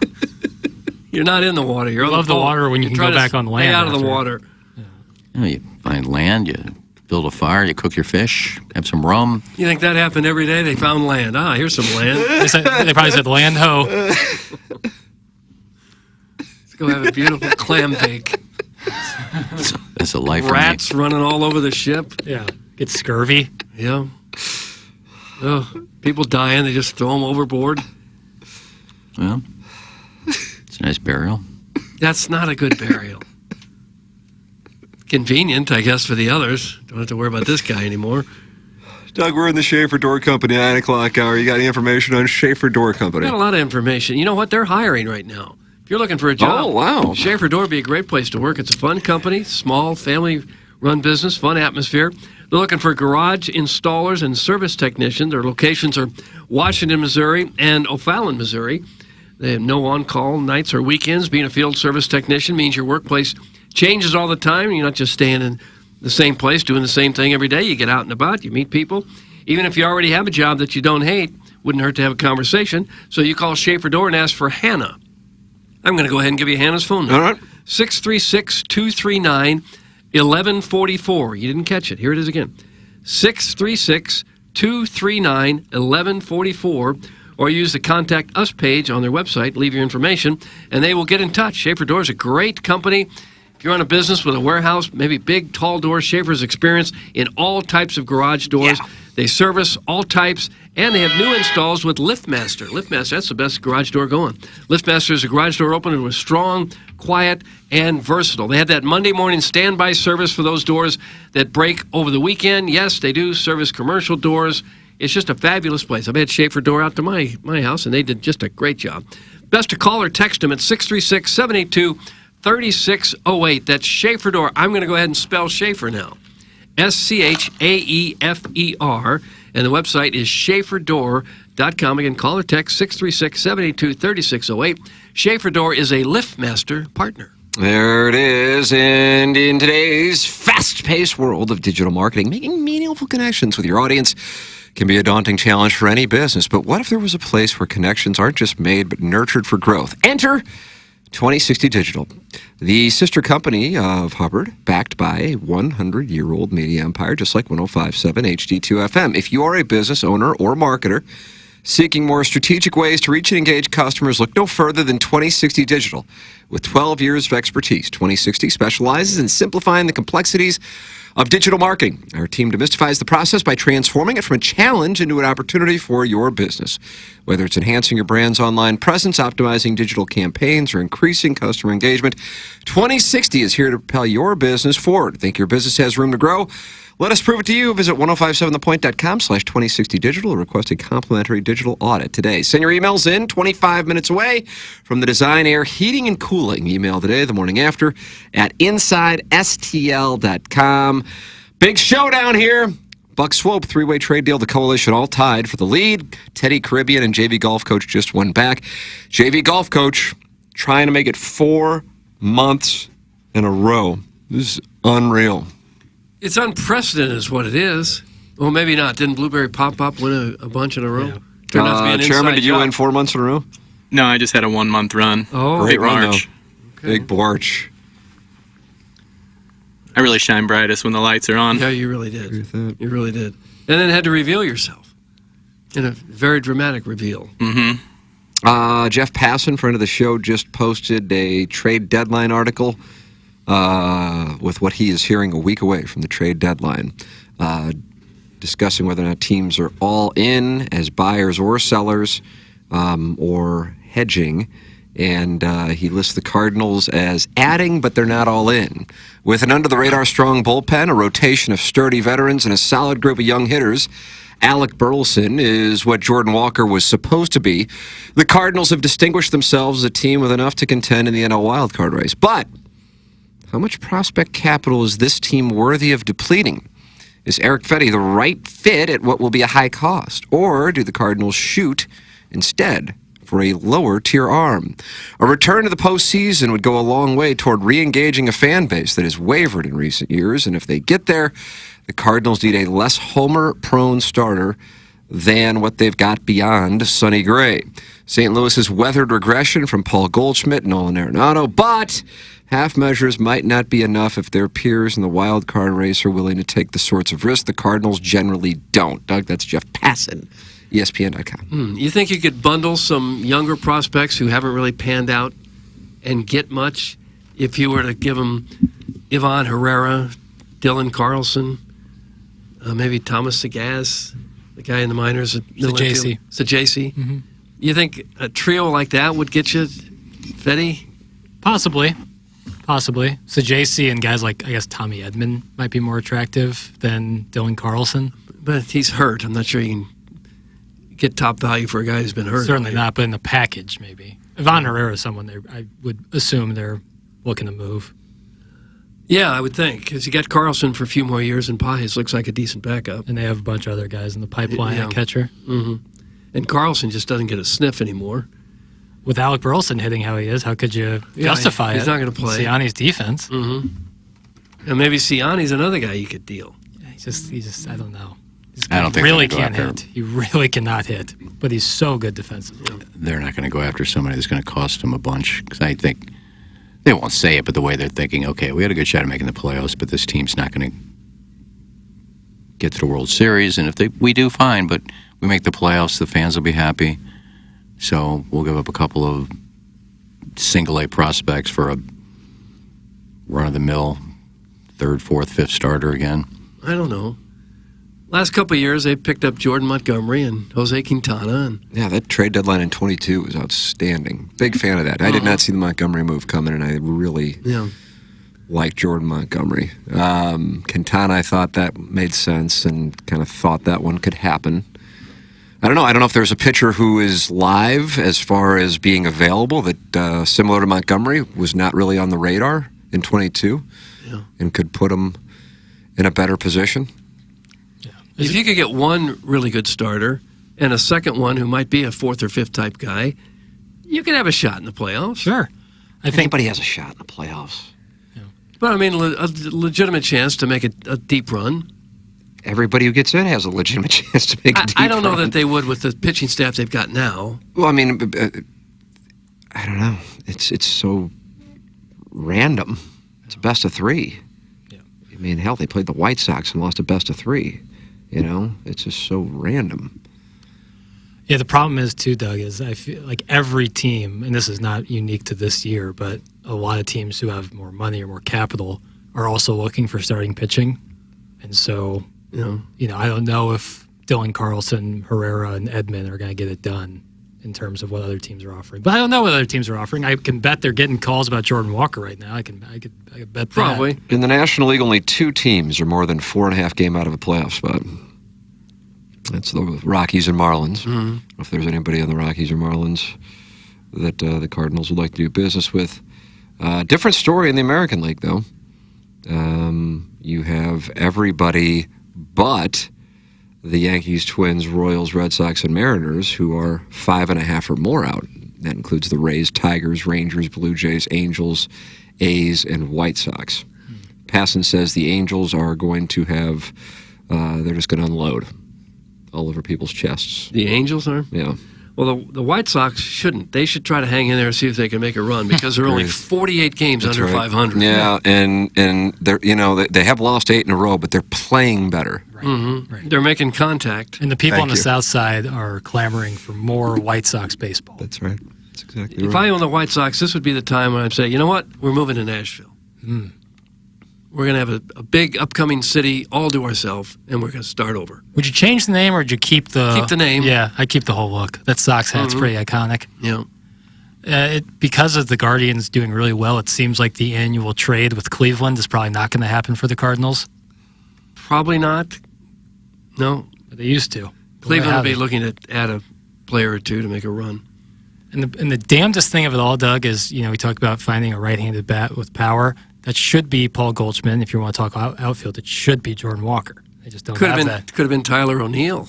You're not in the water. You're on love the boat. water when you can try go to back on land Stay out of the after. water. You know, you find land, you build a fire, you cook your fish, have some rum. You think that happened every day? They found land. Here's some land. They probably said land ho. Let's go have a beautiful clam bake. That's a life for me. Rats running all over the ship. Yeah. Get scurvy. Yeah. Oh, people dying. They just throw them overboard. Well, It's a nice burial. That's not a good burial. Convenient, I guess, for the others. Don't have to worry about this guy anymore. Doug, we're in the Schaefer Door Company 9 o'clock hour. You got any information on Schaefer Door Company? Got a lot of information. You know what? They're hiring right now. If you're looking for a job, Oh, wow. Schaefer Door would be a great place to work. It's a fun company, small, family-run business, fun atmosphere. They're looking for garage installers and service technicians. Their locations are Washington, Missouri, and O'Fallon, Missouri. They have no on-call nights or weekends. Being a field service technician means your workplace changes all the time. You're not just staying in the same place, doing the same thing every day. You get out and about, you meet people. Even if you already have a job that you don't hate, wouldn't hurt to have a conversation. So you call Schaefer Door and ask for Hannah. I'm going to go ahead and give you Hannah's phone number. All right. 636-239-1144. You didn't catch it. Here it is again. 636-239-1144. Or use the Contact Us page on their website. Leave your information, and they will get in touch. Schaefer Door is a great company. If you're on a business with a warehouse, maybe big, tall doors, Schaefer's experience in all types of garage doors. Yeah. They service all types, and they have new installs with LiftMaster. LiftMaster, that's the best garage door going. LiftMaster is a garage door opener that was strong, quiet, and versatile. They have that Monday morning standby service for those doors that break over the weekend. Yes, they do service commercial doors. It's just a fabulous place. I've had Schaefer Door out to my house, and they did just a great job. Best to call or text them at 636-782-3608. That's Schaefer Door. I'm going to go ahead and spell Schaefer now. SCHAEFER. And the website is SchaeferDoor.com. Again, call or text 636-782-3608. Schaefer Door is a LiftMaster partner. There it is. And in today's fast-paced world of digital marketing, making meaningful connections with your audience can be a daunting challenge for any business. But what if there was a place where connections aren't just made, but nurtured for growth? Enter 2060 Digital, the sister company of Hubbard, backed by a 100-year-old media empire, just like 105.7 HD2 FM. If you are a business owner or marketer seeking more strategic ways to reach and engage customers, look no further than 2060 Digital. With 12 years of expertise, 2060 specializes in simplifying the complexities of digital marketing. Our team demystifies the process by transforming it from a challenge into an opportunity for your business. Whether it's enhancing your brand's online presence, optimizing digital campaigns, or increasing customer engagement, 2060 is here to propel your business forward. Think your business has room to grow? Let us prove it to you. Visit 1057thepoint.com/2060digital or request a complimentary digital audit today. Send your emails in 25 minutes away from the Design Air Heating and Cooling email today, the morning after, at InsideSTL.com. Big showdown here. Buck Swope, three-way trade deal. The coalition all tied for the lead. Teddy Caribbean and JV Golf Coach just one back. JV Golf Coach trying to make it 4 months in a row. This is unreal. It's unprecedented is what it is. Well, maybe not. Didn't Blueberry Pop win a bunch in a row? Yeah. Turned out to be an Chairman, did you job. win 4 months in a row? No, I just had a 1 month run. Oh, great Big run, March. though. Big March. I really shine brightest when the lights are on. Yeah, you really did. You really did. And then had to reveal yourself in a very dramatic reveal. Mm-hmm. Jeff Passan, friend of the show, just posted a trade deadline article with what he is hearing a week away from the trade deadline, discussing whether or not teams are all in as buyers or sellers or hedging. And he lists the Cardinals as adding, but they're not all in. With an under-the-radar strong bullpen, a rotation of sturdy veterans, and a solid group of young hitters, Alec Burleson is what Jordan Walker was supposed to be. The Cardinals have distinguished themselves as a team with enough to contend in the NL wildcard race. But how much prospect capital is this team worthy of depleting? Is Eric Fetty the right fit at what will be a high cost? Or do the Cardinals shoot instead for a lower-tier arm? A return to the postseason would go a long way toward re-engaging a fan base that has wavered in recent years, and if they get there, the Cardinals need a less homer-prone starter than what they've got beyond Sonny Gray. St. Louis has weathered regression from Paul Goldschmidt and Nolan Arenado, but half measures might not be enough if their peers in the wild card race are willing to take the sorts of risks the Cardinals generally don't. Doug, that's Jeff Passan, ESPN.com. You think you could bundle some younger prospects who haven't really panned out and get much if you were to give them Ivan Herrera, Dylan Carlson, maybe Thomas Sagaz, the guy in the minors? Sagasi. Sagasi. Mm-hmm. You think a trio like that would get you Fetty? Possibly. So JC and guys like, I guess, Tommy Edman might be more attractive than Dylan Carlson. But he's hurt. I'm not sure you can get top value for a guy who's been hurt. Certainly not, but in the package, maybe. Ivan Herrera is someone I would assume they're looking to move. Yeah, I would think. Because you got Carlson for a few more years, and Pies looks like a decent backup. And they have a bunch of other guys in the pipeline at catcher. Mm-hmm. And Carlson just doesn't get a sniff anymore. With Alec Burleson hitting how he is, how could you justify it? He's not going to play. Siani's defense. Mm-hmm. And maybe Siani's another guy you could deal. Yeah, he just, I don't know. I don't think really they're gonna can't go hit. He really cannot hit, but he's so good defensively. They're not going to go after somebody that's going to cost them a bunch. Because I think they won't say it, but the way they're thinking, okay, we had a good shot at making the playoffs, but this team's not going to get to the World Series. And if we do, fine, but we make the playoffs, the fans will be happy. So we'll give up a couple of single-A prospects for a run-of-the-mill third, fourth, fifth starter again. I don't know. Last couple of years, they picked up Jordan Montgomery and Jose Quintana. And yeah, that trade deadline in 22 was outstanding. Big fan of that. I did not see the Montgomery move coming, and I really liked Jordan Montgomery. Quintana, I thought that made sense and kind of thought that one could happen. I don't know. I don't know if there's a pitcher who is live as far as being available that, similar to Montgomery, was not really on the radar in 22 and could put him in a better position. If you could get one really good starter and a second one who might be a fourth or fifth type guy, you could have a shot in the playoffs. Sure. I think anybody has a shot in the playoffs. But, I mean, a legitimate chance to make a deep run. Everybody who gets in has a legitimate chance to make a deep run. I don't know that they would with the pitching staff they've got now. Well, I mean, I don't know. It's so random. It's a best of three. Yeah. I mean, hell, they played the White Sox and lost a best of three. You know, it's just so random. Yeah, the problem is, too, Doug, is I feel like every team, and this is not unique to this year, but a lot of teams who have more money or more capital are also looking for starting pitching. And so, you know, I don't know if Dylan Carlson, Herrera, and Edman are going to get it done in terms of what other teams are offering. But I don't know what other teams are offering. I can bet they're getting calls about Jordan Walker right now. I could bet probably. that. In the National League, only 2 teams are more than 4.5 game out of a playoff spot. That's the Rockies and Marlins. Mm-hmm. If there's anybody on the Rockies or Marlins that the Cardinals would like to do business with. Different story in the American League, though. You have everybody but the Yankees, Twins, Royals, Red Sox, and Mariners, who are 5.5 or more out. That includes the Rays, Tigers, Rangers, Blue Jays, Angels, A's, and White Sox. Passan says the Angels are going to have, they're just going to unload all over people's chests. The Angels are? Yeah. Well, the White Sox shouldn't. They should try to hang in there and see if they can make a run because they're only 48 games That's under right. 500. Yeah, and they're they have lost 8 in a row, but they're playing better. Right. Mm-hmm. Right. They're making contact. And the people Thank on the you. South Side are clamoring for more White Sox baseball. That's right. That's exactly If I own the White Sox, this would be the time when I'd say, you know what? We're moving to Nashville. We're going to have a big upcoming city all to ourselves, and we're going to start over. Would you change the name or would you keep the... Keep the name. Yeah, I keep the whole look. That Sox hat's pretty iconic. Yeah. Because of the Guardians doing really well, it seems like the annual trade with Cleveland is probably not going to happen for the Cardinals. Probably not. No. But they used to. Cleveland will be looking to add a player or two to make a run. And the damnedest thing of it all, Doug, is, we talk about finding a right-handed bat with power. That should be Paul Goldschmidt. If you want to talk outfield, it should be Jordan Walker. They just don't have that. Could have been Tyler O'Neill.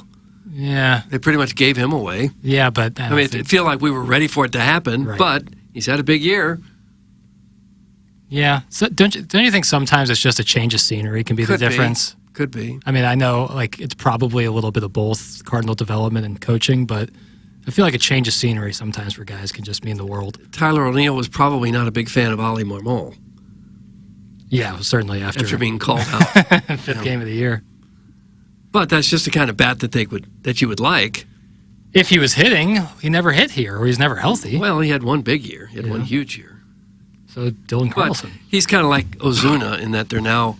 Yeah. They pretty much gave him away. Yeah, but... I mean, it feel like we were ready for it to happen, but he's had a big year. Yeah. So don't you think sometimes it's just a change of scenery can be the difference? Could be. I mean, I know it's probably a little bit of both Cardinal development and coaching, but I feel like a change of scenery sometimes for guys can just mean the world. Tyler O'Neill was probably not a big fan of Oli Marmol. Yeah, certainly after being called out. Fifth game of the year. But that's just the kind of bat that you would like. If he was hitting, he never hit here, or he's never healthy. Well, he had one big year. He had one huge year. So Dylan Carlson. But he's kind of like Ozuna in that they're now,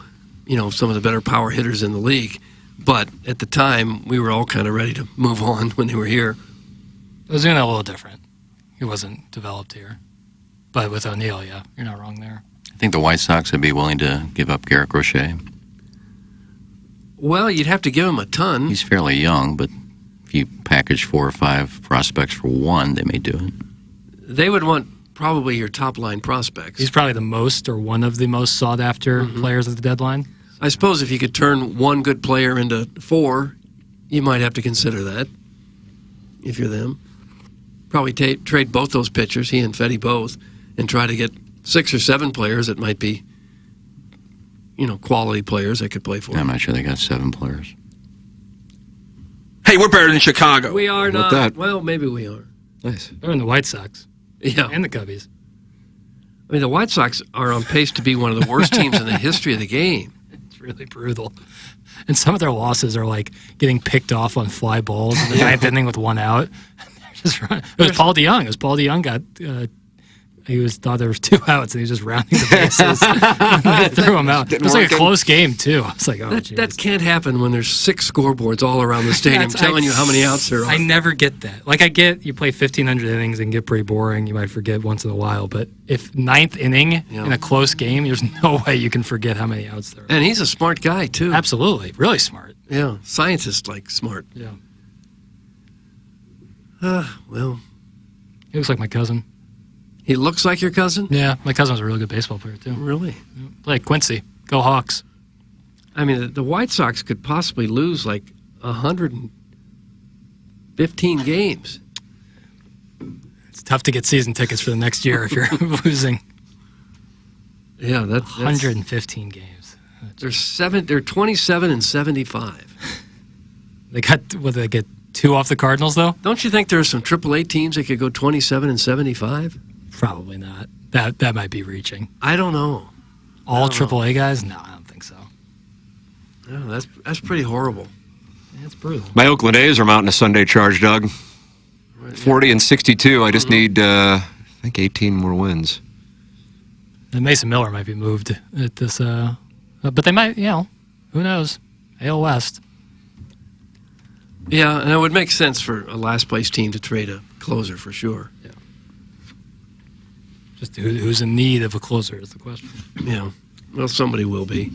some of the better power hitters in the league. But at the time, we were all kind of ready to move on when they were here. Ozuna a little different. He wasn't developed here. But with O'Neill, yeah, you're not wrong there. I think the White Sox would be willing to give up Garrett Crochet. Well, you'd have to give him a ton. He's fairly young, but if you package 4 or 5 prospects for one, they may do it. They would want probably your top-line prospects. He's probably the most or one of the most sought-after players at the deadline. I suppose if you could turn one good player into 4, you might have to consider that if you're them. Probably trade both those pitchers, he and Fetty both, and try to get 6 or 7 players that might be, quality players that could play for I'm not sure they got 7 players. Hey, we're better than Chicago. We are not. that? Well, maybe we are. Nice. They're in the White Sox. Yeah. And the Cubbies. I mean, the White Sox are on pace to be one of the worst teams in the history of the game. It's really brutal. And some of their losses are like getting picked off on fly balls in the 9th inning with 1 out. Just run. It was Paul DeYoung. It was Paul DeYoung got. He thought there was 2 outs, and he was just rounding the bases. They threw him out. It was like a close game too. It's like, that can't happen when there's 6 scoreboards all around the stadium telling you how many outs there are. I never get that. Like, I get you play 1,500 innings and get pretty boring. You might forget once in a while, but if 9th inning in a close game, there's no way you can forget how many outs there are. And he's a smart guy too. Absolutely, really smart. Yeah, scientist like smart. Yeah. Well, he looks like my cousin. He looks like your cousin? Yeah, my cousin was a really good baseball player, too. Really? Like Quincy. Go Hawks. I mean, the White Sox could possibly lose like 115 games. It's tough to get season tickets for the next year if you're losing. Yeah, that's 115 games. They're 27 and 75. They get 2 off the Cardinals, though? Don't you think there are some AAA teams that could go 27 and 75? Probably not. That might be reaching. I don't know. All AAA guys? No, I don't think so. No, that's pretty horrible. Yeah, it's brutal. My Oakland A's are mounting a Sunday charge, Doug. 40 and 62. I just need, I think, 18 more wins. And Mason Miller might be moved at this, but they might, who knows? AL West. Yeah, and it would make sense for a last-place team to trade a closer for sure. Yeah. Just who's in need of a closer is the question. Yeah. Well, somebody will be.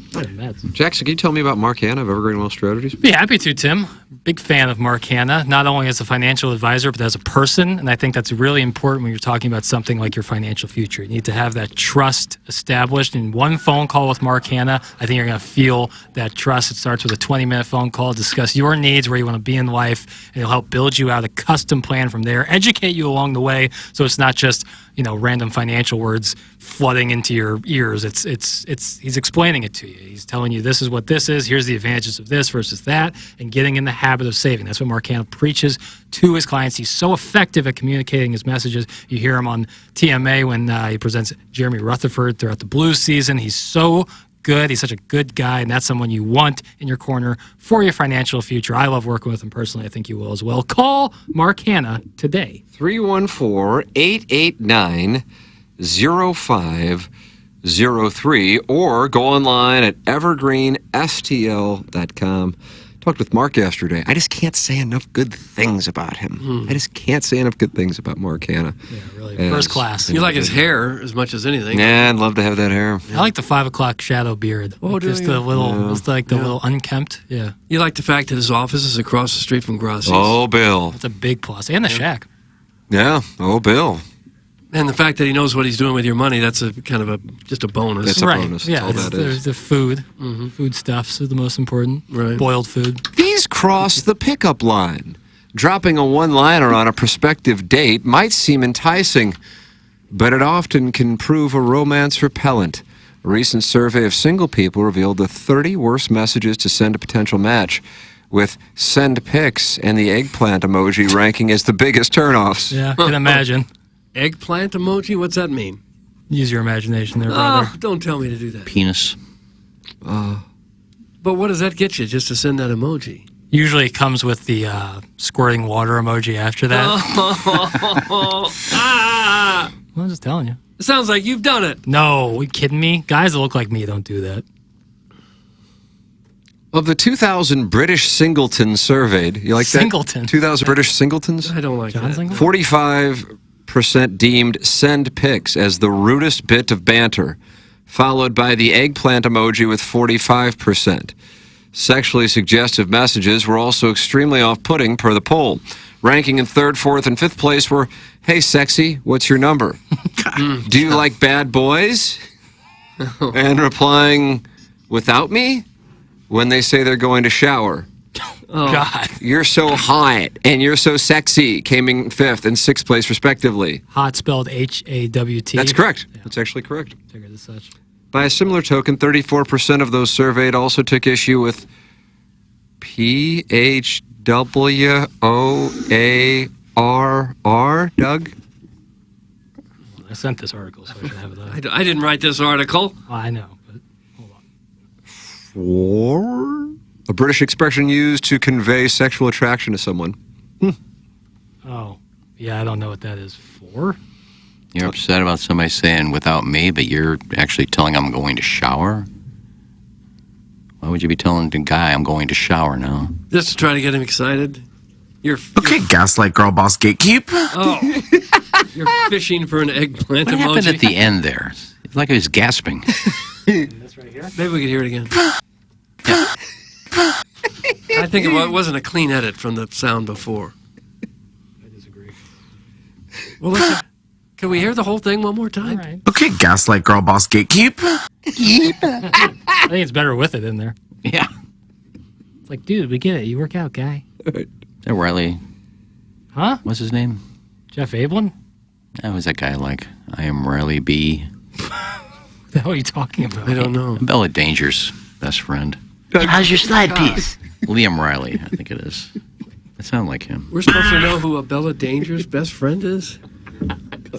Jackson, can you tell me about Mark Hanna of Evergreen Wealth Strategies? Be happy to, Tim. Big fan of Mark Hanna, not only as a financial advisor, but as a person. And I think that's really important when you're talking about something like your financial future. You need to have that trust established. In one phone call with Mark Hanna, I think you're going to feel that trust. It starts with a 20-minute phone call, discuss your needs, where you want to be in life, and he'll help build you out a custom plan from there, educate you along the way, so it's not just random financial words flooding into your ears. He's explaining it to you. He's telling you this is what this is, here's the advantages of this versus that, and getting in the habit of saving. That's what Mark Hanna preaches to his clients. He's so effective at communicating his messages. You hear him on TMA when he presents Jeremy Rutherford throughout the Blues season. He's so good. He's such a good guy, and that's someone you want in your corner for your financial future. I love working with him personally. I think you will as well. Call Mark Hanna today. 314-889-0503 or go online at evergreenstl.com. Talked with Mark yesterday. I just can't say enough good things about him. I just can't say enough good things about Mark Hanna. Yeah, really. First class. You like his hair as much as anything. Yeah, I'd love to have that hair. I like the 5 o'clock shadow beard. Oh, just the little, it's like the little unkempt. Yeah. You like the fact that his office is across the street from Grassi's. Oh, Bill. That's a big plus. And the shack. Yeah. Oh, Bill. And the fact that he knows what he's doing with your money, that's a kind of just a bonus. That's a bonus. That's Yeah, all that is. The food. Food stuffs are the most important. Right. Boiled food. These cross the pickup line. Dropping a one-liner on a prospective date might seem enticing, but it often can prove a romance repellent. A recent survey of single people revealed the 30 worst messages to send a potential match, with send pics and the eggplant emoji ranking as the biggest turnoffs. Yeah, I can imagine. Eggplant emoji? What's that mean? Use your imagination there, brother. Oh, don't tell me to do that. Penis. But what does that get you, just to send that emoji? Usually it comes with the squirting water emoji after that. I'm just telling you. It sounds like you've done it. No, are you kidding me? Guys that look like me don't do that. Of the 2,000 British singletons surveyed, you like that? Singleton? 2,000 British singletons? I don't like John that. Singleton? 45% 38% deemed send pics as the rudest bit of banter, followed by the eggplant emoji with 45%. Sexually suggestive messages were also extremely off-putting per the poll. Ranking in 3rd, 4th, and 5th place were, "Hey, sexy, what's your number? Do you like bad boys?" And replying, "Without me?" when they say they're going to shower. Oh. God. "You're so hot," and "You're so sexy" came in 5th and 6th place, respectively. Hot spelled H-A-W-T. That's correct. That's actually correct. Figured as such. By a similar token, 34% of those surveyed also took issue with PHWOARR. Doug? I sent this article, so I should have it. I didn't write this article. Well, I know, but For? A British expression used to convey sexual attraction to someone. oh, yeah, I don't know what that is for. You're upset about somebody saying "without me," but you're actually telling them I'm going to shower? Why would you be telling the guy I'm going to shower now? Just to try to get him excited. Okay, gaslight girl boss gatekeep. Oh, you're fishing for an eggplant What emoji. happened at the end there? It's like he was gasping. This right here? Maybe we could hear it again. I think it wasn't a clean edit from the sound before. I disagree. Well, can we hear the whole thing one more time? All right. Okay, gaslight girl boss gatekeep. I think it's better with it in there. Yeah. It's like, dude, we get it. You work out, guy. Is that Riley? Huh? What's his name? Jeff Ablin? That was that guy like, I am Riley B. What the hell are you talking about? I don't know. Bella Danger's best friend. How's your slide piece? Liam Riley, I think it is. It sounded like him. We're supposed to know who Abella Danger's best friend is?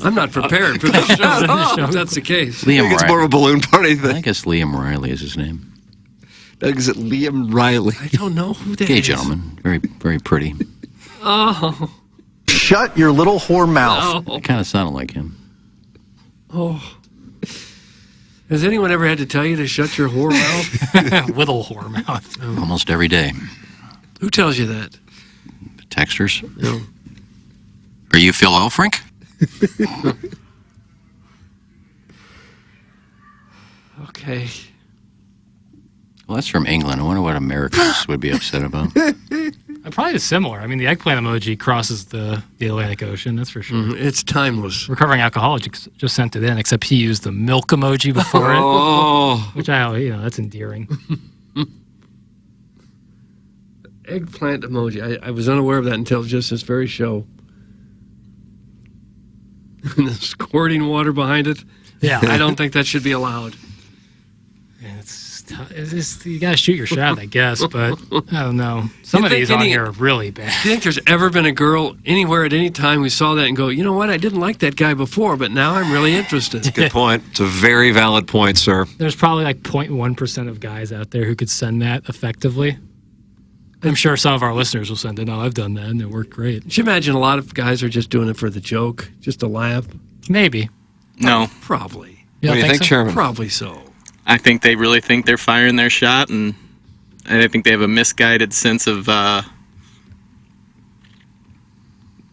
I'm not prepared for this show. If that's the case. Liam I think it's Riley. more of a balloon party I thing. think it's Liam Riley is his name. Doug, is it Liam Riley? I don't know who that is. Gay gentleman. Very, very pretty. Oh. Shut your little whore mouth. Oh. It kind of sounded like him. Oh. Has anyone ever had to tell you to shut your whore mouth? Little whore mouth. Almost every day. Who tells you that? Texters. No. Are you Phil Elfrink? Okay. Well, that's from England. I wonder what Americans would be upset about. Probably similar. I mean, the eggplant emoji crosses the Atlantic Ocean, that's for sure. It's timeless. Recovering alcoholic just sent it in, except he used the milk emoji before Oh. it. Which that's endearing. Eggplant emoji. I was unaware of that until just this very show. And the squirting water behind it. Yeah. I don't think that should be allowed. You gotta shoot your shot, I guess, but I don't know. Some of these on here are really bad. Do you think there's ever been a girl anywhere at any time who saw that and go, you know what, I didn't like that guy before, but now I'm really interested? Good point. It's a very valid point, sir. There's probably like 0.1% of guys out there who could send that effectively. I'm sure some of our listeners will send it. No, I've done that, and it worked great. Should you imagine a lot of guys are just doing it for the joke, just to laugh? Maybe. No. Probably. What do you think, so? Chairman? Probably so. I think they really think they're firing their shot, and I think they have a misguided sense of, I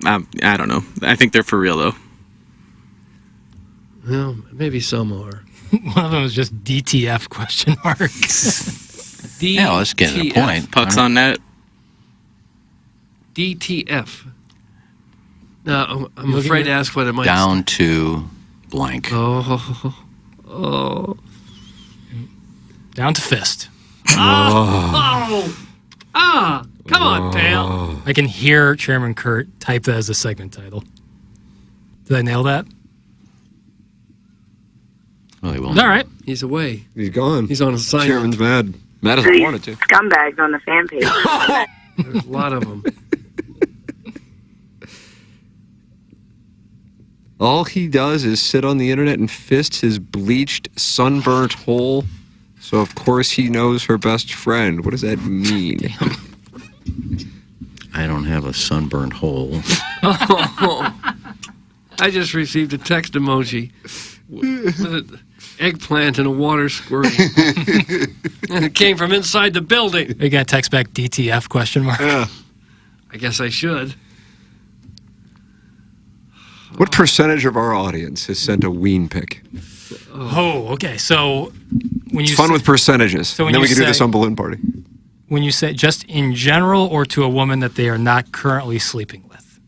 don't know. I think they're for real, though. Well, maybe some are. One of them was just DTF question mark. Yeah, let's get to the point. Pucks on net. DTF. Now, I'm afraid to ask what it might Down to blank. Oh. Down to fist. Come on, pal. I can hear Chairman Kurt type that as a segment title. Did I nail that? Well, he won't. All right. He's away. He's gone. He's on assignment. Chairman's mad. Mad as I wanted to. Scumbags on the fan page. There's a lot of them. All he does is sit on the internet and fist his bleached, sunburnt hole. So, of course, he knows her best friend. What does that mean? I don't have a sunburned hole. I just received a text emoji with an eggplant and a water squirt. And it came from inside the building. You got to text back DTF question mark. Yeah. I guess I should. What percentage of our audience has sent a ween pic? Oh, okay. So when It's you fun say- with percentages. So when And then we you can do this say- on Balloon Party. when you say just in general or to a woman that they are not currently sleeping with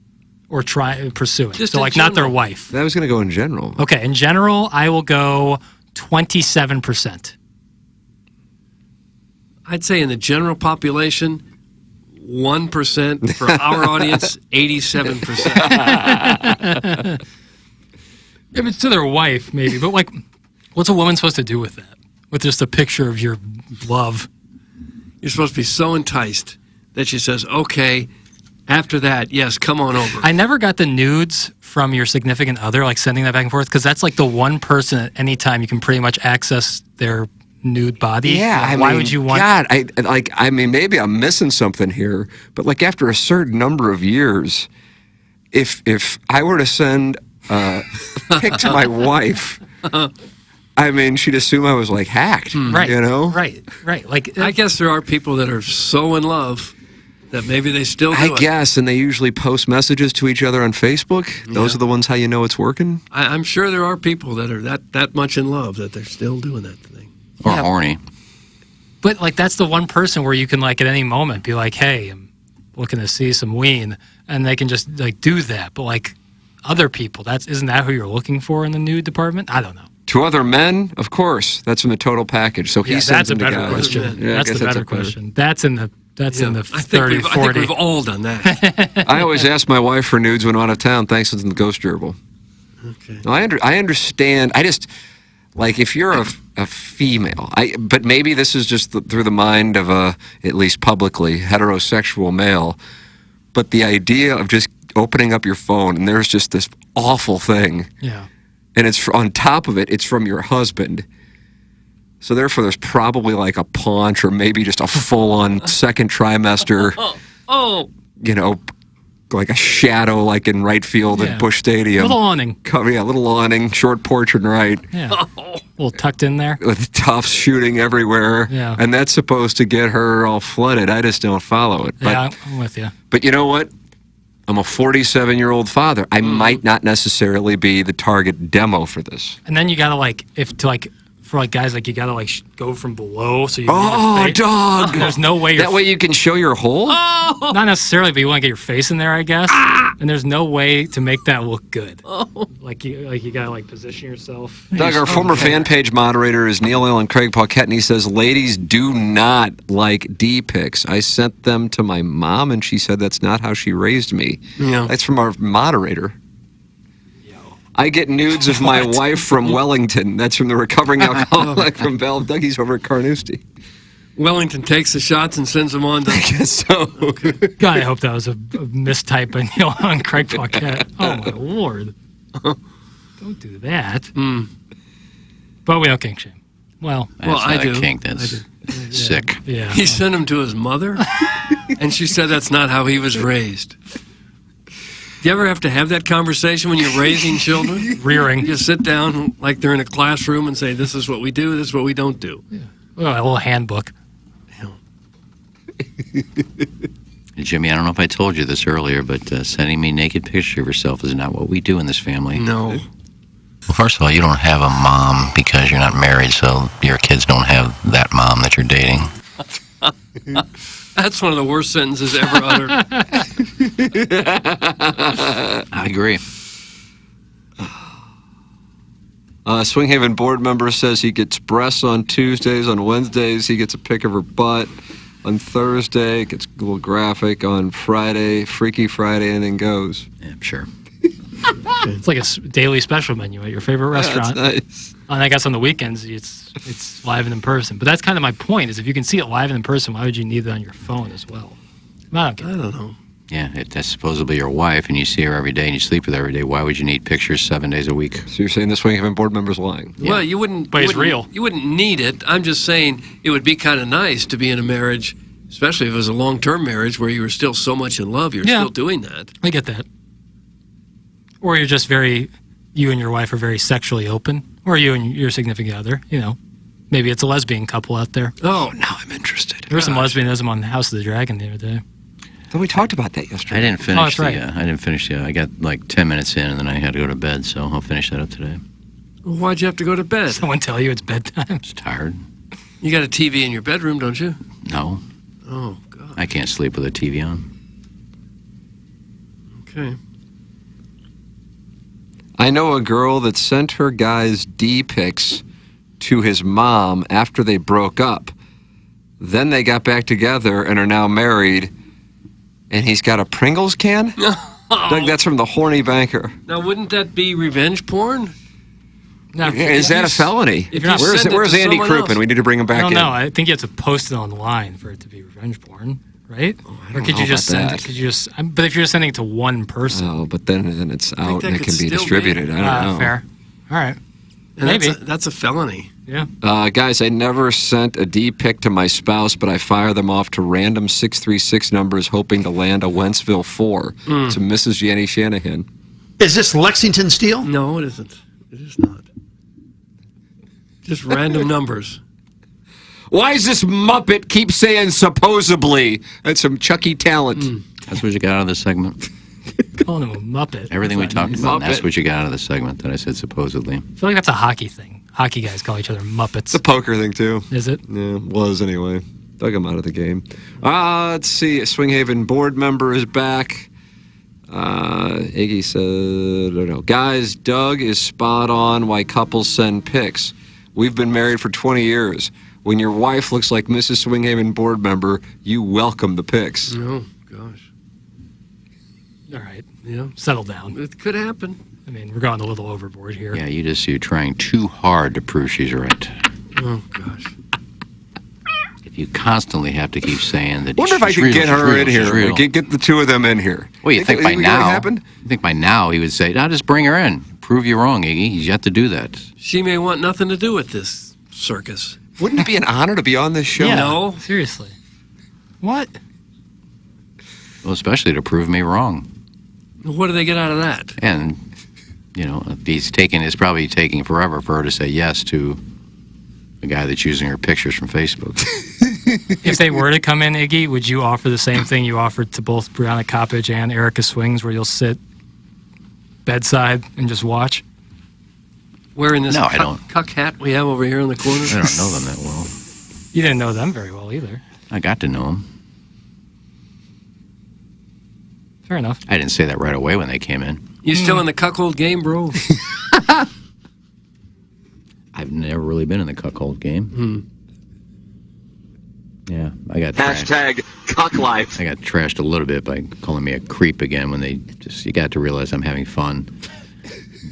or pursuing. Just so in like not their general. wife. I was going to go in general. Okay, in general, I will go 27%. I'd say in the general population, 1%. For our audience, 87%. If it's to their wife, maybe. But like, what's a woman supposed to do with that? With just a picture of your love? You're supposed to be so enticed that she says, okay, after that, yes, come on over. I never got the nudes from your significant other, like sending that back and forth, because that's like the one person at any time you can pretty much access their nude body. Yeah, Why would you want? God, I mean, maybe I'm missing something here, but like after a certain number of years, if I were to send a pic to my wife, I mean, she'd assume I was like hacked. Right. You know. Right. Like, I guess there are people that are so in love that maybe they still do I it. guess, and they usually post messages to each other on Facebook. Those are the ones how you know it's working. I'm sure there are people that are that much in love that they're still doing that thing. Or horny. But like, that's the one person where you can like at any moment be like, hey, I'm looking to see some ween, and they can just like do that. But like other people, isn't that who you're looking for in the nude department? I don't know. To other men, of course, that's in the total package. So he Yeah, sends that's a them to better guys. question. Yeah, I That's guess the better a question. That's in the I 30, 40. I think we've all done that. I always ask my wife for nudes when I'm out of town. Thanks to the Ghost Gerbil. Okay. No, I understand. I just like if you're a female. But maybe this is just through the mind of a at least publicly heterosexual male. But the idea of just opening up your phone and there's just this awful thing. Yeah. And it's on top of it, it's from your husband. So therefore, there's probably like a paunch or maybe just a full-on second trimester. Oh. You know, like a shadow, like in right field Yeah. at Busch Stadium. Little awning. Little awning, short porch and right. Yeah. A little tucked in there. With tufts shooting everywhere. Yeah. And that's supposed to get her all flooded. I just don't follow it. But, Yeah, I'm with you. But you know what? I'm a 47-year-old father. I might not necessarily be the target demo for this. And then you gotta like, for like guys, like you gotta like go from below. So you Oh, need your face. dog! There's no way. That way you can show your hole? Not necessarily, but you want to get your face in there, I guess. And there's no way to make that look good. Like you gotta like position yourself. Doug, our former fan page moderator is Neil Allen Craig Paquette, and he says, ladies do not like D pics. I sent them to my mom, and she said that's not how she raised me. Yeah. That's from our moderator. I get nudes of my wife from Wellington. That's from the recovering alcoholic from Bell. Dougie's over at Carnoustie. Wellington takes the shots and sends them on to... I guess so. God, I hope that was a mistype on Craig Paquette. Oh my lord! Don't do that. But we don't kink shame. Well, That's I not do. a kink. That's sick. Yeah. He sent him to his mother, and she said that's not how he was raised. Do you ever have to have that conversation when you're raising children? Rearing. You sit down like they're in a classroom and say, this is what we do, this is what we don't do. Well, a little handbook. Jimmy, I don't know if I told you this earlier, but sending me naked pictures of yourself is not what we do in this family. No. Well, first of all, you don't have a mom because you're not married, so your kids don't have that mom that you're dating. That's one of the worst sentences ever uttered. I agree. Swinghaven board member says he gets breasts on Tuesdays. On Wednesdays, he gets a pic of her butt. On Thursday, it gets a little graphic. On Friday, Freaky Friday, and then goes. Yeah, sure. It's like a daily special menu at your favorite restaurant. That's nice. And I guess on the weekends, it's live and in person. But that's kind of my point, is if you can see it live and in person, why would you need it on your phone as well? I don't know. Yeah, that's supposedly your wife, and you see her every day, and you sleep with her every day. Why would you need pictures 7 days a week? So you're saying the Swinghaven board member's lying? Yeah. Well, you wouldn't... But you it's wouldn't- real. You wouldn't need it. I'm just saying it would be kind of nice to be in a marriage, especially if it was a long-term marriage where you were still so much in love. You're Yeah. still doing that. I get that. Or you're just you and your wife are very sexually open. Or you and your significant other, Maybe it's a lesbian couple out there. Oh, now I'm interested. There was some lesbianism on House of the Dragon the other day. Thought we talked about that yesterday. I didn't finish that's right. I didn't finish I got like 10 minutes in, and then I had to go to bed, so I'll finish that up today. Well, why'd you have to go to bed? Someone tell you it's bedtime? I'm tired. You got a TV in your bedroom, don't you? No. Oh, God. I can't sleep with a TV on. Okay. I know a girl that sent her guy's D pics to his mom after they broke up. Then they got back together and are now married. And he's got a Pringles can? Doug, that's from the Horny Banker. Now, wouldn't that be revenge porn? No, Is that a felony? If you Where's send it Andy to someone Crouppen? else. We need to bring him back I don't in. know. I think you have to post it online for it to be revenge porn, right? Or could know you just about send that. it? Could you just? But if you're just sending it to one person, Oh, but then it's out that and it could can be still distributed. be. I don't know. fair. All right. And Maybe. That's a felony. Yeah. Guys, I never sent a D pic to my spouse, but I fire them off to random 636 numbers hoping to land a Wentzville 4 to Mrs. Jenny Shanahan. Is this Lexington Steel? No, it isn't. It is not. Just random numbers. Why does this Muppet keep saying supposedly? That's some Chucky talent. That's what you got out of this segment. Calling him a Muppet. Everything we That's not talked nice. about, that's what you got out of the segment that I said supposedly. I feel like that's a hockey thing. Hockey guys call each other Muppets. It's a poker thing, too. Is it? Yeah, was anyway. Dug him out of the game. Let's see. A Swinghaven board member is back. Iggy said, no. Guys, Doug is spot on why couples send pics. We've been married for 20 years. When your wife looks like Mrs. Swinghaven board member, you welcome the pics. Oh, gosh. All right. Yeah. Settle down. It could happen. I mean, we're going a little overboard here. Yeah, you're trying too hard to prove she's right. Oh, gosh. If you constantly have to keep saying that Wonder if I she's could real, get she's her real, in she's here. real. Get the two of them in here. Well, you think by what now? happened? You think by now he would say, "Now just bring her in, prove you wrong, Iggy." He's yet to do that. She may want nothing to do with this circus. Wouldn't it be an honor to be on this show? Yeah, No. seriously. What? Well, especially to prove me wrong. What do they get out of that? And it's probably taking forever for her to say yes to a guy that's using her pictures from Facebook. If they were to come in, Iggy, would you offer the same thing you offered to both Brianna Coppage and Erica Swings, where you'll sit bedside and just watch? Wearing this No, I don't. cuck hat we have over here in the corner? I don't know them that well. You didn't know them very well either. I got to know them. Fair enough. I didn't say that right away when they came in. You still in the cuckold game, bro? I've never really been in the cuckold game. Yeah, I got Hashtag cuck life. I got trashed a little bit by calling me a creep again when you got to realize I'm having fun.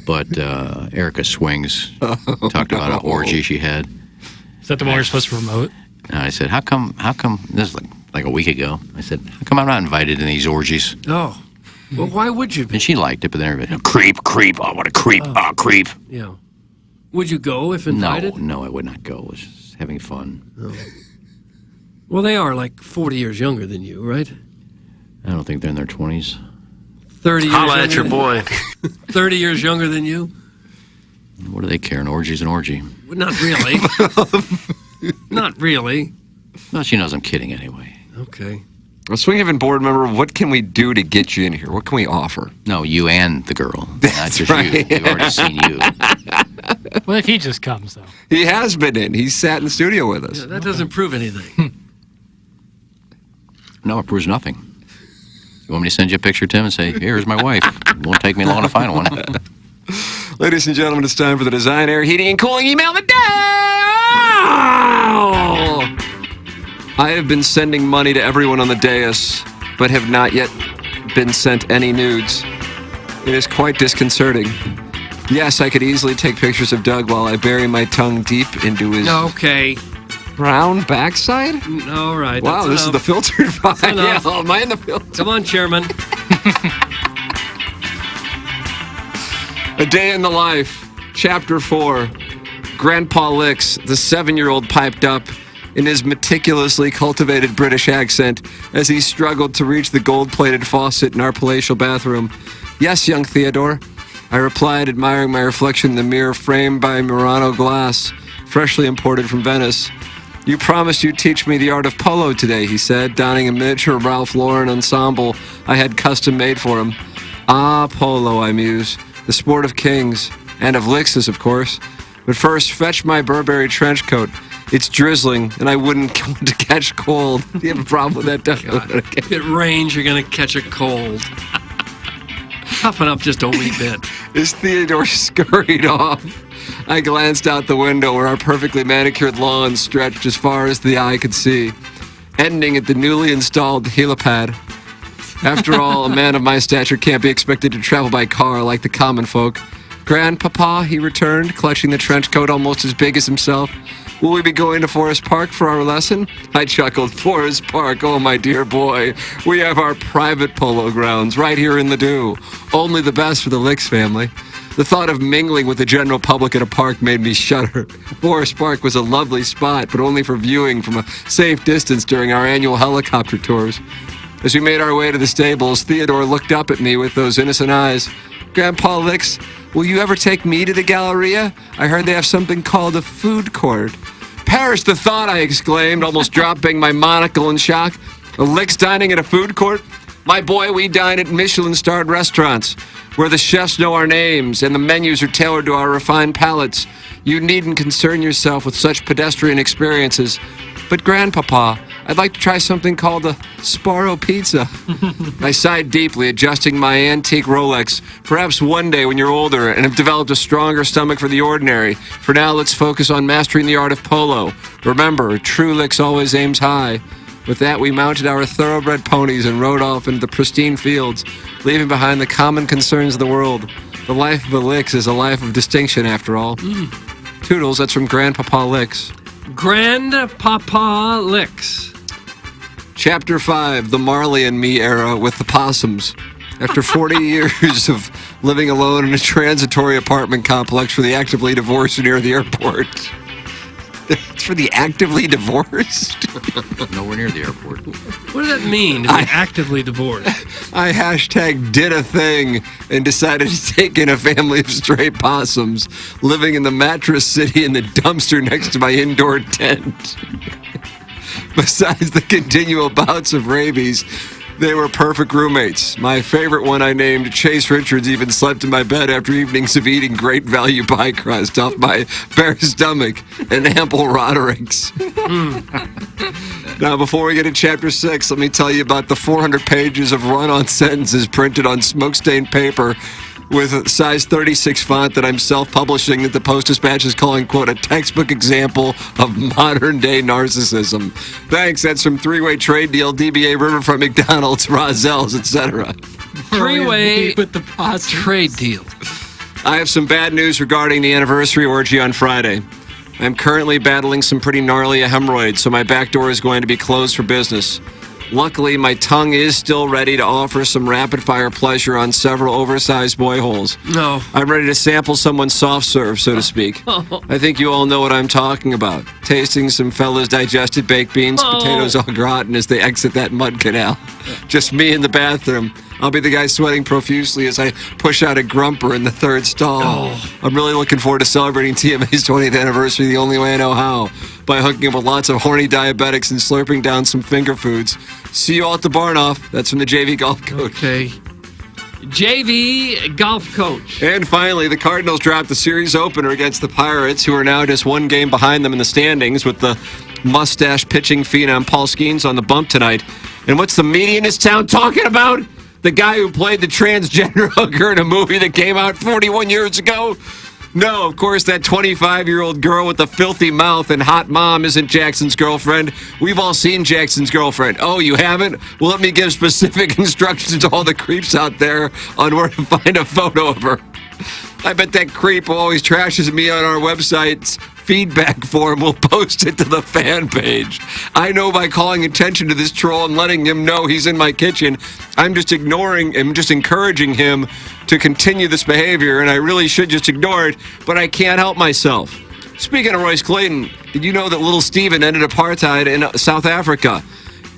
But Erica Swings talked about an orgy she had. Is that the one we're supposed to promote? And I said, how come, this is like a week ago. I said, how come I'm not invited in these orgies? Oh. Well, why would you be? And she liked it, but then everybody, creep, oh, what a creep, creep. Yeah. Would you go if invited? No, I would not go. It was just having fun. Oh. Well, they are like 40 years younger than you, right? I don't think they're in their 20s. 30 years Holla at younger your than- boy. 30 years younger than you? What do they care? An orgy's an orgy. Well, not really. Not really. Well, she knows I'm kidding anyway. Okay. Well, Swinghaven board member, what can we do to get you in here? What can we offer? No, you and the girl. Not just right. you. We've already seen you. Well, if he just comes, though. He has been in. He's sat in the studio with us. Yeah, that doesn't prove anything. No, it proves nothing. You want me to send you a picture, Tim, and say, here's my wife? It won't take me long to find one. Ladies and gentlemen, it's time for the Design, Air, Heating, and Cooling email of the day. I have been sending money to everyone on the dais, but have not yet been sent any nudes. It is quite disconcerting. Yes, I could easily take pictures of Doug while I bury my tongue deep into his Okay. brown backside. All right. Wow, that's this is the enough. filtered vibe. That's enough. Yeah, am I in the filter? Come on, Chairman. A Day in the Life, Chapter 4. Grandpa Licks, the 7-year-old, piped up in his meticulously cultivated British accent as he struggled to reach the gold-plated faucet in our palatial bathroom. Yes, young Theodore, I replied, admiring my reflection in the mirror framed by Murano glass, freshly imported from Venice. You promised you'd teach me the art of polo today, he said, donning a miniature Ralph Lauren ensemble I had custom made for him. Ah, polo, I muse. The sport of kings. And of Lix's, of course. But first, fetch my Burberry trench coat. It's drizzling, and I wouldn't want to catch cold. Do you have a problem with that, Doug? If it rains, you're going to catch a cold. Toughen up just a wee bit. As Theodore scurried off, I glanced out the window where our perfectly manicured lawn stretched as far as the eye could see, ending at the newly installed helipad. After all, a man of my stature can't be expected to travel by car like the common folk. Grandpapa, he returned, clutching the trench coat almost as big as himself. Will we be going to Forest Park for our lesson? I chuckled. Forest Park, oh my dear boy. We have our private polo grounds right here in the Dew. Only the best for the Licks family. The thought of mingling with the general public at a park made me shudder. Forest Park was a lovely spot, but only for viewing from a safe distance during our annual helicopter tours. As we made our way to the stables, Theodore looked up at me with those innocent eyes. Grandpa Licks, will you ever take me to the Galleria? I heard they have something called a food court. Perish the thought, I exclaimed, almost dropping my monocle in shock. A Licks dining at a food court? My boy, we dine at Michelin-starred restaurants, where the chefs know our names and the menus are tailored to our refined palates. You needn't concern yourself with such pedestrian experiences. But Grandpapa, I'd like to try something called a Sparrow Pizza. I sighed deeply, adjusting my antique Rolex. Perhaps one day when you're older and have developed a stronger stomach for the ordinary. For now, let's focus on mastering the art of polo. Remember, true Licks always aims high. With that, we mounted our thoroughbred ponies and rode off into the pristine fields, leaving behind the common concerns of the world. The life of a Licks is a life of distinction, after all. Toodles, that's from Grandpapa Licks. Grandpapa Licks. Chapter 5, the Marley and Me era with the possums. After 40 years of living alone in a transitory apartment complex for the actively divorced near the airport. It's for the actively divorced? Nowhere near the airport. What does that mean, to be actively divorced? I hashtag did a thing and decided to take in a family of stray possums living in the mattress city in the dumpster next to my indoor tent. Besides the continual bouts of rabies, they were perfect roommates. My favorite one I named Chase Richards even slept in my bed after evenings of eating great value pie crust off my bare stomach and ample Rodericks. Now, before we get to Chapter 6, let me tell you about the 400 pages of run-on sentences printed on smoke-stained paper with a size 36 font that I'm self-publishing that the Post-Dispatch is calling, quote, a textbook example of modern-day narcissism. Thanks. That's from Three-Way Trade Deal, DBA, Riverfront, McDonald's, Rozelles, etc. Three-way with the trade deal. I have some bad news regarding the anniversary orgy on Friday. I'm currently battling some pretty gnarly hemorrhoids, so my back door is going to be closed for business. Luckily, my tongue is still ready to offer some rapid-fire pleasure on several oversized boy holes. No. I'm ready to sample someone's soft serve, so to speak. I think you all know what I'm talking about. Tasting some fellas' digested baked beans, potatoes au gratin as they exit that mud canal. Just me in the bathroom. I'll be the guy sweating profusely as I push out a grumper in the third stall. I'm really looking forward to celebrating TMA's 20th anniversary the only way I know how, by hooking up with lots of horny diabetics and slurping down some finger foods. See you all at the Barn-Off. That's from the JV Golf Coach. Okay. JV Golf Coach. And finally, the Cardinals dropped the series opener against the Pirates, who are now just one game behind them in the standings with the mustache pitching phenom Paul Skeens on the bump tonight. And what's the media in this town talking about? The guy who played the transgender hooker in a movie that came out 41 years ago? No, of course, that 25-year-old girl with the filthy mouth and hot mom isn't Jackson's girlfriend. We've all seen Jackson's girlfriend. Oh, you haven't? Well, let me give specific instructions to all the creeps out there on where to find a photo of her. I bet that creep who always trashes me on our website's feedback form will post it to the fan page. I know by calling attention to this troll and letting him know he's in my kitchen, I'm just encouraging him to continue this behavior, and I really should just ignore it, but I can't help myself. Speaking of Royce Clayton, did you know that little Steven ended apartheid in South Africa?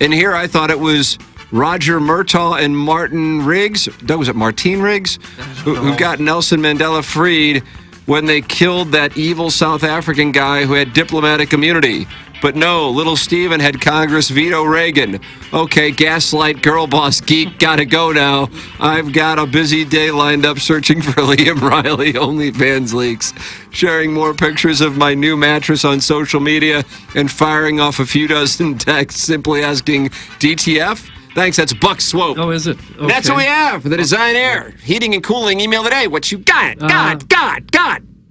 And here I thought it was Roger Murtaugh and Martin Riggs, was it Martine Riggs, who got Nelson Mandela freed when they killed that evil South African guy who had diplomatic immunity. But no, little Steven had Congress veto Reagan. Okay, gaslight girl boss geek, gotta go now. I've got a busy day lined up searching for Liam Riley OnlyFans leaks, sharing more pictures of my new mattress on social media, and firing off a few dozen texts simply asking, DTF? Thanks, that's Buck Swope. Oh, is it? Okay. That's what we have for the Design Air Heating and Cooling email today. What you got? God.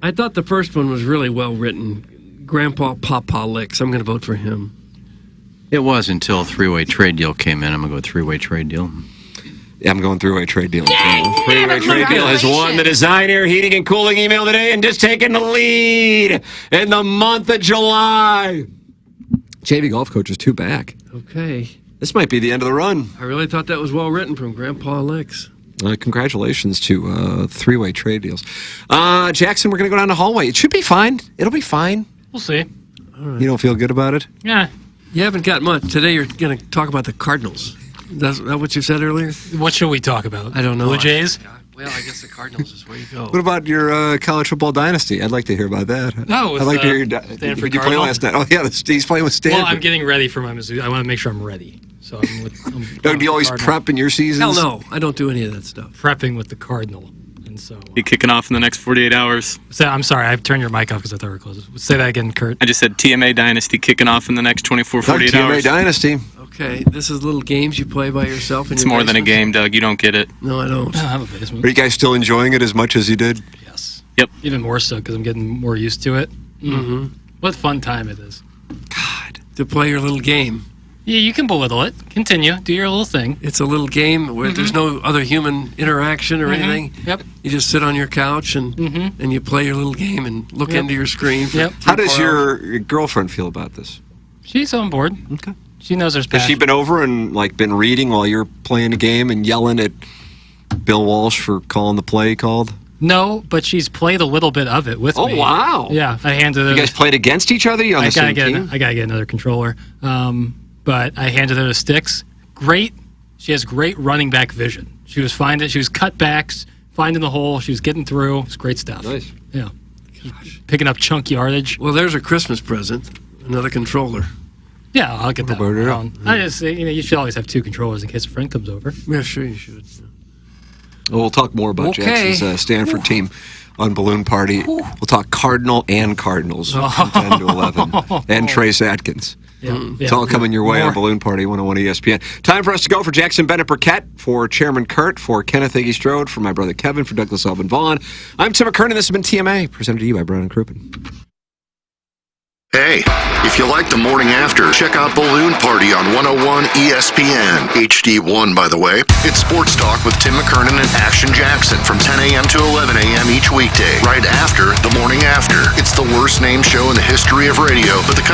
I thought the first one was really well written. Grandpa Papa Licks. I'm going to vote for him. It was until three-way trade deal came in. I'm going to go three-way trade deal. Yeah, I'm going three-way trade deal. Three-way trade deal has won the Design Air Heating and Cooling email today and just taken the lead in the month of July. JV Golf Coach is 2 back. Okay. This might be the end of the run. I really thought that was well written from Grandpa Licks. Congratulations to three-way trade deals. Jackson, we're going to go down the hallway. It should be fine. It'll be fine. We'll see. You don't feel good about it? Yeah. You haven't got much. Today you're going to talk about the Cardinals. Is that what you said earlier? What should we talk about? I don't know. Blue Jays? Well, I guess the Cardinals is where you go. What about your college football dynasty? I'd like to hear about that. No, I'd like to hear your Stanford Did you play Cardinal? last night? Oh, yeah, he's playing with Stanford. Well, I'm getting ready for my Mizzou. I want to make sure I'm ready. So I'm do you always prep in your seasons? Hell no, I don't do any of that stuff. Prepping with the Cardinal. And so Be kicking off in the next 48 hours. I'm sorry, I turned your mic off because I thought we were closed. Say that again, Kurt. I just said TMA Dynasty kicking off in the next 24, 48 TMA hours. Dynasty. Okay, this is little games you play by yourself. It's more than a game, Doug. You don't get it. No, I don't. I have a basement. Are you guys still enjoying it as much as you did? Yes. Yep. Even more so because I'm getting more used to it. Mm-hmm. What fun time it is. God, to play your little game. Yeah, you can belittle it. Continue. Do your little thing. It's a little game where there's no other human interaction or anything. Yep. You just sit on your couch and you play your little game and look into your screen. For How does your girlfriend feel about this? She's on board. Okay. She knows there's Has passion. she been over and been reading while you're playing a game and yelling at Bill Walsh for calling the play called? No, but she's played a little bit of it with me. Oh, wow. Yeah, I handed her. You guys played against each other? You on the same team? I gotta get another controller. But I handed her the sticks. Great. She has great running back vision. She was finding. She was cutbacks, finding the hole. She was getting through. It's great stuff. Nice. Yeah. Picking up chunk yardage. Well, there's a Christmas present. Another controller. Yeah, I'll get that. Yeah. I just, you should always have 2 controllers in case a friend comes over. Yeah, sure you should. Well, we'll talk more about Okay. Jackson's Stanford team on Balloon Party. We'll talk Cardinal and Cardinals from 10 to 11. And Trace Atkins. Yeah. It's all coming your way on Balloon Party 101 ESPN. Time for us to go for Jackson Bennett Burkett, for Chairman Kurt, for Kenneth Iggy Strode, for my brother Kevin, for Douglas Elvin Vaughn. I'm Tim McKernan. This has been TMA, presented to you by Brown and Crouppen. Hey, if you like the morning after, check out Balloon Party on 101 ESPN. HD1, by the way. It's sports talk with Tim McKernan and Action Jackson from 10 a.m. to 11 a.m. each weekday, right after the morning after. It's the worst named show in the history of radio, but the